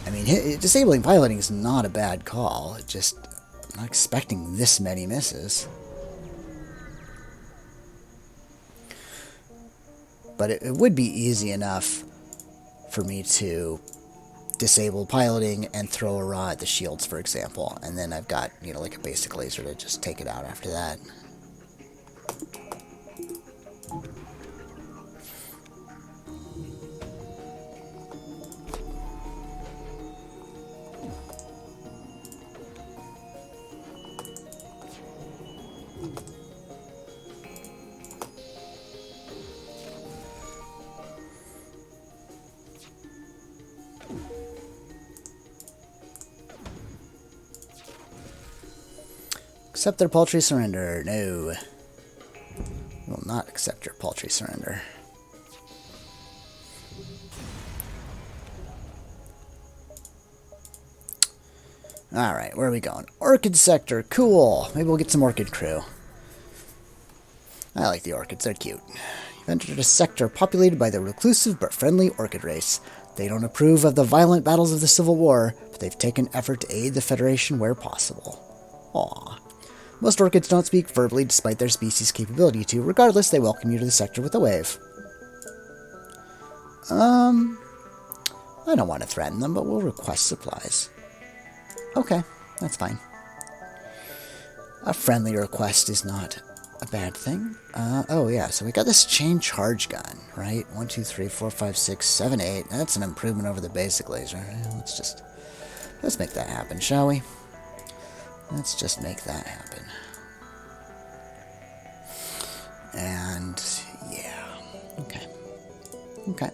I mean, disabling piloting is not a bad call. It just, I'm not expecting this many misses. But it would be easy enough for me to disable piloting and throw a raw at the shields, for example. And then I've got, you know, like a basic laser to just take it out after that. Accept their paltry surrender. No. We will not accept your paltry surrender. Alright, where are we going? Orchid sector. Cool. Maybe we'll get some Orchid crew. I like the Orchids. They're cute. You've entered a sector populated by the reclusive but friendly Orchid race. They don't approve of the violent battles of the Civil War, but they've taken effort to aid the Federation where possible. Aww. Most Orchids don't speak verbally despite their species' capability to. Regardless, they welcome you to the sector with a wave. I don't want to threaten them, but we'll request supplies. Okay, that's fine. A friendly request is not a bad thing. Oh yeah, so we got this chain charge gun, right? 1, 2, 3, 4, 5, 6, 7, 8. That's an improvement over the basic laser. Let's make that happen, shall we? Let's just make that happen. And, yeah. Okay. Okay.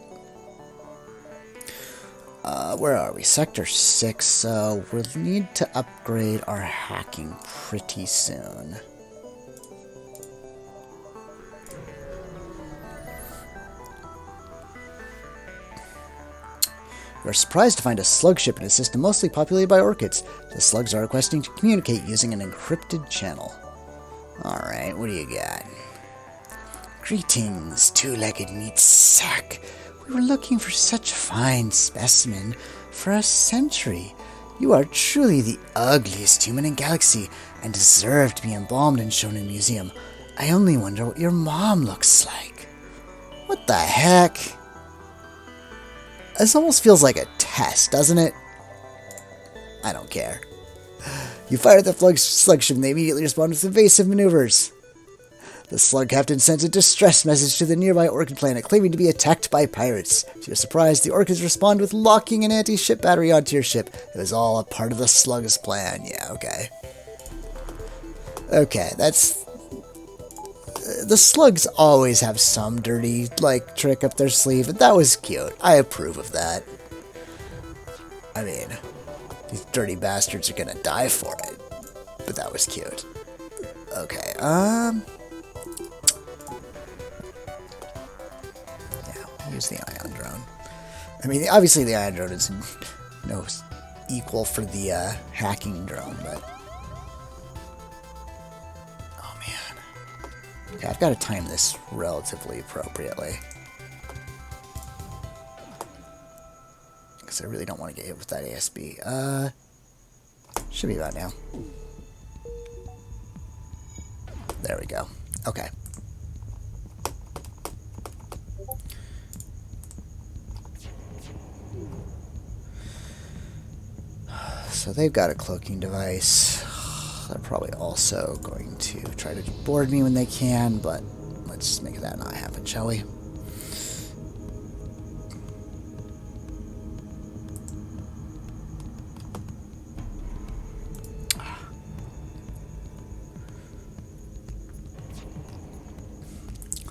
Where are we? Sector 6, so we'll need to upgrade our hacking pretty soon. We're surprised to find a slug ship in a system mostly populated by Orchids. The slugs are requesting to communicate using an encrypted channel. Alright, what do you got? Greetings, two-legged meat sack. We were looking for such a fine specimen for a century. You are truly the ugliest human in galaxy and deserve to be embalmed and shown in a museum. I only wonder what your mom looks like. What the heck? This almost feels like a test, doesn't it? I don't care. You fired the slug ship and they immediately responded with evasive maneuvers. The slug captain sent a distress message to the nearby Orchid planet claiming to be attacked by pirates. To your surprise, the Orchids respond with locking an anti-ship battery onto your ship. It was all a part of the slug's plan. Yeah, okay. Okay, that's... The slugs always have some dirty, like, trick up their sleeve, but that was cute. I approve of that. I mean, these dirty bastards are gonna die for it. But that was cute. Okay, yeah, use the ion drone. I mean, obviously the ion drone is no equal for the hacking drone, but oh man. Okay, I've got to time this relatively appropriately. Because I really don't want to get hit with that ASB. Should be about now. There we go. Okay. So they've got a cloaking device. They're probably also going to try to board me when they can, but let's make that not happen, shall we?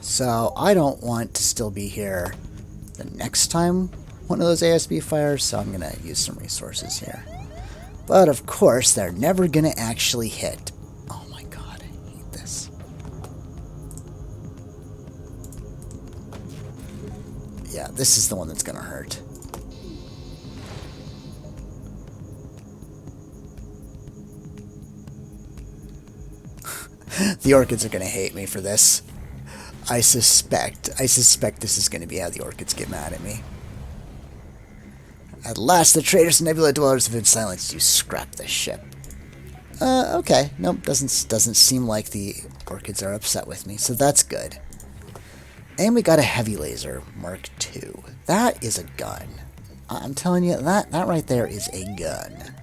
So I don't want to still be here the next time one of those ASB fires, so I'm going to use some resources here. But of course, they're never going to actually hit. Oh my god, I hate this. Yeah, this is the one that's going to hurt. The orchids are going to hate me for this. I suspect this is going to be how the orchids get mad at me. At last, the traitors and nebula dwellers have been silenced. You scrap the ship. Okay. Nope, doesn't seem like the orchids are upset with me, so that's good. And we got a heavy laser, Mark II. That is a gun. I'm telling you, that right there is a gun.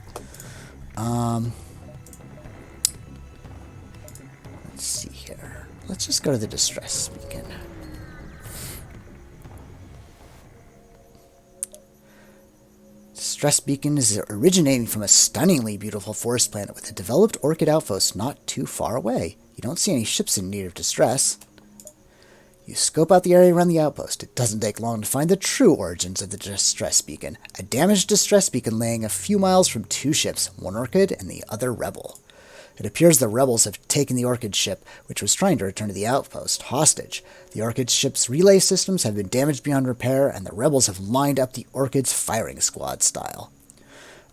Let's see here. Let's just go to the distress beacon. Distress beacon is originating from a stunningly beautiful forest planet with a developed orchid outpost not too far away. You don't see any ships in need of distress. You scope out the area around the outpost. It doesn't take long to find the true origins of the distress beacon. A damaged distress beacon laying a few miles from two ships, one orchid and the other rebel. It appears the rebels have taken the orchid ship, which was trying to return to the outpost, hostage. The orchid ship's relay systems have been damaged beyond repair, and the rebels have lined up the orchid's firing squad style.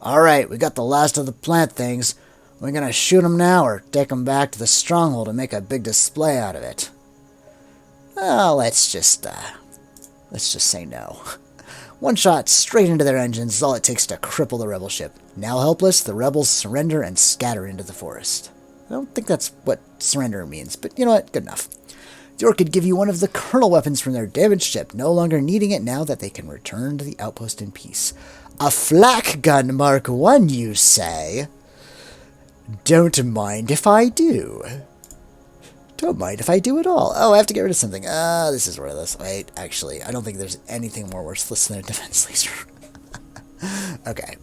Alright, we got the last of the plant things. We're gonna shoot them now or take them back to the stronghold and make a big display out of it. Well, let's just say no. One shot straight into their engines is all it takes to cripple the rebel ship. Now helpless, the rebels surrender and scatter into the forest. I don't think that's what surrender means, but you know what? Good enough. The Orchid give you one of the kernel weapons from their damaged ship, no longer needing it now that they can return to the outpost in peace. A flak gun Mark I, you say? Don't mind if I do. Don't mind if I do at all. Oh, I have to get rid of something. This is worthless. Wait, actually, I don't think there's anything more worthless than a defense laser. Okay.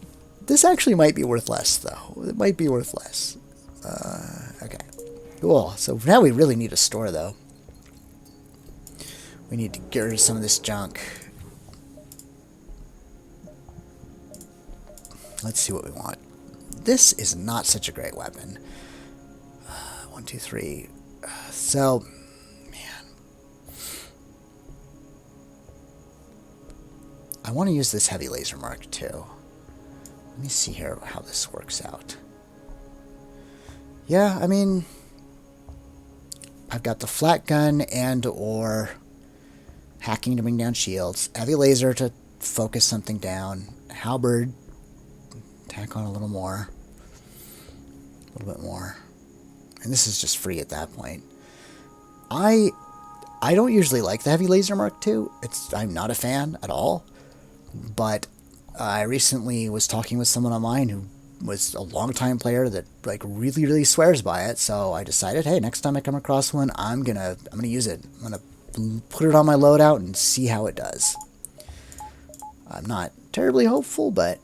This actually might be worth less, though. It might be worth less. Okay. Cool. So now we really need a store, though. We need to get rid of some of this junk. Let's see what we want. This is not such a great weapon. 1, 2, 3... So, man, I want to use this heavy laser Mark II. Let me see here how this works out. Yeah, I mean, I've got the flat gun and or hacking to bring down shields, heavy laser to focus something down, halberd, tack on a little more, a little bit more. And this is just free at that point. I don't usually like the heavy laser Mark II. I'm not a fan at all. But I recently was talking with someone online who was a longtime player that like really, really swears by it. So I decided, hey, next time I come across one, I'm gonna use it. I'm gonna put it on my loadout and see how it does. I'm not terribly hopeful, but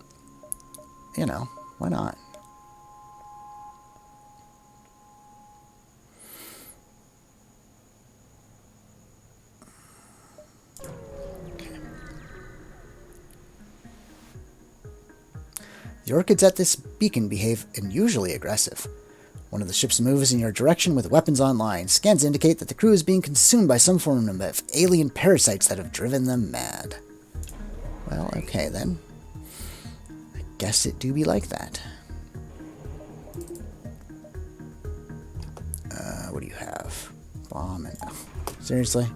you know, why not? The orchids at this beacon behave unusually aggressive. One of the ships moves in your direction with weapons online. Scans indicate that the crew is being consumed by some form of alien parasites that have driven them mad. Well, okay then. I guess it do be like that. What do you have? Bomb and... Oh, seriously?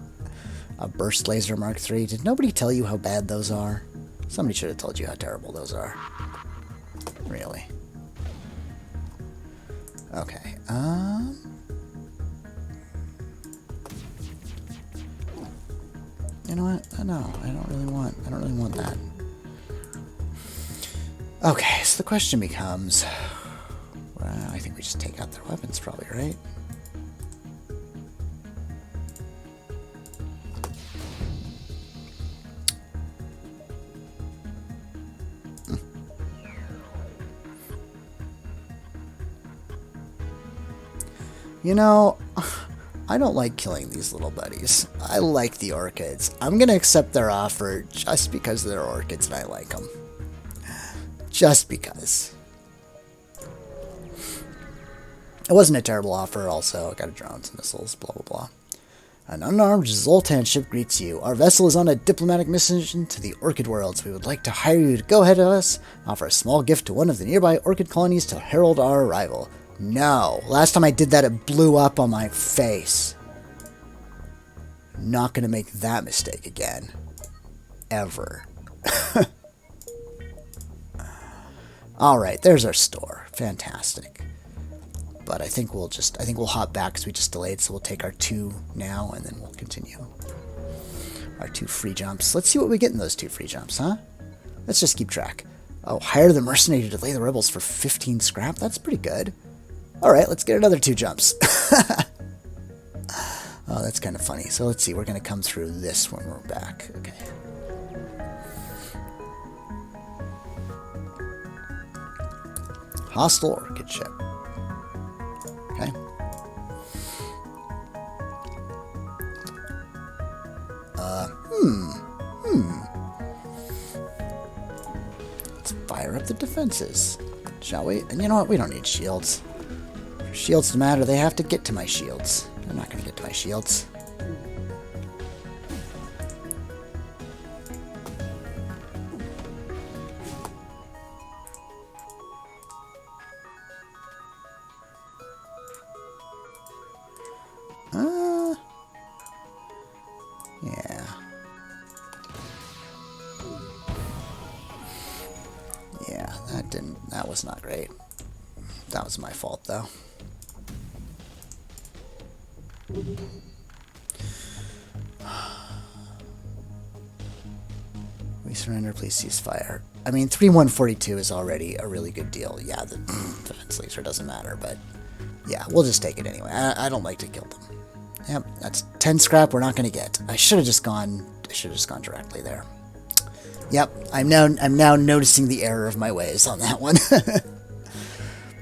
A burst laser Mark III? Did nobody tell you how bad those are? Somebody should have told you how terrible those are. Really. Okay, you know what? No, I don't really want that. Okay, so the question becomes, well, I think we just take out their weapons probably, right? You know, I don't like killing these little buddies. I like the orchids. I'm going to accept their offer just because they're orchids and I like them. Just because. It wasn't a terrible offer also. I got a drones, missiles, blah, blah, blah. An unarmed Zoltan ship greets you. Our vessel is on a diplomatic mission to the Orchid Worlds. We would like to hire you to go ahead of us, offer a small gift to one of the nearby orchid colonies to herald our arrival. No. Last time I did that, it blew up on my face. Not going to make that mistake again. Ever. Alright, there's our store. Fantastic. But I think we'll hop back because we just delayed, so we'll take our 2 now, and then we'll continue. Our 2 free jumps. Let's see what we get in those 2 free jumps, huh? Let's just keep track. Oh, hire the mercenary to delay the rebels for 15 scrap? That's pretty good. Alright, let's get another 2 jumps. Oh, that's kind of funny. So let's see, we're going to come through this when we're back. Okay. Hostile orchid ship. Okay. Let's fire up the defenses, shall we? And you know what? We don't need shields. For shields to matter, they have to get to my shields. They're not going to get to my shields. Yeah. Yeah, that was not great. That was my fault, though. We surrender, please cease fire. I mean, 3142 is already a really good deal. Yeah, the defense laser doesn't matter, but yeah, we'll just take it anyway. I don't like to kill them. Yep, that's 10 scrap we're not going to get. I should have just gone directly there. Yep, I'm now noticing the error of my ways on that one.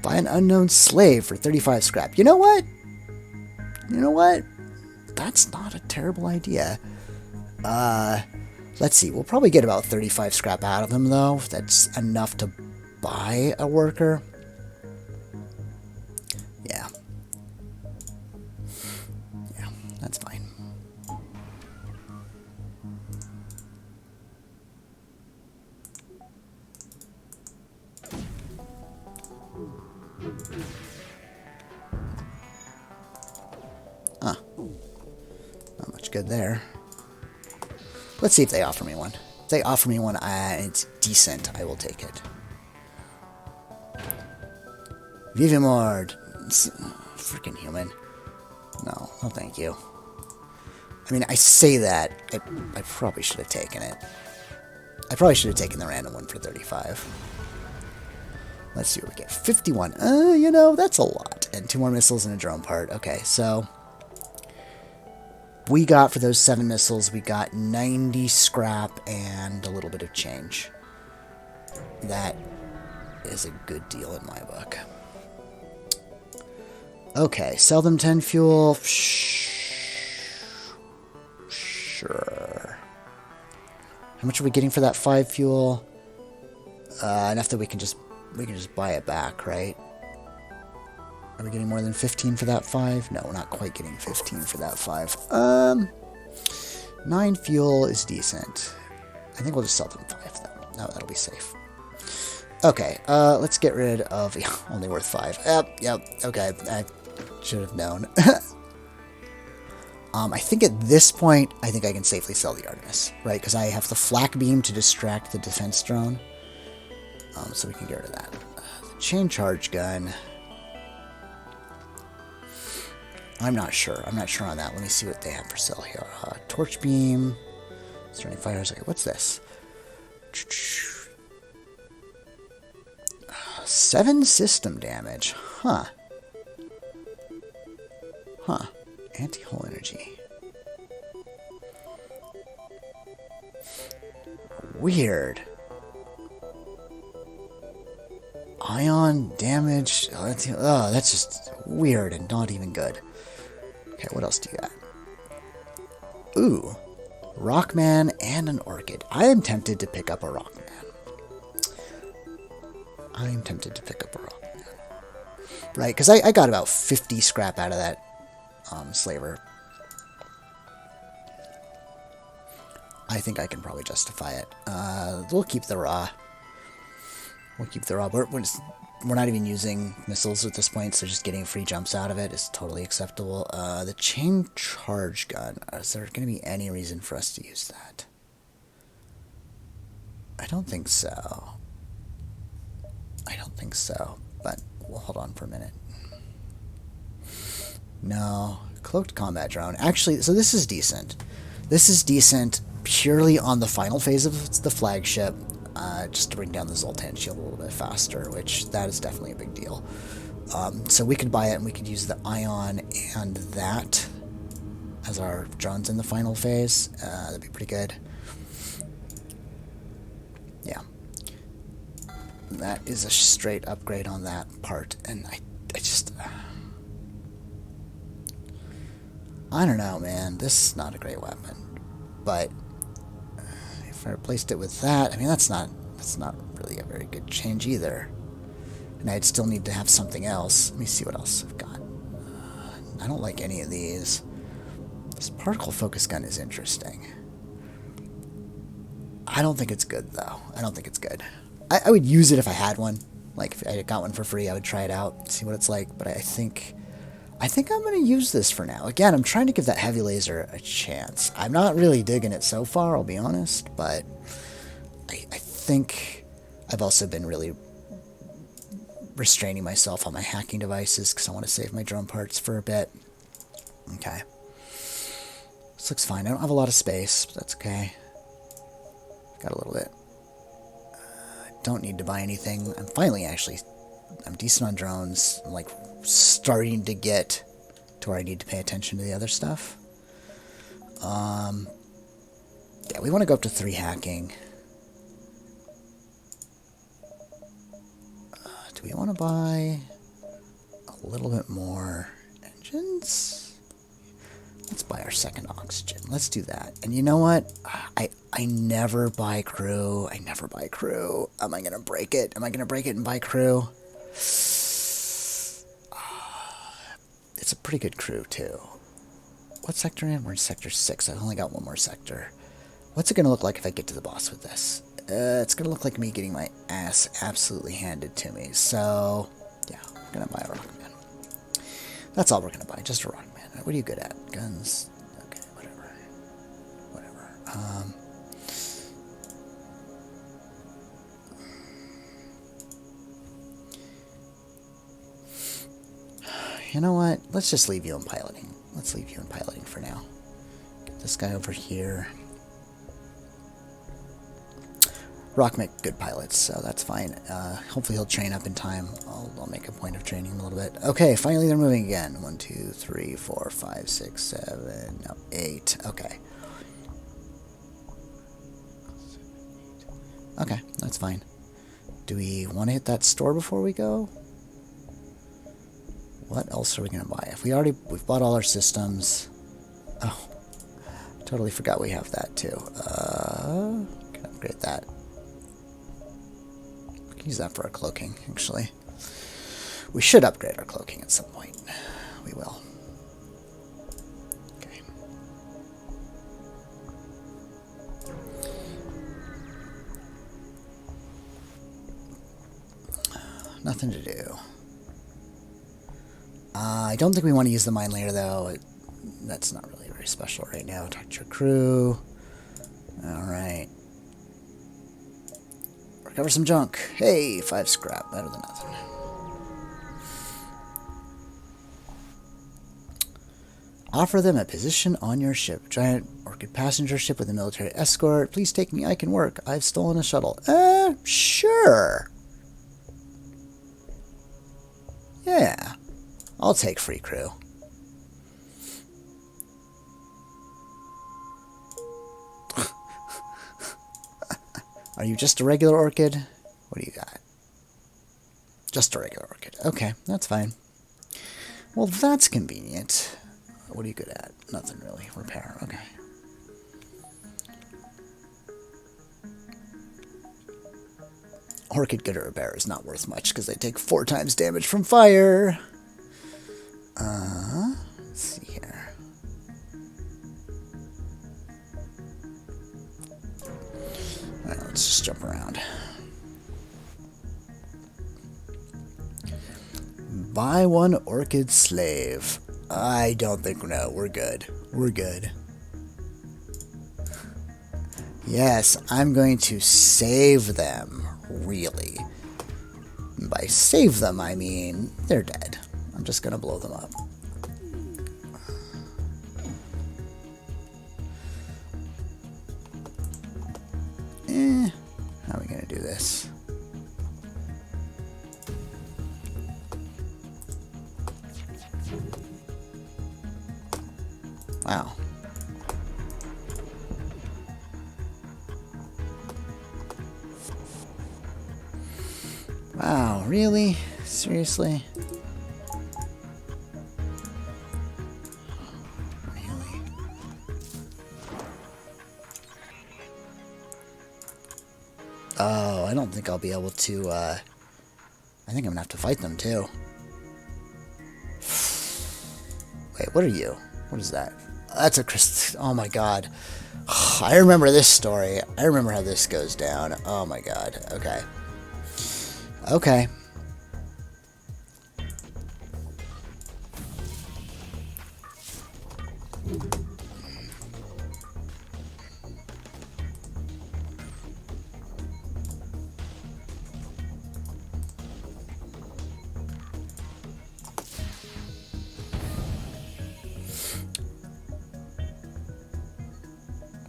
Buy an unknown slave for 35 scrap. You know what? You know what? That's not a terrible idea. Let's see. We'll probably get about 35 scrap out of him, though. That's enough to buy a worker. Yeah. Yeah, that's fine. Huh. Not much good there. Let's see if they offer me one. If they offer me one and it's decent, I will take it. Vivimord. Freaking human. No, no thank you. I mean, I say that. I probably should have taken it. I probably should have taken the random one for 35. Let's see what we get. 51. You know, that's a lot. And 2 more missiles and a drone part. Okay, so we got, for those 7 missiles, we got 90 scrap and a little bit of change. That is a good deal in my book. Okay, sell them 10 fuel. Sure. How much are we getting for that 5 fuel? Enough that we can just buy it back, right? Are we getting more than 15 for that 5? No, we're not quite getting 15 for that 5. 9 fuel is decent. I think we'll just sell them 5, though. No, that'll be safe. Okay, let's get rid of... Yeah, only worth 5. Yep, okay. I should have known. I think at this point, I think I can safely sell the Artemis, right? Because I have the flak beam to distract the defense drone. So we can get rid of that. The chain charge gun... I'm not sure. I'm not sure on that. Let me see what they have for sale here. Torch beam. Starting fires. Okay, what's this? 7 system damage. Huh. Huh. Anti-hull energy. Weird. Ion damage. Oh, that's just weird and not even good. Okay, what else do you got? Ooh. Rockman and an Orchid. I am tempted to pick up a Rockman. Right, because I got about 50 scrap out of that slaver. I think I can probably justify it. We'll keep the raw. We're not even using missiles at this point, so just getting free jumps out of it is totally acceptable. The chain charge gun. Is there going to be any reason for us to use that? I don't think so. But we'll hold on for a minute. No. Cloaked combat drone. Actually, so this is decent. This is decent purely on the final phase of the flagship. Just to bring down the Zoltan shield a little bit faster, which that is definitely a big deal. So we could buy it and we could use the Ion and that as our drones in the final phase. That'd be pretty good. Yeah. That is a straight upgrade on that part, and I just... I don't know, man. This is not a great weapon. But if I replaced it with that, I mean, that's not really a very good change either. And I'd still need to have something else. Let me see what else I've got. I don't like any of these. This particle focus gun is interesting. I don't think it's good, though. I don't think it's good. I would use it if I had one. Like, if I got one for free, I would try it out, see what it's like. But I think I'm going to use this for now. Again, I'm trying to give that heavy laser a chance. I'm not really digging it so far, I'll be honest. But I think I've also been really restraining myself on my hacking devices because I want to save my drone parts for a bit. Okay. This looks fine. I don't have a lot of space, but that's okay. Got a little bit. Don't need to buy anything. I'm decent on drones. I'm like starting to get to where I need to pay attention to the other stuff. Yeah, we want to go up to 3 hacking. Do we want to buy a little bit more engines? Let's buy our second oxygen. Let's do that. And you know what? I never buy crew. Am I going to break it? Am I going to break it and buy crew? It's a pretty good crew, too. What sector am I in? We're in sector 6. I've only got one more sector. What's it going to look like if I get to the boss with this? It's going to look like me getting my ass absolutely handed to me. So, yeah, we're going to buy a Rockman. That's all we're going to buy, just a Rockman. What are you good at? Guns? Okay, whatever. You know what? Let's just leave you in piloting. Let's leave you in piloting for now. Get this guy over here. Rock make good pilots, so that's fine. Hopefully he'll train up in time. I'll make a point of training him a little bit. Okay, finally they're moving again. 1, 2, 3, 4, 5, 6, 7, no, 8. Okay. Okay, that's fine. Do we want to hit that store before we go? What else are we going to buy? If we've bought all our systems. Oh, totally forgot we have that too. Can upgrade that. We can use that for our cloaking, actually. We should upgrade our cloaking at some point. We will. Okay. Nothing to do. I don't think we want to use the mine layer, though. That's not really very special right now. Talk to your crew. Alright. Recover some junk. Hey, 5 scrap. Better than nothing. Offer them a position on your ship. Giant Orchid passenger ship with a military escort. Please take me. I can work. I've stolen a shuttle. Sure. Yeah. I'll take free crew. Are you just a regular orchid? What do you got? Just a regular orchid. Okay, that's fine. Well, that's convenient. What are you good at? Nothing really. Repair. Okay. Orchid good at repair is not worth much because they take 4 times damage from fire. Let's see here. Alright, let's just jump around. Buy 1 orchid slave. I don't think, no, we're good. We're good. Yes, I'm going to save them, really. By save them, I mean they're dead. I'm just going to blow them up. How are we going to do this? Wow. Wow, really? Seriously? Really? Oh, I don't think I'll be able to, I think I'm gonna have to fight them, too. Wait, what are you? What is that? That's a crystal. Oh my god. I remember this story. I remember how this goes down. Oh my god. Okay. Okay.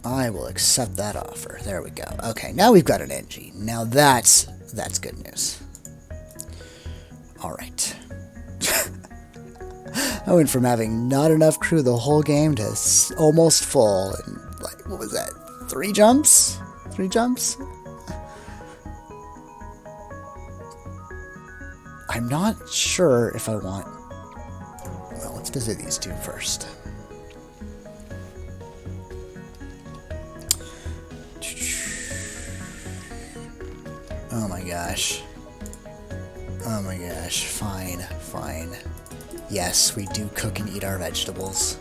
I will accept that offer. There we go. Okay, now we've got an NG. Now that's good news. Alright. I went from having not enough crew the whole game to almost full. And, like, what was that? 3 jumps? 3 jumps? I'm not sure if I want... Well, let's visit these 2 first. Oh my gosh. Oh my gosh. Fine. Fine. Yes, we do cook and eat our vegetables.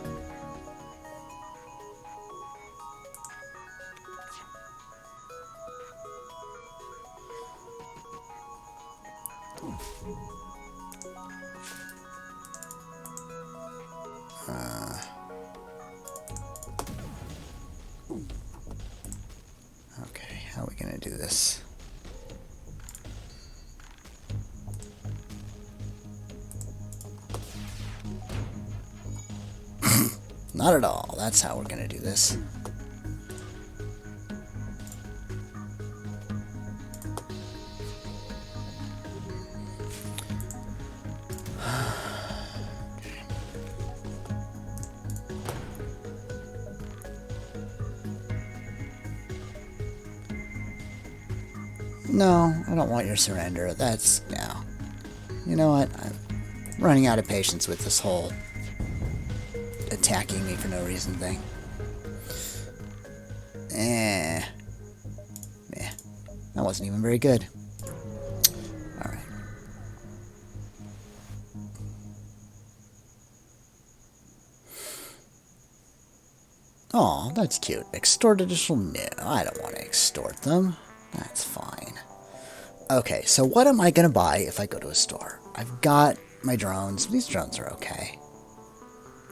Okay, how are we gonna do this? Not at all. That's how we're gonna do this. No, I don't want your surrender. That's... no. You know what? I'm running out of patience with this whole attacking me for no reason thing. That wasn't even very good. Alright. Aw, that's cute. Extort additional... No, I don't want to extort them. That's fine. Okay, so what am I going to buy if I go to a store? I've got my drones. These drones are okay.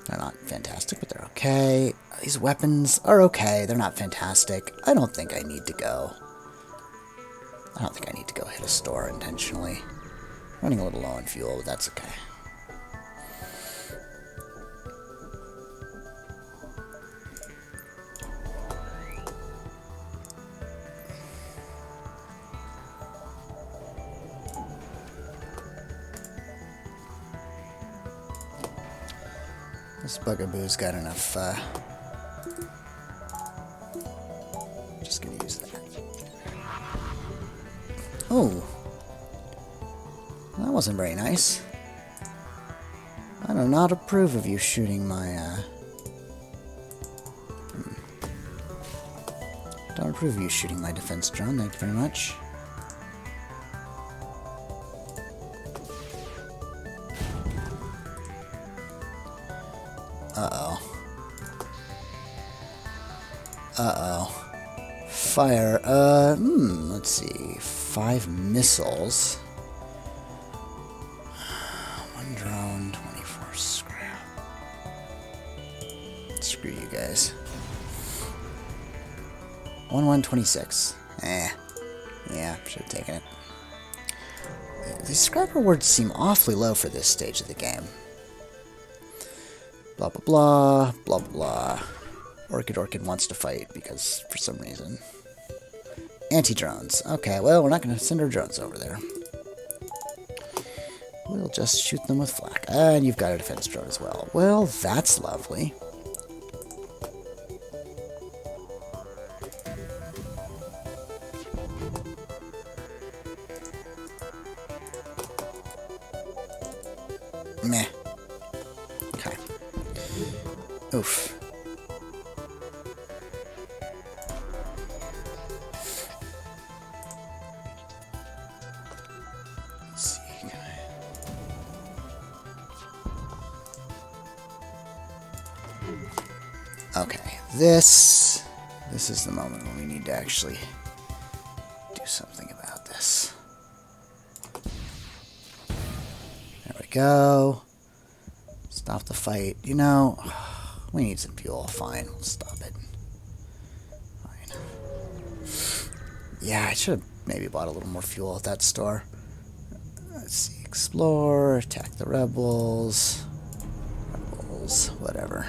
They're not fantastic, but they're okay. These weapons are okay. They're not fantastic. I don't think I need to go. I don't think I need to go hit a store intentionally. Running a little low on fuel, but that's okay. This bugaboo's got enough, just gonna use that. Oh. That wasn't very nice. I do not approve of you shooting my, Don't approve of you shooting my defense drone, thank you very much. Uh-oh. Uh-oh. Fire, let's see. 5 missiles. 1 drone, 24 scrap. Screw you guys. 126. Yeah, should have taken it. These scrap rewards seem awfully low for this stage of the game. Blah, blah, blah, blah, blah. Orchid wants to fight because, for some reason. Anti-drones. Okay, well, we're not going to send our drones over there. We'll just shoot them with flak. And you've got a defense drone as well. Well, that's lovely. Meh. Okay. Oof. Let's see. Okay. This is the moment when we need to actually do something about this. There we go. Stop the fight. You know, we need some fuel. Fine, we'll stop it. Fine. Yeah, I should have maybe bought a little more fuel at that store. Let's see. Explore, attack the rebels. Rebels, whatever.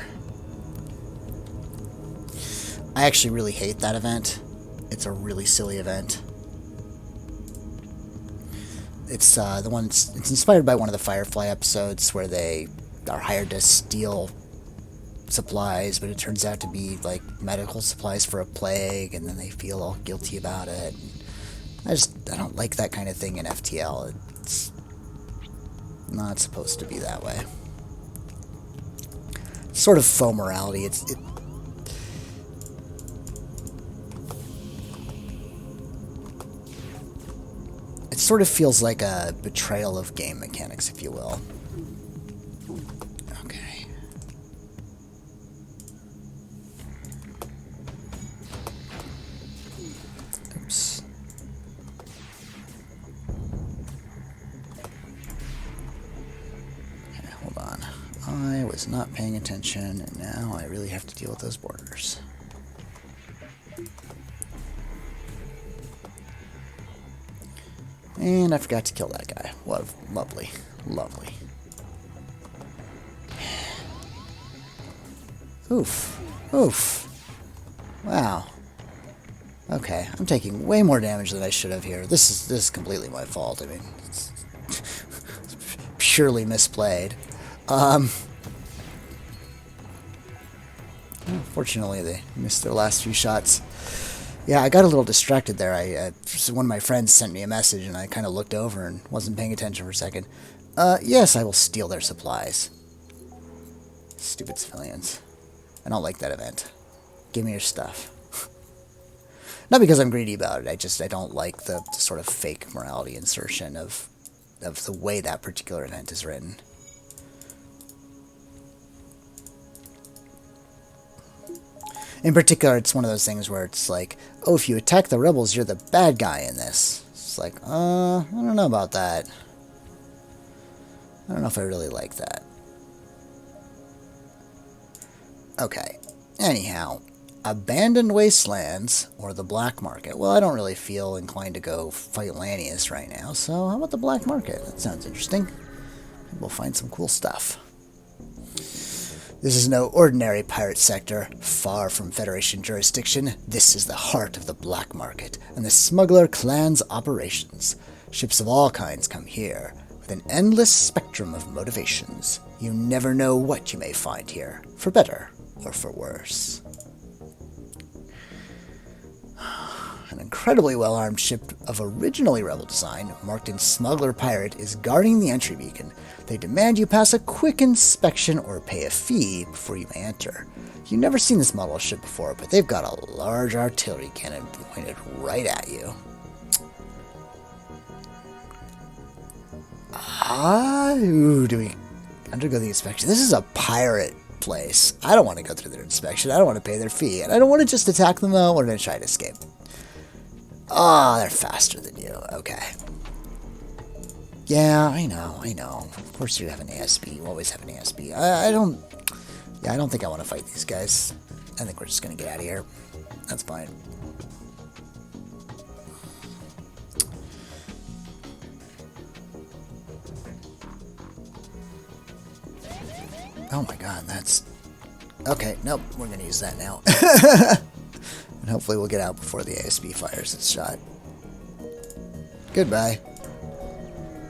I actually really hate that event. It's a really silly event. It's the one. It's inspired by one of the Firefly episodes where they are hired to steal supplies, but it turns out to be like medical supplies for a plague, and then they feel all guilty about it. I don't like that kind of thing in FTL. It's not supposed to be that way. It's sort of faux morality. It sort of feels like a betrayal of game mechanics, if you will. Okay. Oops. Okay, hold on. I was not paying attention, and now I really have to deal with those borders. And I forgot to kill that guy. What lovely. Lovely. Oof. Oof. Wow. Okay, I'm taking way more damage than I should have here. This is completely my fault. I mean, it's purely misplayed. Fortunately, they missed their last few shots. Yeah, I got a little distracted there. One of my friends sent me a message, and I kind of looked over and wasn't paying attention for a second. Yes, I will steal their supplies. Stupid civilians. I don't like that event. Give me your stuff. Not because I'm greedy about it. I don't like the sort of fake morality insertion of the way that particular event is written. In particular, it's one of those things where it's like, oh, if you attack the rebels, you're the bad guy in this. It's like, I don't know about that. I don't know if I really like that. Okay. Anyhow, abandoned wastelands or the black market. Well, I don't really feel inclined to go fight Lanius right now, so how about the black market? That sounds interesting. We'll find some cool stuff. This is no ordinary pirate sector, far from Federation jurisdiction. This is the heart of the black market and the smuggler clan's operations. Ships of all kinds come here, with an endless spectrum of motivations. You never know what you may find here, for better or for worse. An incredibly well-armed ship of originally rebel design, marked in Smuggler Pirate, is guarding the entry beacon. They demand you pass a quick inspection or pay a fee before you may enter. You've never seen this model of ship before, but they've got a large artillery cannon pointed right at you. Do we undergo the inspection? This is a pirate place. I don't want to go through their inspection. I don't want to pay their fee. And I don't want to just attack them, though. I want to try to escape. Oh, they're faster than you. Okay. Yeah, I know. Of course you have an ASB. You always have an ASB. I don't think I want to fight these guys. I think we're just going to get out of here. That's fine. Oh my god, that's... Okay, nope, we're going to use that now. And hopefully we'll get out before the ASB fires its shot. Goodbye.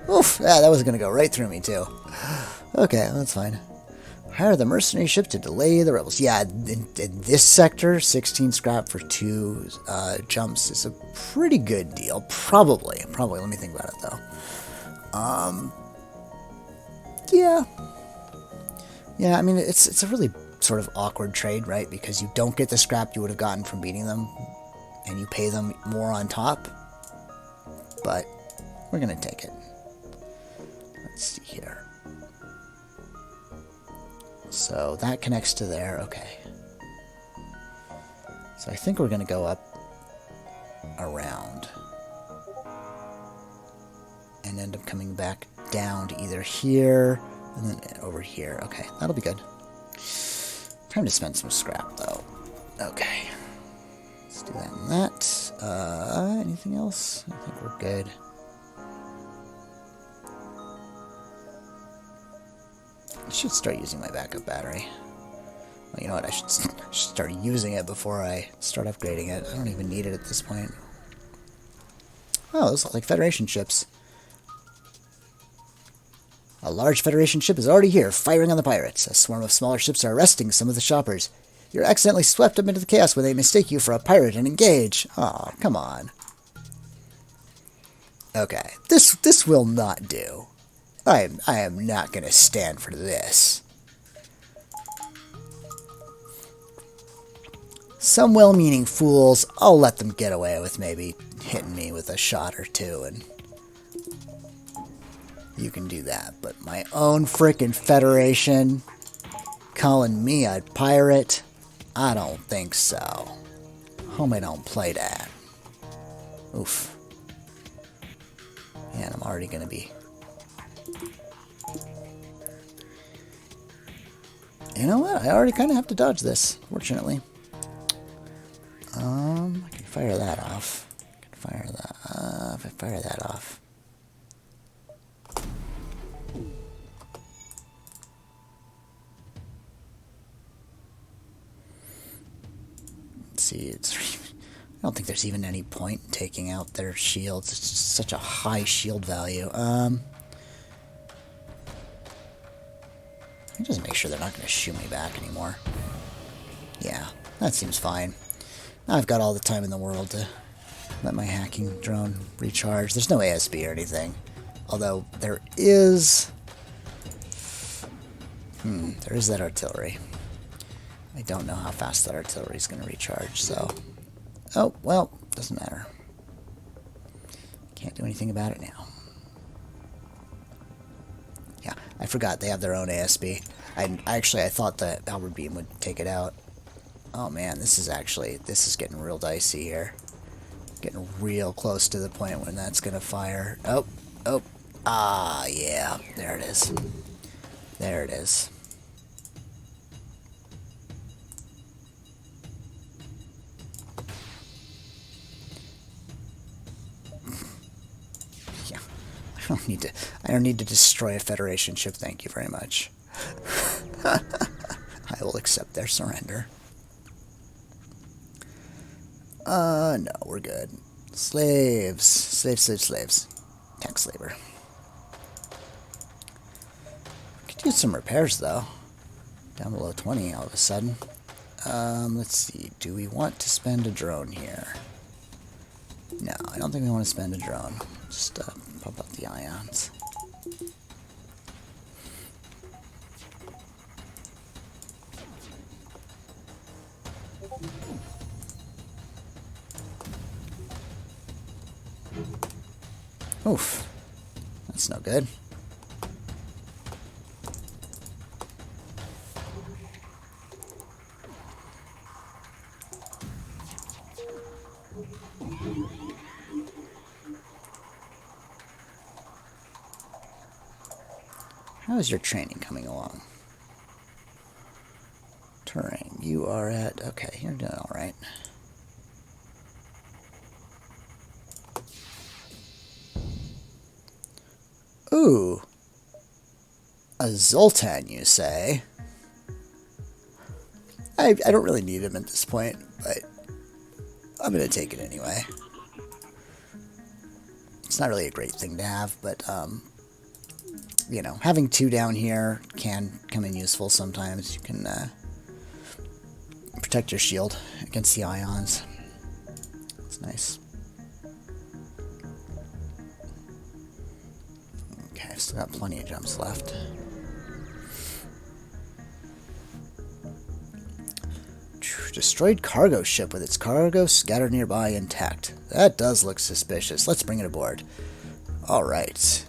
Oof, yeah, that was going to go right through me, too. Okay, that's fine. Hire the mercenary ship to delay the rebels. Yeah, in this sector, 16 scrap for 2 jumps is a pretty good deal. Probably. Let me think about it, though. Yeah. Yeah, I mean, it's a really sort of awkward trade, right? Because you don't get the scrap you would have gotten from beating them, and you pay them more on top. But we're going to take it. Let's see here. So that connects to there. Okay. So I think we're going to go up around and end up coming back down to either here and then over here. Okay, that'll be good. Time to spend some scrap, though. Okay. Let's do that and that. Anything else? I think we're good. I should start using my backup battery. Well, you know what? I should start using it before I start upgrading it. I don't even need it at this point. Oh, those look like Federation ships. A large Federation ship is already here, firing on the pirates. A swarm of smaller ships are arresting some of the shoppers. You're accidentally swept up into the chaos where they mistake you for a pirate and engage. Aw, come on. Okay, this will not do. I am not going to stand for this. Some well-meaning fools, I'll let them get away with maybe hitting me with a shot or two, and you can do that. But my own frickin' Federation calling me a pirate? I don't think so. Homie don't play that. Oof. Yeah, and I'm already going to be... You know what? I already kind of have to dodge this, fortunately. I can fire that off. If I fire that off. Let's see, I don't think there's even any point in taking out their shields. It's just such a high shield value. Just make sure they're not going to shoot me back anymore. Yeah, that seems fine. Now I've got all the time in the world to let my hacking drone recharge. There's no ASB or anything. Although there is... there is that artillery. I don't know how fast that artillery is going to recharge, so... Oh, well, doesn't matter. Can't do anything about it now. Yeah, I forgot they have their own ASB. I thought that Albert Beam would take it out. Oh man, this is getting real dicey here. Getting real close to the point when that's gonna fire. Oh, oh, ah, yeah, there it is. There it is. Yeah, I don't need to destroy a Federation ship, thank you very much. I will accept their surrender. No, we're good. Slaves. Slaves. Tax slaver. Could use some repairs, though. Down below 20 all of a sudden. Let's see. Do we want to spend a drone here? No, I don't think we want to spend a drone. Just pump up the ions. Oof. That's no good. How is your training coming along? Terrain. You are at... Okay, you're doing alright. Ooh. A Zoltan, you say? I don't really need him at this point, but I'm going to take it anyway. It's not really a great thing to have, but, you know, having two down here can come in useful sometimes. You can protect your shield against the ions. It's nice. Okay, I've still got plenty of jumps left. Destroyed cargo ship with its cargo scattered nearby intact. That does look suspicious. Let's bring it aboard. Alright.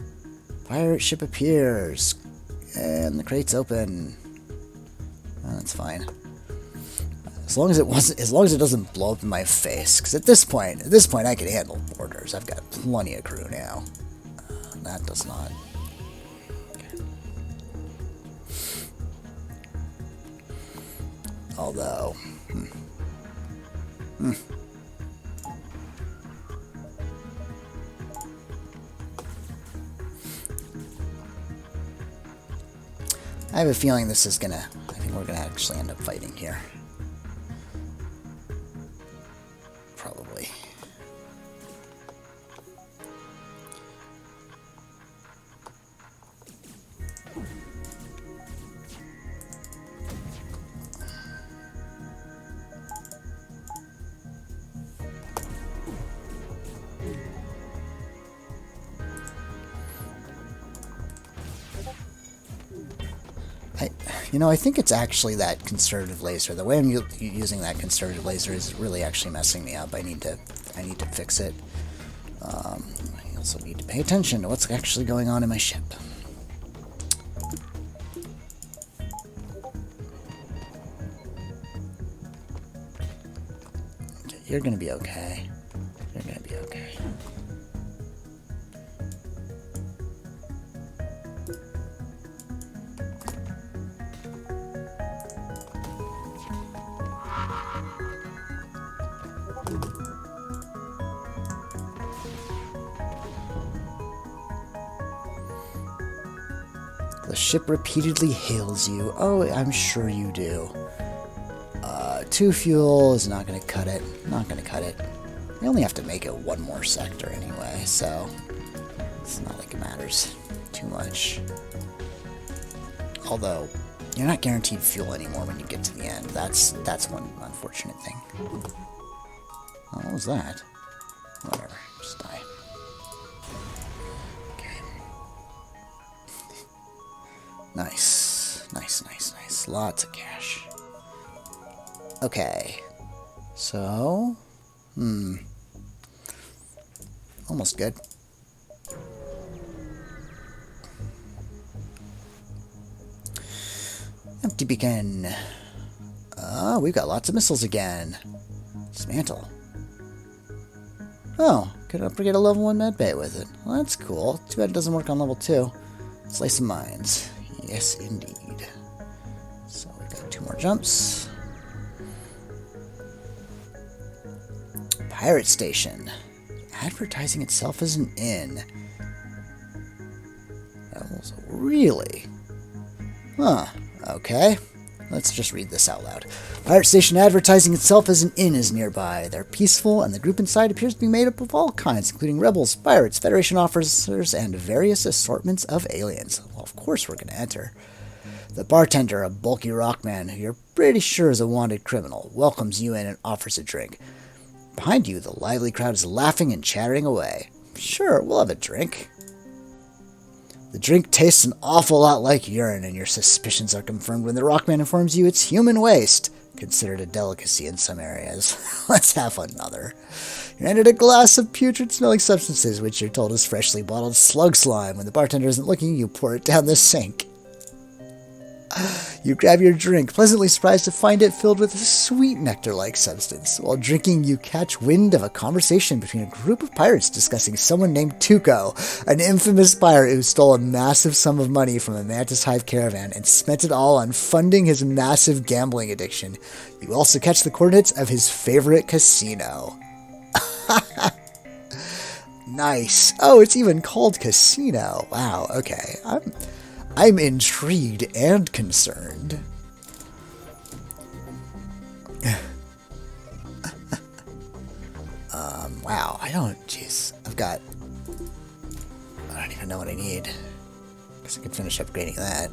Pirate ship appears. And the crate's open. Oh, that's fine. As long as it doesn't blow up in my face. Because at this point I can handle boarders. I've got plenty of crew now. That does not. Although, I have a feeling this is gonna, I think we're gonna actually end up fighting here. Probably. I think it's actually that conservative laser. The way I'm using that conservative laser is really actually messing me up. I need to fix it. I also need to pay attention to what's actually going on in my ship. Okay, you're gonna be okay. You're gonna be okay. The ship repeatedly hails you. Oh, I'm sure you do. 2 fuel is not going to cut it. Not going to cut it. We only have to make it one more sector anyway, so it's not like it matters too much. Although, you're not guaranteed fuel anymore when you get to the end. That's one unfortunate thing. Oh, what was that? Whatever. Just die. Nice. Nice. Lots of cash. Okay. So... almost good. Empty beacon. We've got lots of missiles again. Dismantle. Oh, could upgrade a level 1 medbay with it. Well, that's cool. Too bad it doesn't work on level 2. Slice of Mines. Yes, indeed. So we've got 2 more jumps. Pirate Station. Advertising itself as an inn. Really? Huh. Okay. Let's just read this out loud. Pirate Station advertising itself as an inn is nearby. They're peaceful, and the group inside appears to be made up of all kinds, including rebels, pirates, Federation officers, and various assortments of aliens. Well, of course we're going to enter. The bartender, a bulky rockman who you're pretty sure is a wanted criminal, welcomes you in and offers a drink. Behind you, the lively crowd is laughing and chattering away. Sure, we'll have a drink. The drink tastes an awful lot like urine, and your suspicions are confirmed when the rockman informs you it's human waste, considered a delicacy in some areas. Let's have another. You're handed a glass of putrid-smelling substances, which you're told is freshly bottled slug slime. When the bartender isn't looking, you pour it down the sink. You grab your drink, pleasantly surprised to find it filled with a sweet nectar-like substance. While drinking, you catch wind of a conversation between a group of pirates discussing someone named Tuco, an infamous pirate who stole a massive sum of money from a Mantis Hive caravan and spent it all on funding his massive gambling addiction. You also catch the coordinates of his favorite casino. Nice. Oh, it's even called Casino. Wow, okay. I'm intrigued and concerned. Wow, I don't even know what I need. Guess I can finish upgrading that.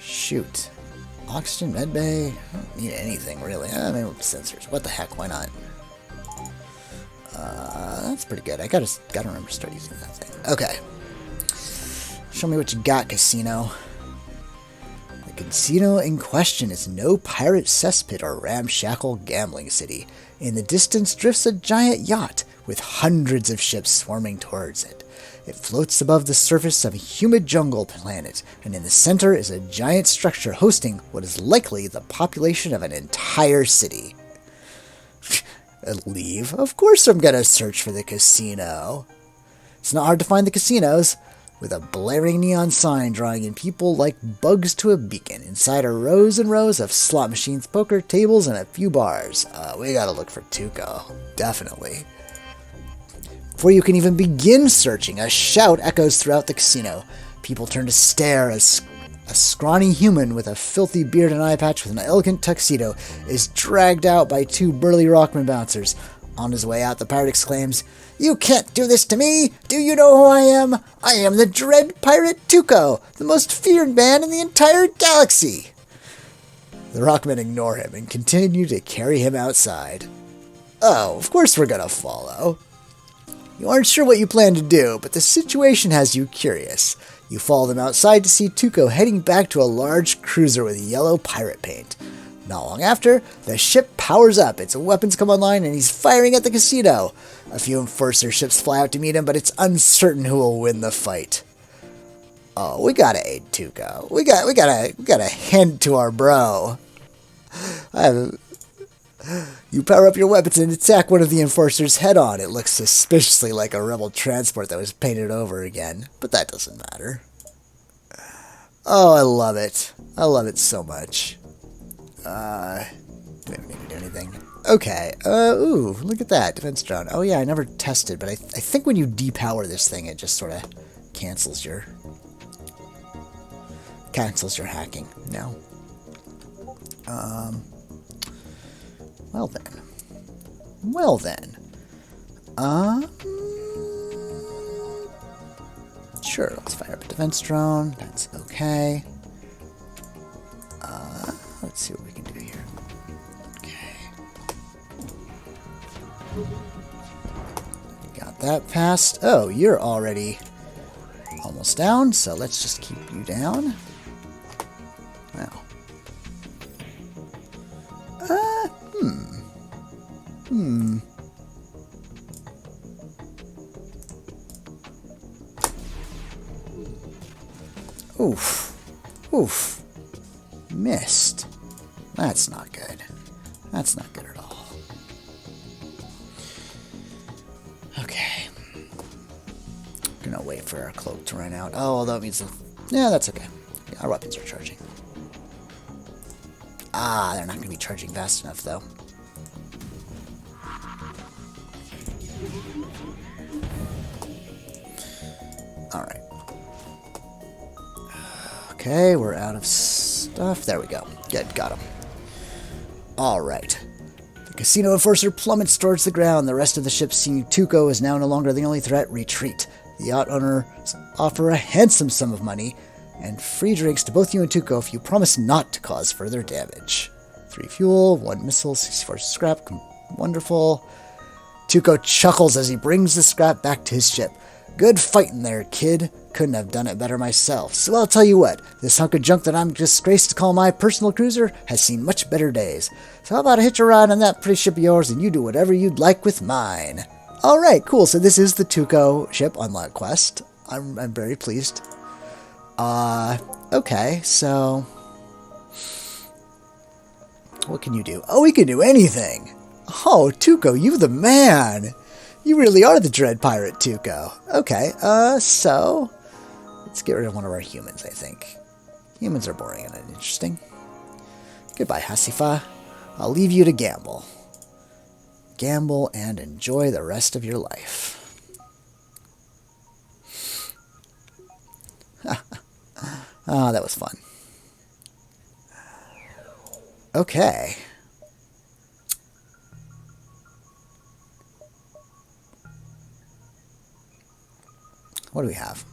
Shoot. Oxygen, medbay, I don't need anything really. Maybe sensors. What the heck, why not? That's pretty good. I gotta remember to start using that thing. Okay. Show me what you got, Casino. The casino in question is no pirate cesspit or ramshackle gambling city. In the distance drifts a giant yacht with hundreds of ships swarming towards it. It floats above the surface of a humid jungle planet, and in the center is a giant structure hosting what is likely the population of an entire city. Leave? Of course I'm gonna search for the casino. It's not hard to find the casinos, with a blaring neon sign drawing in people like bugs to a beacon. Inside are rows and rows of slot machines, poker tables, and a few bars. We gotta look for Tuco. Definitely. Before you can even begin searching, a shout echoes throughout the casino. People turn to stare as a scrawny human with a filthy beard and eye patch with an elegant tuxedo is dragged out by 2 burly rockman bouncers. On his way out, the pirate exclaims, "You can't do this to me! Do you know who I am? I am the dread pirate Tuco, the most feared man in the entire galaxy!" The rockmen ignore him and continue to carry him outside. Oh, of course we're gonna follow. You aren't sure what you plan to do, but the situation has you curious. You follow them outside to see Tuco heading back to a large cruiser with yellow pirate paint. Not long after, the ship powers up, its weapons come online, and he's firing at the casino. A few enforcer ships fly out to meet him, but it's uncertain who will win the fight. Oh, we gotta aid Tuco. We gotta hand it to our bro. You power up your weapons and attack one of the enforcers head on. It looks suspiciously like a rebel transport that was painted over again, but that doesn't matter. Oh, I love it. I love it so much. Do I need to do anything? Okay. Ooh, look at that. Defense drone. Oh, yeah, I never tested, but I think when you depower this thing, it just sort of cancels your hacking. No. Well then. Well then. Sure, let's fire up a defense drone. That's okay. Let's see what we can do here. Okay. Got that passed. Oh, you're already almost down, so let's just keep you down. Wow. Oof. Oof. Missed. That's not good. That's not good at all. gonna wait for our cloak to run out. Oh, although it means... Yeah, that's okay. Our weapons are charging. Ah, they're not gonna be charging fast enough, though. Alright. Okay, we're out of stuff. There we go. Good, got him. Alright. The casino enforcer plummets towards the ground. The rest of the ship, seeing Tuco is now no longer the only threat, retreat. The yacht owners offer a handsome sum of money and free drinks to both you and Tuco if you promise not to cause further damage. 3 fuel, 1 missile, 64 scrap. Wonderful. Tuco chuckles as he brings the scrap back to his ship. Good fighting there, kid. Couldn't have done it better myself. So I'll tell you what, this hunk of junk that I'm disgraced to call my personal cruiser has seen much better days. So how about I hitch a ride on that pretty ship of yours and you do whatever you'd like with mine. Alright, cool. So this is the Tuco ship unlock quest. I'm very pleased. Okay, so... What can you do? Oh, we can do anything! Oh, Tuco, you the man! You really are the Dread Pirate, Tuco. Okay, so... Let's get rid of one of our humans, I think. Humans are boring and uninteresting. Goodbye, Hasifa. I'll leave you to gamble. Gamble and enjoy the rest of your life. Ah, that was fun. Okay. What do we have?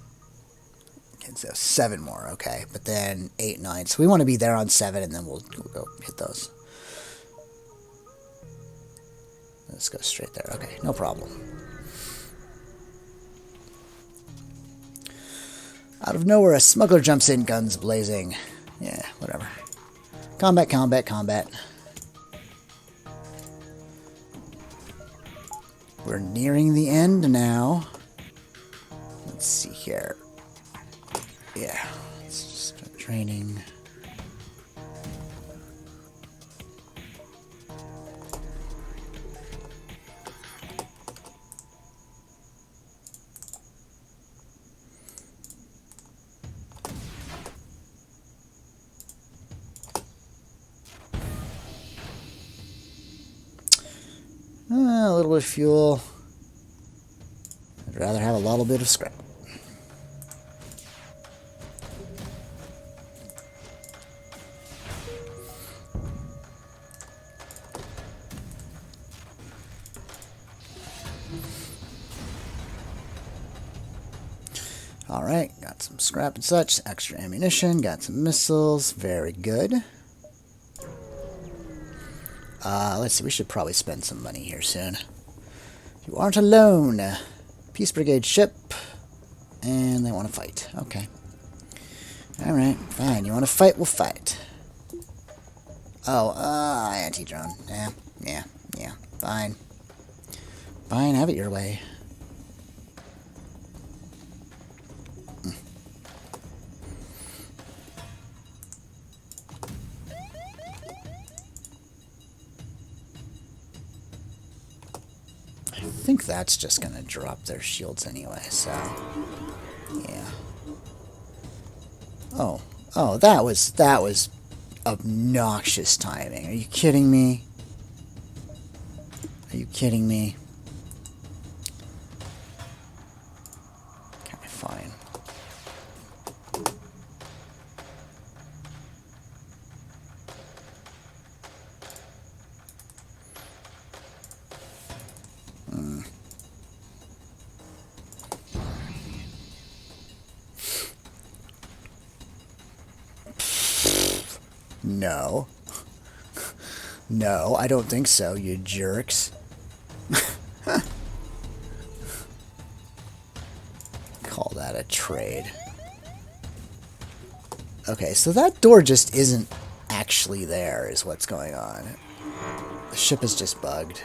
Okay, so 7 more, okay. But then 8, 9. So we want to be there on 7, and then we'll go hit those. Let's go straight there. Okay, no problem. Out of nowhere, a smuggler jumps in, guns blazing. Yeah, whatever. Combat, combat, combat. We're nearing the end now. Let's see here. Yeah, let's just start training. A little bit of fuel. I'd rather have a little bit of scrap. Alright, got some scrap and such, extra ammunition, got some missiles, very good. Let's see, we should probably spend some money here soon. You aren't alone. Peace Brigade ship. And they want to fight. Okay. Alright, fine. You want to fight? We'll fight. Oh, anti-drone. Yeah. Fine. Fine, have it your way. I think that's just going to drop their shields anyway, so... Yeah. Oh, that was obnoxious timing. Are you kidding me? Are you kidding me? Okay, fine. No. No, I don't think so, you jerks. Call that a trade. Okay, so that door just isn't actually there, is what's going on. The ship is just bugged.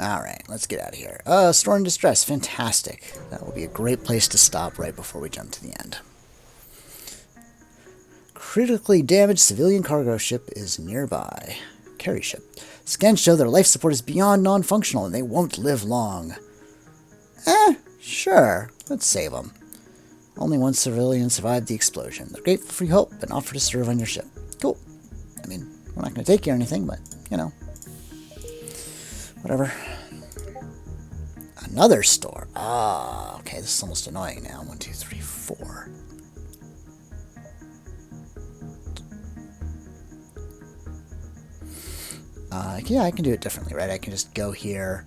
Alright, let's get out of here. Store in distress. Fantastic. That will be a great place to stop right before we jump to the end. Critically damaged civilian cargo ship is nearby. Carry ship. Scans show their life support is beyond non-functional and they won't live long. Sure. Let's save them. Only one civilian survived the explosion. They're grateful for your help and offer to serve on your ship. Cool. I mean, we're not going to take you or anything, but, you know. Whatever. Another store. Ah, okay, this is almost annoying now. 1, 2, 3, 4. Yeah, I can do it differently, right? I can just go here,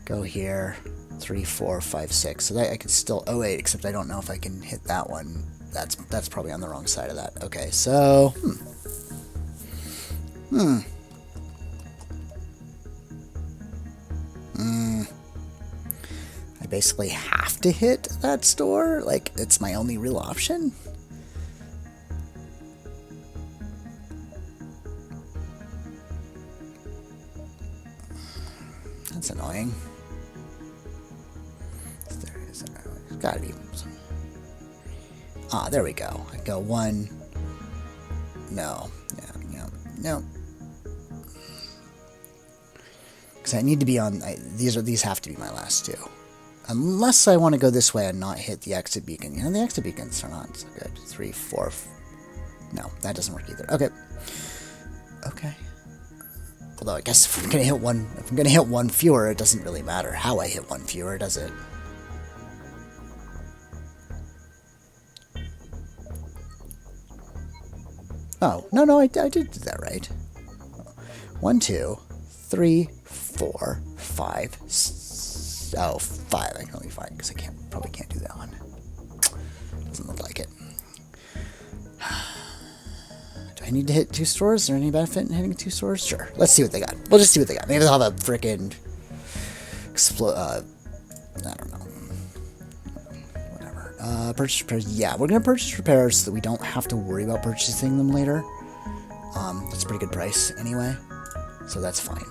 3, 4, 5, 6. So that I can still 08, except I don't know if I can hit that one. That's probably on the wrong side of that. Okay, so I basically have to hit that store? Like, it's my only real option? That's annoying. There's gotta be some. Ah, there we go. I go 1. No. Yeah, no. Because I need to be on. These have to be my last 2. Unless I want to go this way and not hit the exit beacon. You know, the exit beacons are not so good. 3, 4. No, that doesn't work either. Okay. Although I guess if I'm gonna hit one fewer, it doesn't really matter how I hit 1 fewer, does it? Oh, no, I did do that right. 1, 2, 3, 4, 5. 5. I can only find because I probably can't do that one. Doesn't look like it. Do I need to hit 2 stores? Is there any benefit in hitting 2 stores? Sure. Let's see what they got. We'll just see what they got. Maybe they'll have a frickin' I don't know. Whatever. Purchase repairs. Yeah, we're gonna purchase repairs so that we don't have to worry about purchasing them later. That's a pretty good price anyway, so that's fine.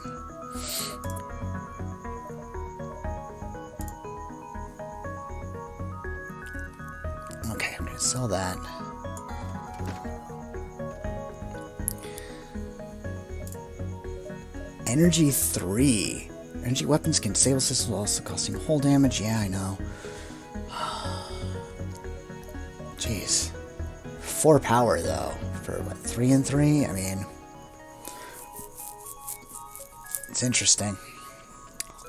Okay, I'm gonna sell that. Energy 3. Energy weapons can disable systems while also costing hull damage. Yeah, I know. Jeez. 4 power, though. For, what, 3 and 3? I mean... It's interesting.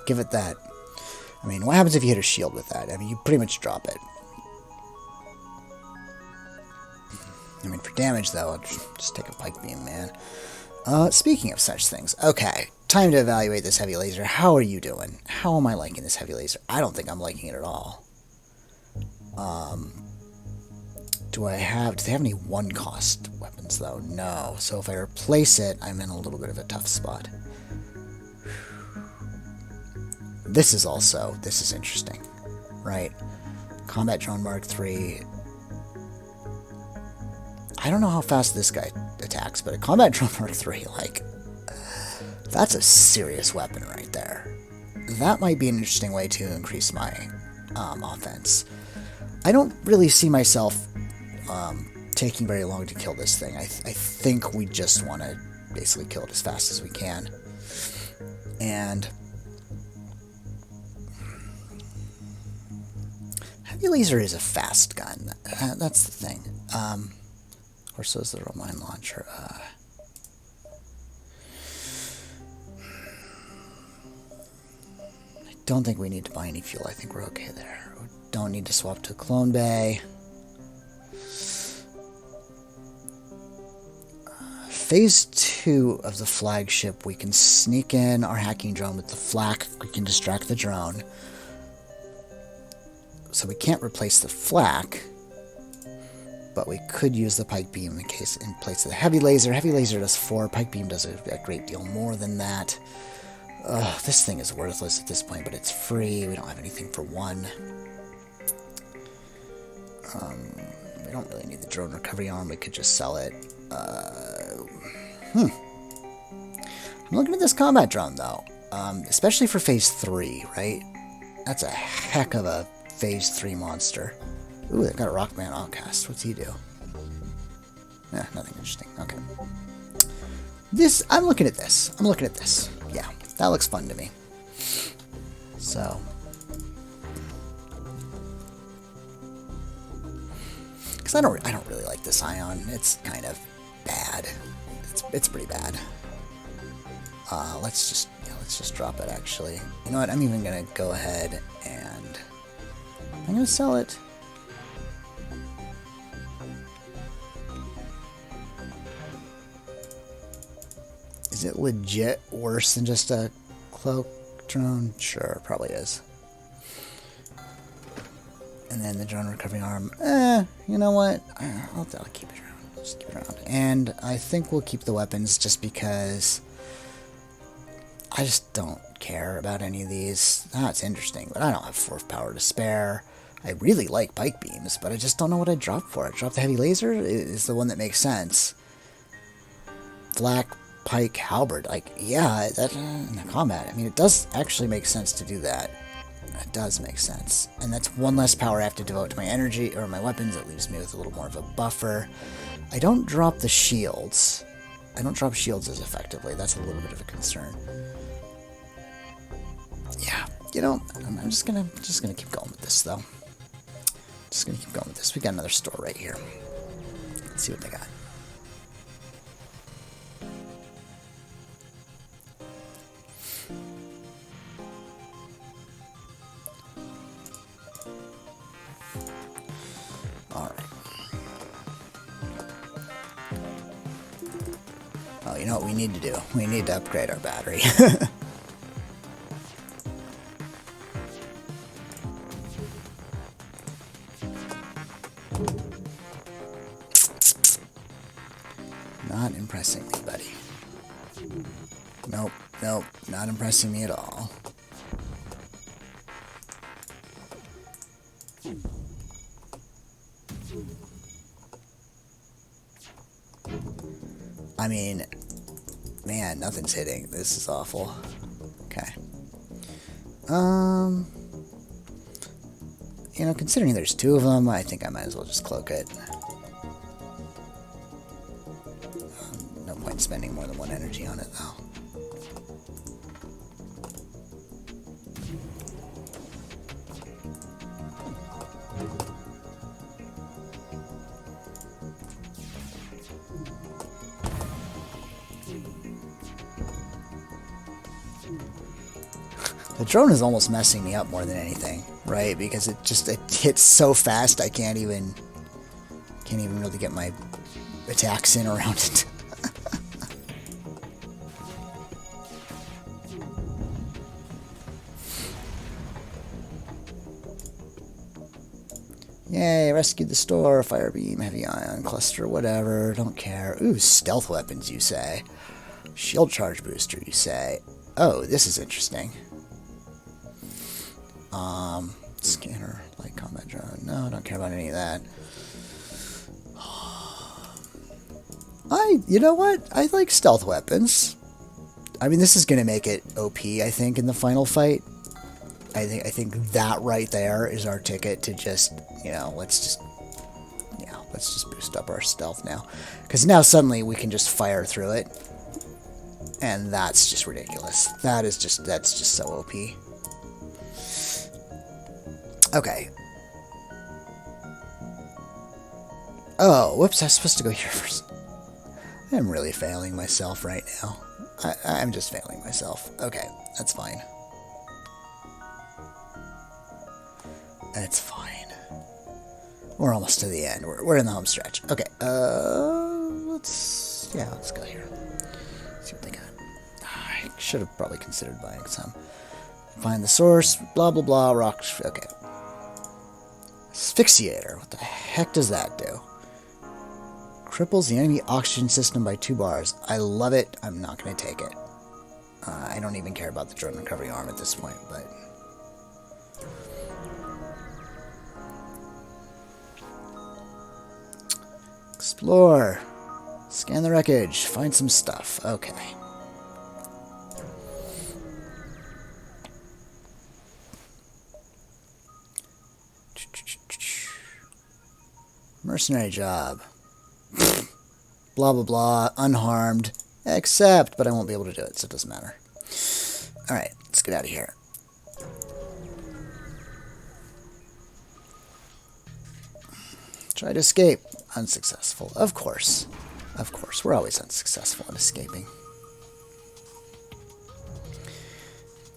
Give it that. I mean, what happens if you hit a shield with that? I mean, you pretty much drop it. I mean, for damage, though, I'll just take a pike beam, man. Speaking of such things, okay, time to evaluate this heavy laser. How are you doing? How am I liking this heavy laser? I don't think I'm liking it at all. Do they have any 1-cost weapons, though? No. So if I replace it, I'm in a little bit of a tough spot. This is interesting, right? Combat Drone Mark III. I don't know how fast this guy attacks, but a Combat Drone Mark III, like, that's a serious weapon right there. That might be an interesting way to increase my offense. I don't really see myself taking very long to kill this thing. I think we just want to basically kill it as fast as we can. And heavy laser is a fast gun. That's the thing. Of course, so is the mine launcher. I don't think we need to buy any fuel. I think we're okay there. We don't need to swap to Clone Bay. Phase 2 of the flagship, we can sneak in our hacking drone with the flak. We can distract the drone. So we can't replace the flak, but we could use the pike beam in place of the heavy laser. Heavy laser does 4. Pike beam does a great deal more than that. This thing is worthless at this point, but it's free. We don't have anything for 1. We don't really need the drone recovery arm. We could just sell it. I'm looking at this combat drone, though. Especially for Phase 3, right? That's a heck of a Phase 3 monster. Ooh, they've got a Rockman Outcast. What's he do? Nothing interesting. Okay. I'm looking at this. Yeah, that looks fun to me. So. Because I don't really like this Ion. It's kind of bad. It's pretty bad. Let's just drop it, actually. You know what? I'm even going to go ahead and I'm going to sell it. Is it legit worse than just a cloak drone? Sure, probably is. And then the drone recovery arm. You know what? I'll keep it around. Just keep it around. And I think we'll keep the weapons just because I just don't care about any of these. It's interesting, but I don't have 4th power to spare. I really like pike beams, but I just don't know what I'd drop for it. Drop the heavy laser is the one that makes sense. Black pike halberd, like, yeah, that in the combat, I mean, it does actually make sense to do that. It does make sense. And that's one less power I have to devote to my energy or my weapons. It leaves me with a little more of a buffer. I don't drop the shields. I don't drop shields as effectively. That's a little bit of a concern. Yeah, you know, I'm just gonna keep going with this, though. Just gonna keep going with this. We got another store right here. Let's see what they got. Oh, you know what we need to do? We need to upgrade our battery. Not impressing me, buddy. Nope, not impressing me at all. I mean, man, nothing's hitting. This is awful. Okay. You know, considering there's 2 of them, I think I might as well just cloak it. No point spending more than 1 energy on it, though. The drone is almost messing me up more than anything, right? Because it hits so fast I can't even really get my attacks in around it. Yay, rescued the store, fire beam, heavy ion, cluster, whatever, don't care. Ooh, stealth weapons, you say. Shield charge booster, you say. Oh, this is interesting. Scanner, light combat drone. No, I don't care about any of that. You know what? I like stealth weapons. I mean, this is going to make it OP, I think, in the final fight. I think that right there is our ticket to just, you know, let's just boost up our stealth now. Because now suddenly we can just fire through it. And that's just ridiculous. That's just so OP. Okay. Oh, whoops, I was supposed to go here first. I'm really failing myself right now. I'm just failing myself. Okay, that's fine. That's fine. We're almost to the end. We're in the home stretch. Okay, let's go here. See what they got. I should have probably considered buying some. Find the source, blah, blah, blah, rocks. Okay. Asphyxiator. What the heck does that do? Cripples the enemy oxygen system by 2 bars. I love it. I'm not going to take it. I don't even care about the drone recovery arm at this point, but... Explore. Scan the wreckage. Find some stuff. Okay. Mercenary job. Blah, blah, blah. Unharmed. Except, but I won't be able to do it, so it doesn't matter. Alright, let's get out of here. Try to escape. Unsuccessful. Of course. Of course. We're always unsuccessful in escaping.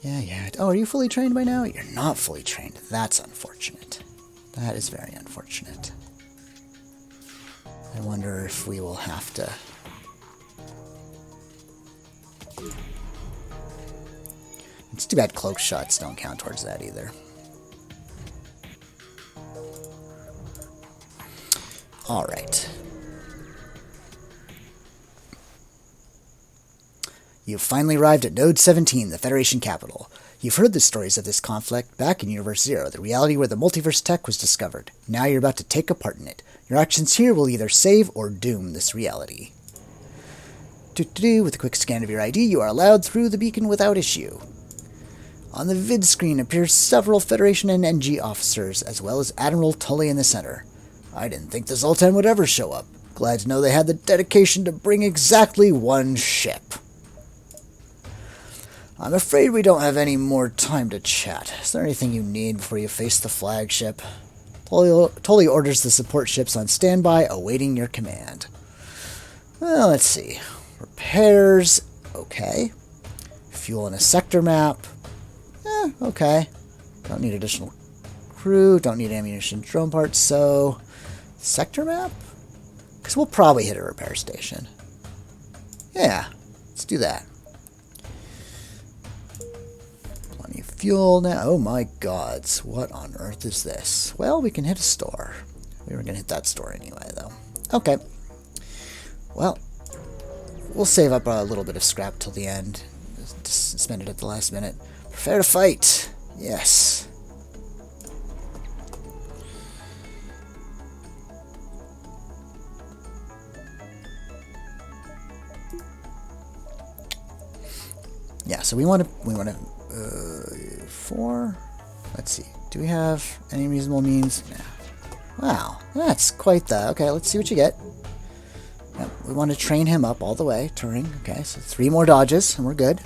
Yeah. Oh, are you fully trained by now? You're not fully trained. That's unfortunate. That is very unfortunate. I wonder if we will have to... It's too bad cloak shots don't count towards that either. Alright. You've finally arrived at Node 17, the Federation capital. You've heard the stories of this conflict back in Universe Zero, the reality where the multiverse tech was discovered. Now you're about to take a part in it. Your actions here will either save or doom this reality. With a quick scan of your ID, you are allowed through the beacon without issue. On the vid screen appear several Federation and NG officers, as well as Admiral Tully in the center. I didn't think the Zoltan would ever show up. Glad to know they had the dedication to bring exactly one ship. I'm afraid we don't have any more time to chat. Is there anything you need before you face the flagship? Tully orders the support ships on standby, awaiting your command. Well, let's see. Repairs, okay. Fuel in a sector map, okay. Don't need additional crew, don't need ammunition drone parts, so... Sector map? Because we'll probably hit a repair station. Yeah, let's do that. Plenty of fuel now. Oh my gods, what on earth is this? Well, we can hit a store. We were going to hit that store anyway, though. Okay. Well, we'll save up a little bit of scrap till the end. Just spend it at the last minute. Prepare to fight. Yes. Yeah, so we want to 4. Let's see. Do we have any reasonable means? Nah. Wow, that's quite the... Okay, let's see what you get. Yep, we want to train him up all the way. Turing. Okay, so 3 more dodges, and we're good.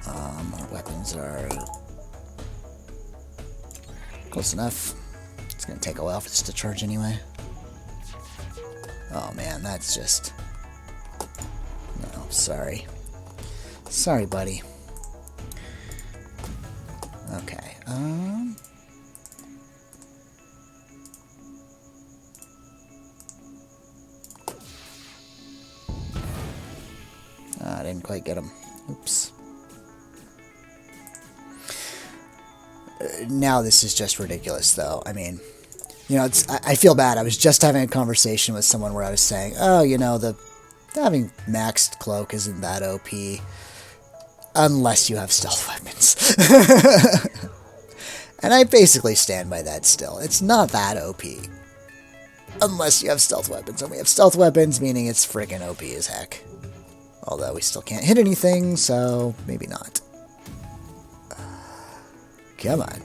Our weapons are close enough. It's going to take a while for this to charge anyway. Oh man, that's just... No, sorry. Sorry, buddy. Okay, I didn't quite get him. Oops. Now this is just ridiculous, though. I mean, you know, I feel bad. I was just having a conversation with someone where I was saying, oh, you know, having maxed cloak isn't that OP. Unless you have stealth weapons. And I basically stand by that still. It's not that OP. Unless you have stealth weapons. And we have stealth weapons, meaning it's friggin' OP as heck. Although we still can't hit anything, so maybe not. Come on.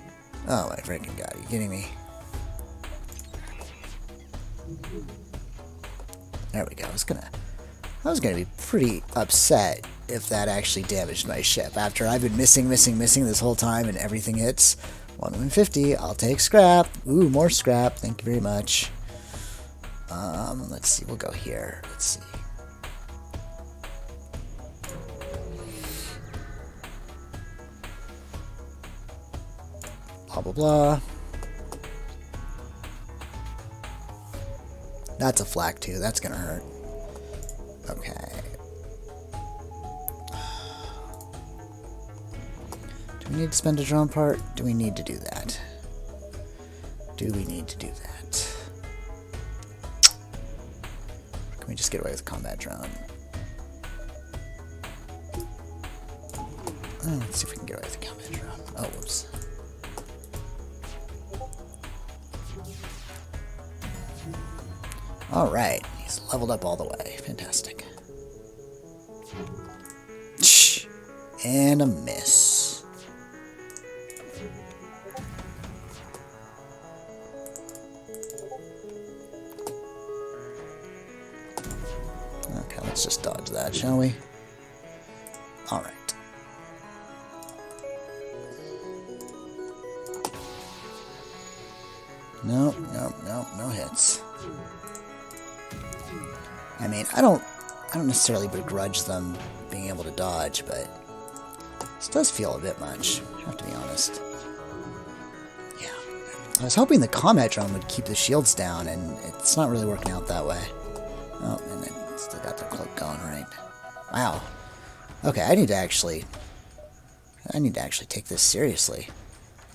Oh my freaking god, are you kidding me? There we go. I was gonna be pretty upset if that actually damaged my ship. After I've been missing this whole time and everything hits. 150, I'll take scrap. Ooh, more scrap. Thank you very much. Let's see, we'll go here. Let's see. Blah, blah, blah. That's a flak too. That's gonna hurt. Okay. Do we need to spend a drone part? Do we need to do that? Do we need to do that? Or can we just get away with a combat drone? Let's see if we can get away with a combat drone. Oh, whoops. Alright, he's leveled up all the way. Fantastic. Shh. And a miss. Let's just dodge that, shall we? Alright. Nope, nope, nope, no hits. I mean, I don't necessarily begrudge them being able to dodge, but this does feel a bit much, I have to be honest. Yeah. I was hoping the combat drone would keep the shields down, and it's not really working out that way. Oh, and then still got their cloak going, right? Wow. Okay, I need to actually take this seriously.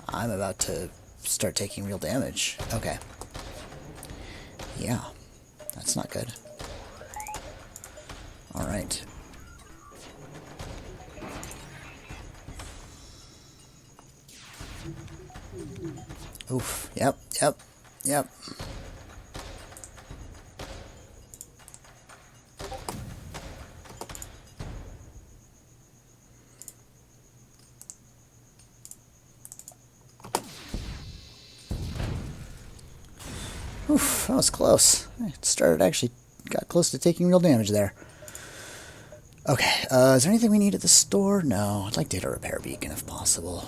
I'm about to start taking real damage. Okay. Yeah. That's not good. Alright. Oof. Yep, yep, yep. Oof, that was close. Got close to taking real damage there. Okay, is there anything we need at the store? No, I'd like to hit a repair beacon if possible.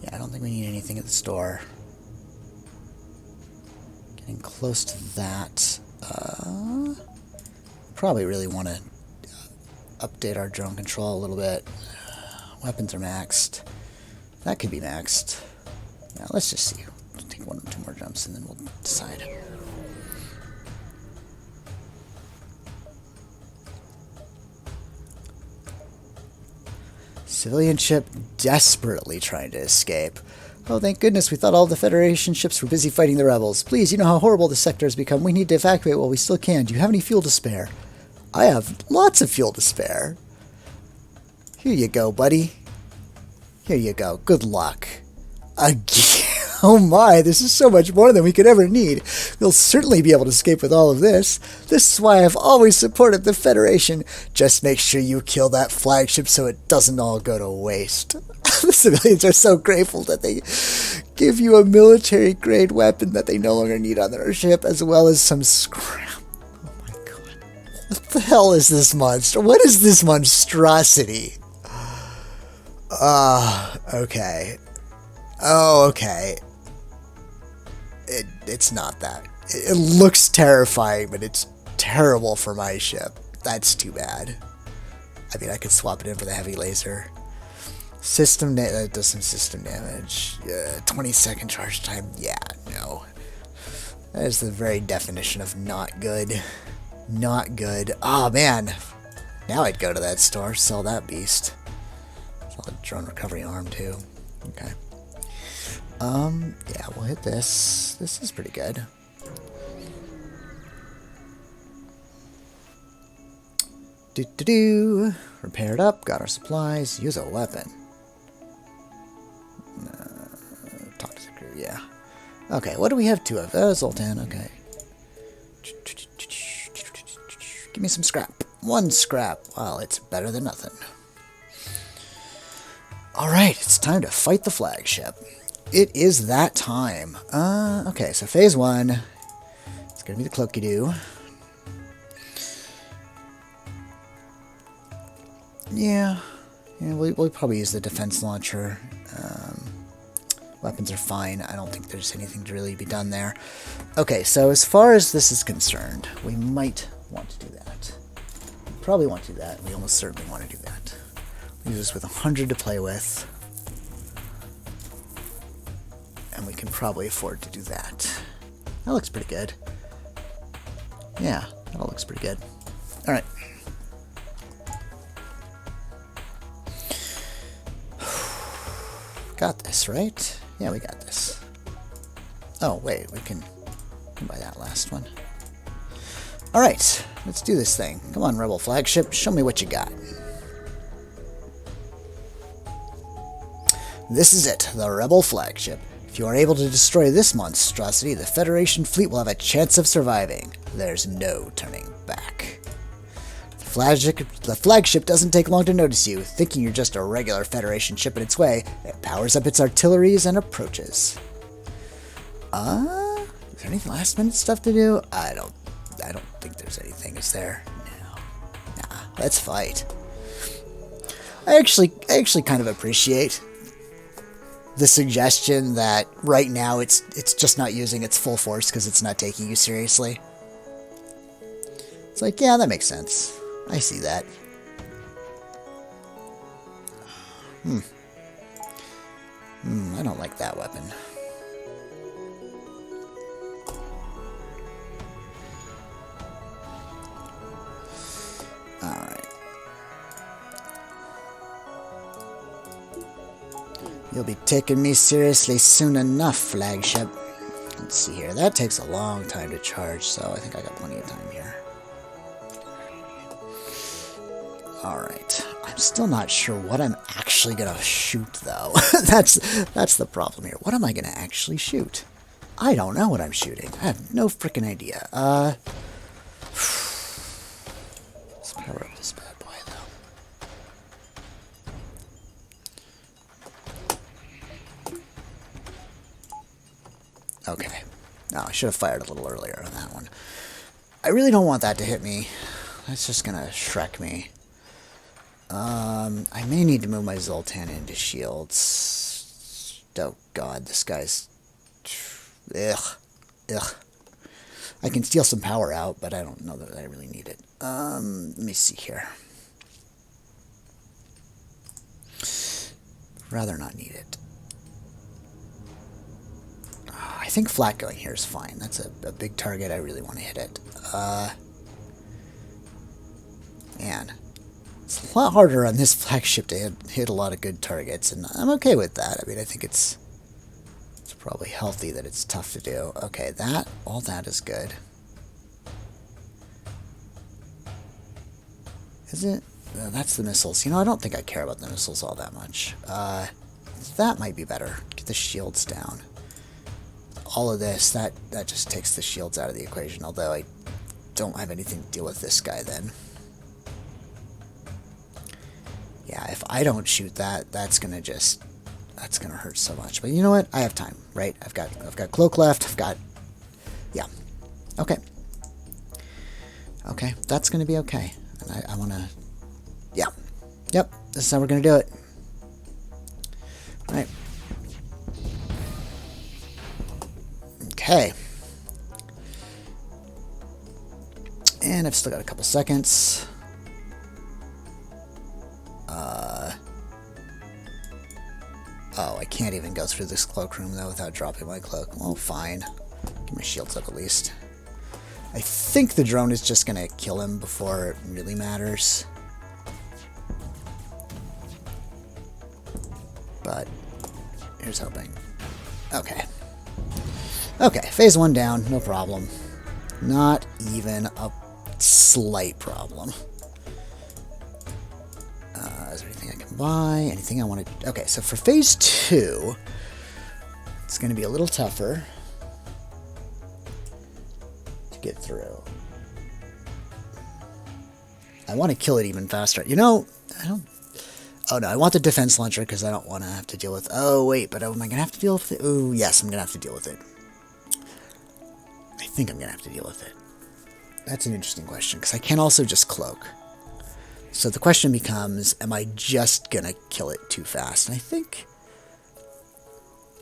Yeah, I don't think we need anything at the store. Getting close to that. Probably really want to update our drone control a little bit. Weapons are maxed. That could be maxed. Now, let's just see. We'll take 1 or 2 more jumps and then we'll decide. Civilian ship desperately trying to escape. Oh, thank goodness, we thought all the Federation ships were busy fighting the rebels. Please, you know how horrible the sector has become. We need to evacuate while we still can. Do you have any fuel to spare? I have lots of fuel to spare. Here you go, buddy. Here you go. Good luck. Again. Oh my, this is so much more than we could ever need. We'll certainly be able to escape with all of this. This is why I've always supported the Federation. Just make sure you kill that flagship so it doesn't all go to waste. The civilians are so grateful that they give you a military-grade weapon that they no longer need on their ship, as well as some scrap. Oh my god. What the hell is this monster? What is this monstrosity? Okay. Oh, okay. It's not that. It looks terrifying, but it's terrible for my ship. That's too bad. I mean, I could swap it in for the heavy laser. That does some system damage. 20-second charge time. Yeah, no. That is the very definition of not good. Not good. Oh, man. Now I'd go to that store, sell that beast. Sell the drone recovery arm, too. Okay. Yeah, we'll hit this. This is pretty good. Repair it up, got our supplies, use a weapon. Talk to the crew, yeah. Okay, what do we have 2 of? Zoltan, okay. Give me some scrap. 1 scrap. Well, it's better than nothing. Alright, it's time to fight the flagship. It is that time. Okay, so phase 1. It's gonna be the cloaky-doo. Yeah, we'll probably use the defense launcher. Weapons are fine. I don't think there's anything to really be done there. Okay, so as far as this is concerned, we might want to do that. We probably want to do that. We almost certainly want to do that. Leaves us with 100 to play with. And we can probably afford to do that. That looks pretty good. Yeah, that all looks pretty good. Alright. Got this, right? Yeah, we got this. Oh, wait, we can buy that last one. Alright, let's do this thing. Come on, Rebel Flagship, show me what you got. This is it, the Rebel Flagship. If you are able to destroy this monstrosity, the Federation fleet will have a chance of surviving. There's no turning back. The flagship doesn't take long to notice you. Thinking you're just a regular Federation ship in its way, it powers up its artilleries and approaches. Is there any last-minute stuff to do? I don't I don't think there's anything, is there? No. Nah, let's fight. I actually kind of appreciate the suggestion that right now it's just not using its full force because it's not taking you seriously. It's like, yeah, that makes sense. I see that. I don't like that weapon. Alright. You'll be taking me seriously soon enough, flagship. Let's see here. That takes a long time to charge, so I think I got plenty of time here. Alright. I'm still not sure what I'm actually gonna shoot, though. That's the problem here. What am I gonna actually shoot? I don't know what I'm shooting. I have no freaking idea. Let's power up this bad boy, though. Okay. No, I should have fired a little earlier on that one. I really don't want that to hit me. That's just gonna Shrek me. I may need to move my Zoltan into shields. Oh god, this guy's... Ugh. I can steal some power out, but I don't know that I really need it. Let me see here. Rather not need it. I think flat going here is fine. That's a big target. I really want to hit it. Man. It's a lot harder on this flagship to hit a lot of good targets, and I'm okay with that. I mean, I think it's probably healthy that it's tough to do. Okay, all that is good. Is it? No, that's the missiles. You know, I don't think I care about the missiles all that much. That might be better. Get the shields down. All of this, that just takes the shields out of the equation, although I don't have anything to deal with this guy then. Yeah, if I don't shoot that, that's gonna hurt so much. But you know what? I have time, right? I've got cloak left. Yeah. Okay. Okay, that's gonna be okay. And I wanna. Yeah. Yep. This is how we're gonna do it. All right. Okay. And I've still got a couple seconds. Oh, I can't even go through this cloakroom, though, without dropping my cloak. Well, fine. Get my shields up, at least. I think the drone is just going to kill him before it really matters. But, here's hoping. Okay. Okay, phase 1 down, no problem. Not even a slight problem. Is there anything I can buy? Anything I want to... Okay, so for phase 2, it's going to be a little tougher to get through. I want to kill it even faster. You know, I don't... Oh, no, I want the defense launcher because I don't want to have to deal with... Oh, wait, but am I going to have to deal with it? Oh, yes, I'm going to have to deal with it. I think I'm going to have to deal with it. That's an interesting question, because I can also just cloak. So the question becomes, am I just going to kill it too fast? And I think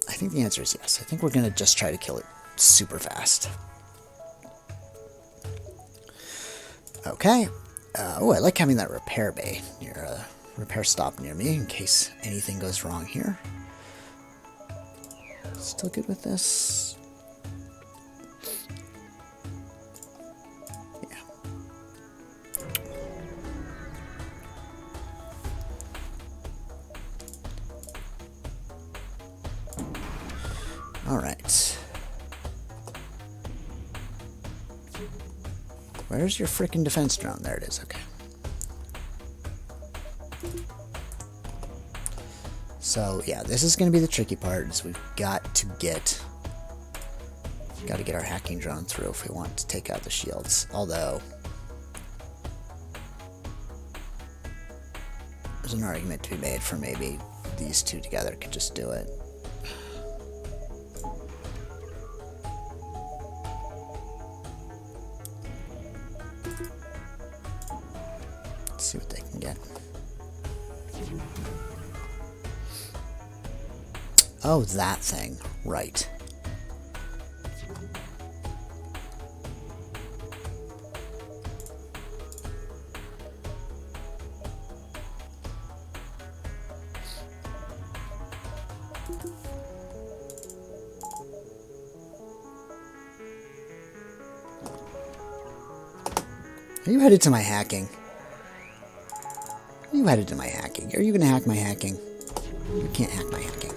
the answer is yes. I think we're going to just try to kill it super fast. Okay. Oh, I like having that repair bay near repair stop near me in case anything goes wrong here. Still good with this? Yeah. All right. Where's your frickin' defense drone? There it is. Okay. So yeah, this is going to be the tricky part. Is we've got to get our hacking drone through if we want to take out the shields. Although there's an argument to be made for maybe these two together could just do it. Oh, that thing. Right. Are you headed to my hacking? Are you headed to my hacking? Are you going to hack my hacking? You can't hack my hacking.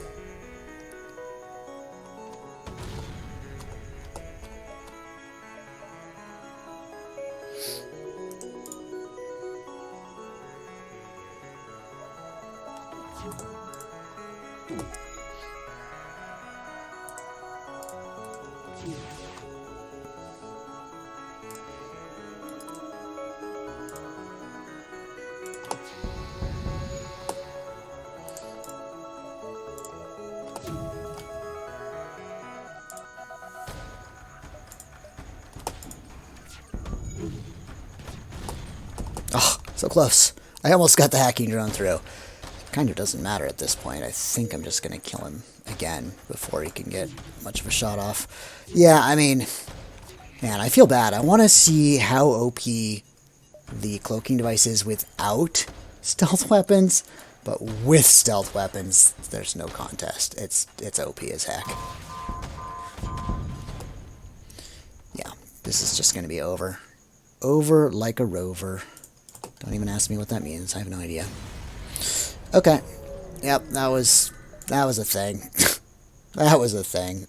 Oh, so close. I almost got the hacking drone through. Kind of doesn't matter at this point. I think I'm just going to kill him again before he can get much of a shot off. Yeah, I mean, man, I feel bad. I want to see how OP the cloaking device is without stealth weapons, but with stealth weapons, there's no contest. It's OP as heck. Yeah, this is just going to be over. Over like a rover. Don't even ask me what that means. I have no idea. Okay. Yep, that was a thing. That was a thing.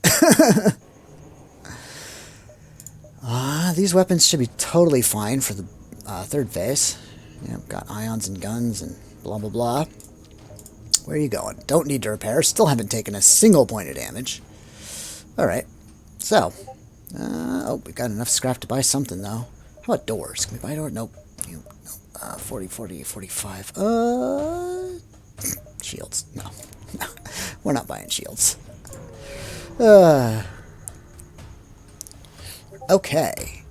These weapons should be totally fine for the third phase. Yep, got ions and guns and blah, blah, blah. Where are you going? Don't need to repair. Still haven't taken a single point of damage. Alright. So. Oh, we got enough scrap to buy something, though. How about doors? Can we buy a door? Nope. 40, 40, 45. Shields. No. No. We're not buying shields. Okay.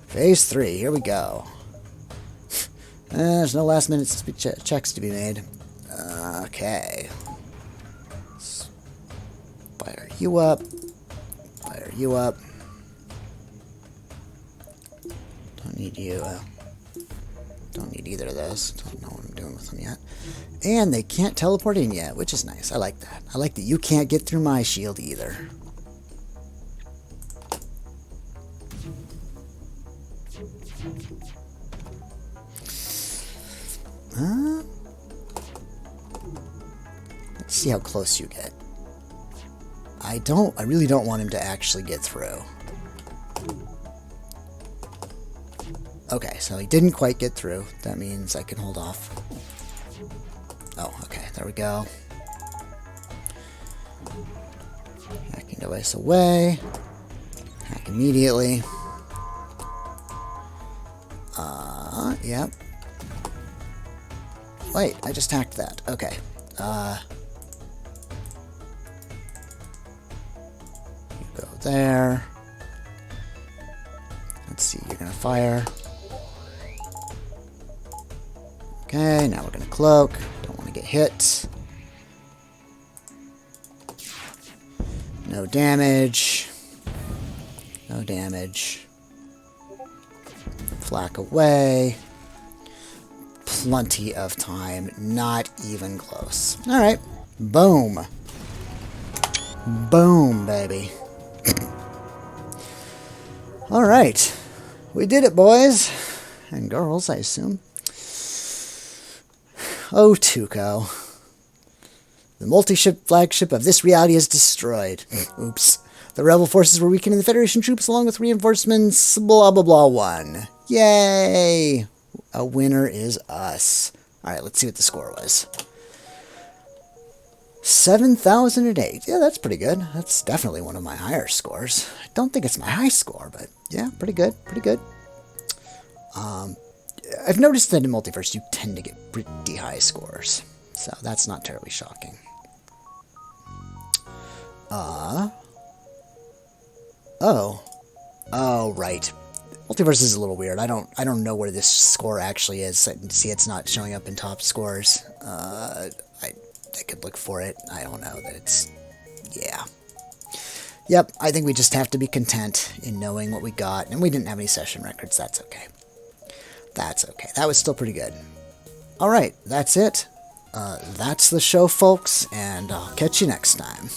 Phase 3. Here we go. There's no last minute checks to be made. Okay. Let's fire you up. Fire you up. Don't need you. Don't need either of those. Don't know what I'm doing with them yet. And they can't teleport in yet, which is nice. I like that. I like that you can't get through my shield either. Let's see how close you get. I really don't want him to actually get through. Okay, so he didn't quite get through. That means I can hold off. Oh, okay, there we go. Hacking device away. Hack immediately. Yep. Wait, I just hacked that. Okay. You go there. Let's see, you're gonna fire. Okay, now we're going to cloak. Don't want to get hit. No damage. No damage. Flak away. Plenty of time. Not even close. Alright. Boom. Boom, baby. Alright. We did it, boys. And girls, I assume. Oh, Tuco. The multi-ship flagship of this reality is destroyed. Oops. The rebel forces were weakened and the Federation troops, along with reinforcements, blah, blah, blah, won. Yay! A winner is us. Alright, let's see what the score was. 7,008. Yeah, that's pretty good. That's definitely one of my higher scores. I don't think it's my high score, but yeah, pretty good. Pretty good. I've noticed that in Multiverse you tend to get pretty high scores, so that's not terribly shocking. Oh, right. Multiverse is a little weird. I don't know where this score actually is. See, it's not showing up in top scores. they could look for it. I don't know. That it's... Yeah. Yep, I think we just have to be content in knowing what we got. And we didn't have any session records. That's okay. That's okay. That was still pretty good. Alright, that's it. That's the show, folks, and I'll catch you next time.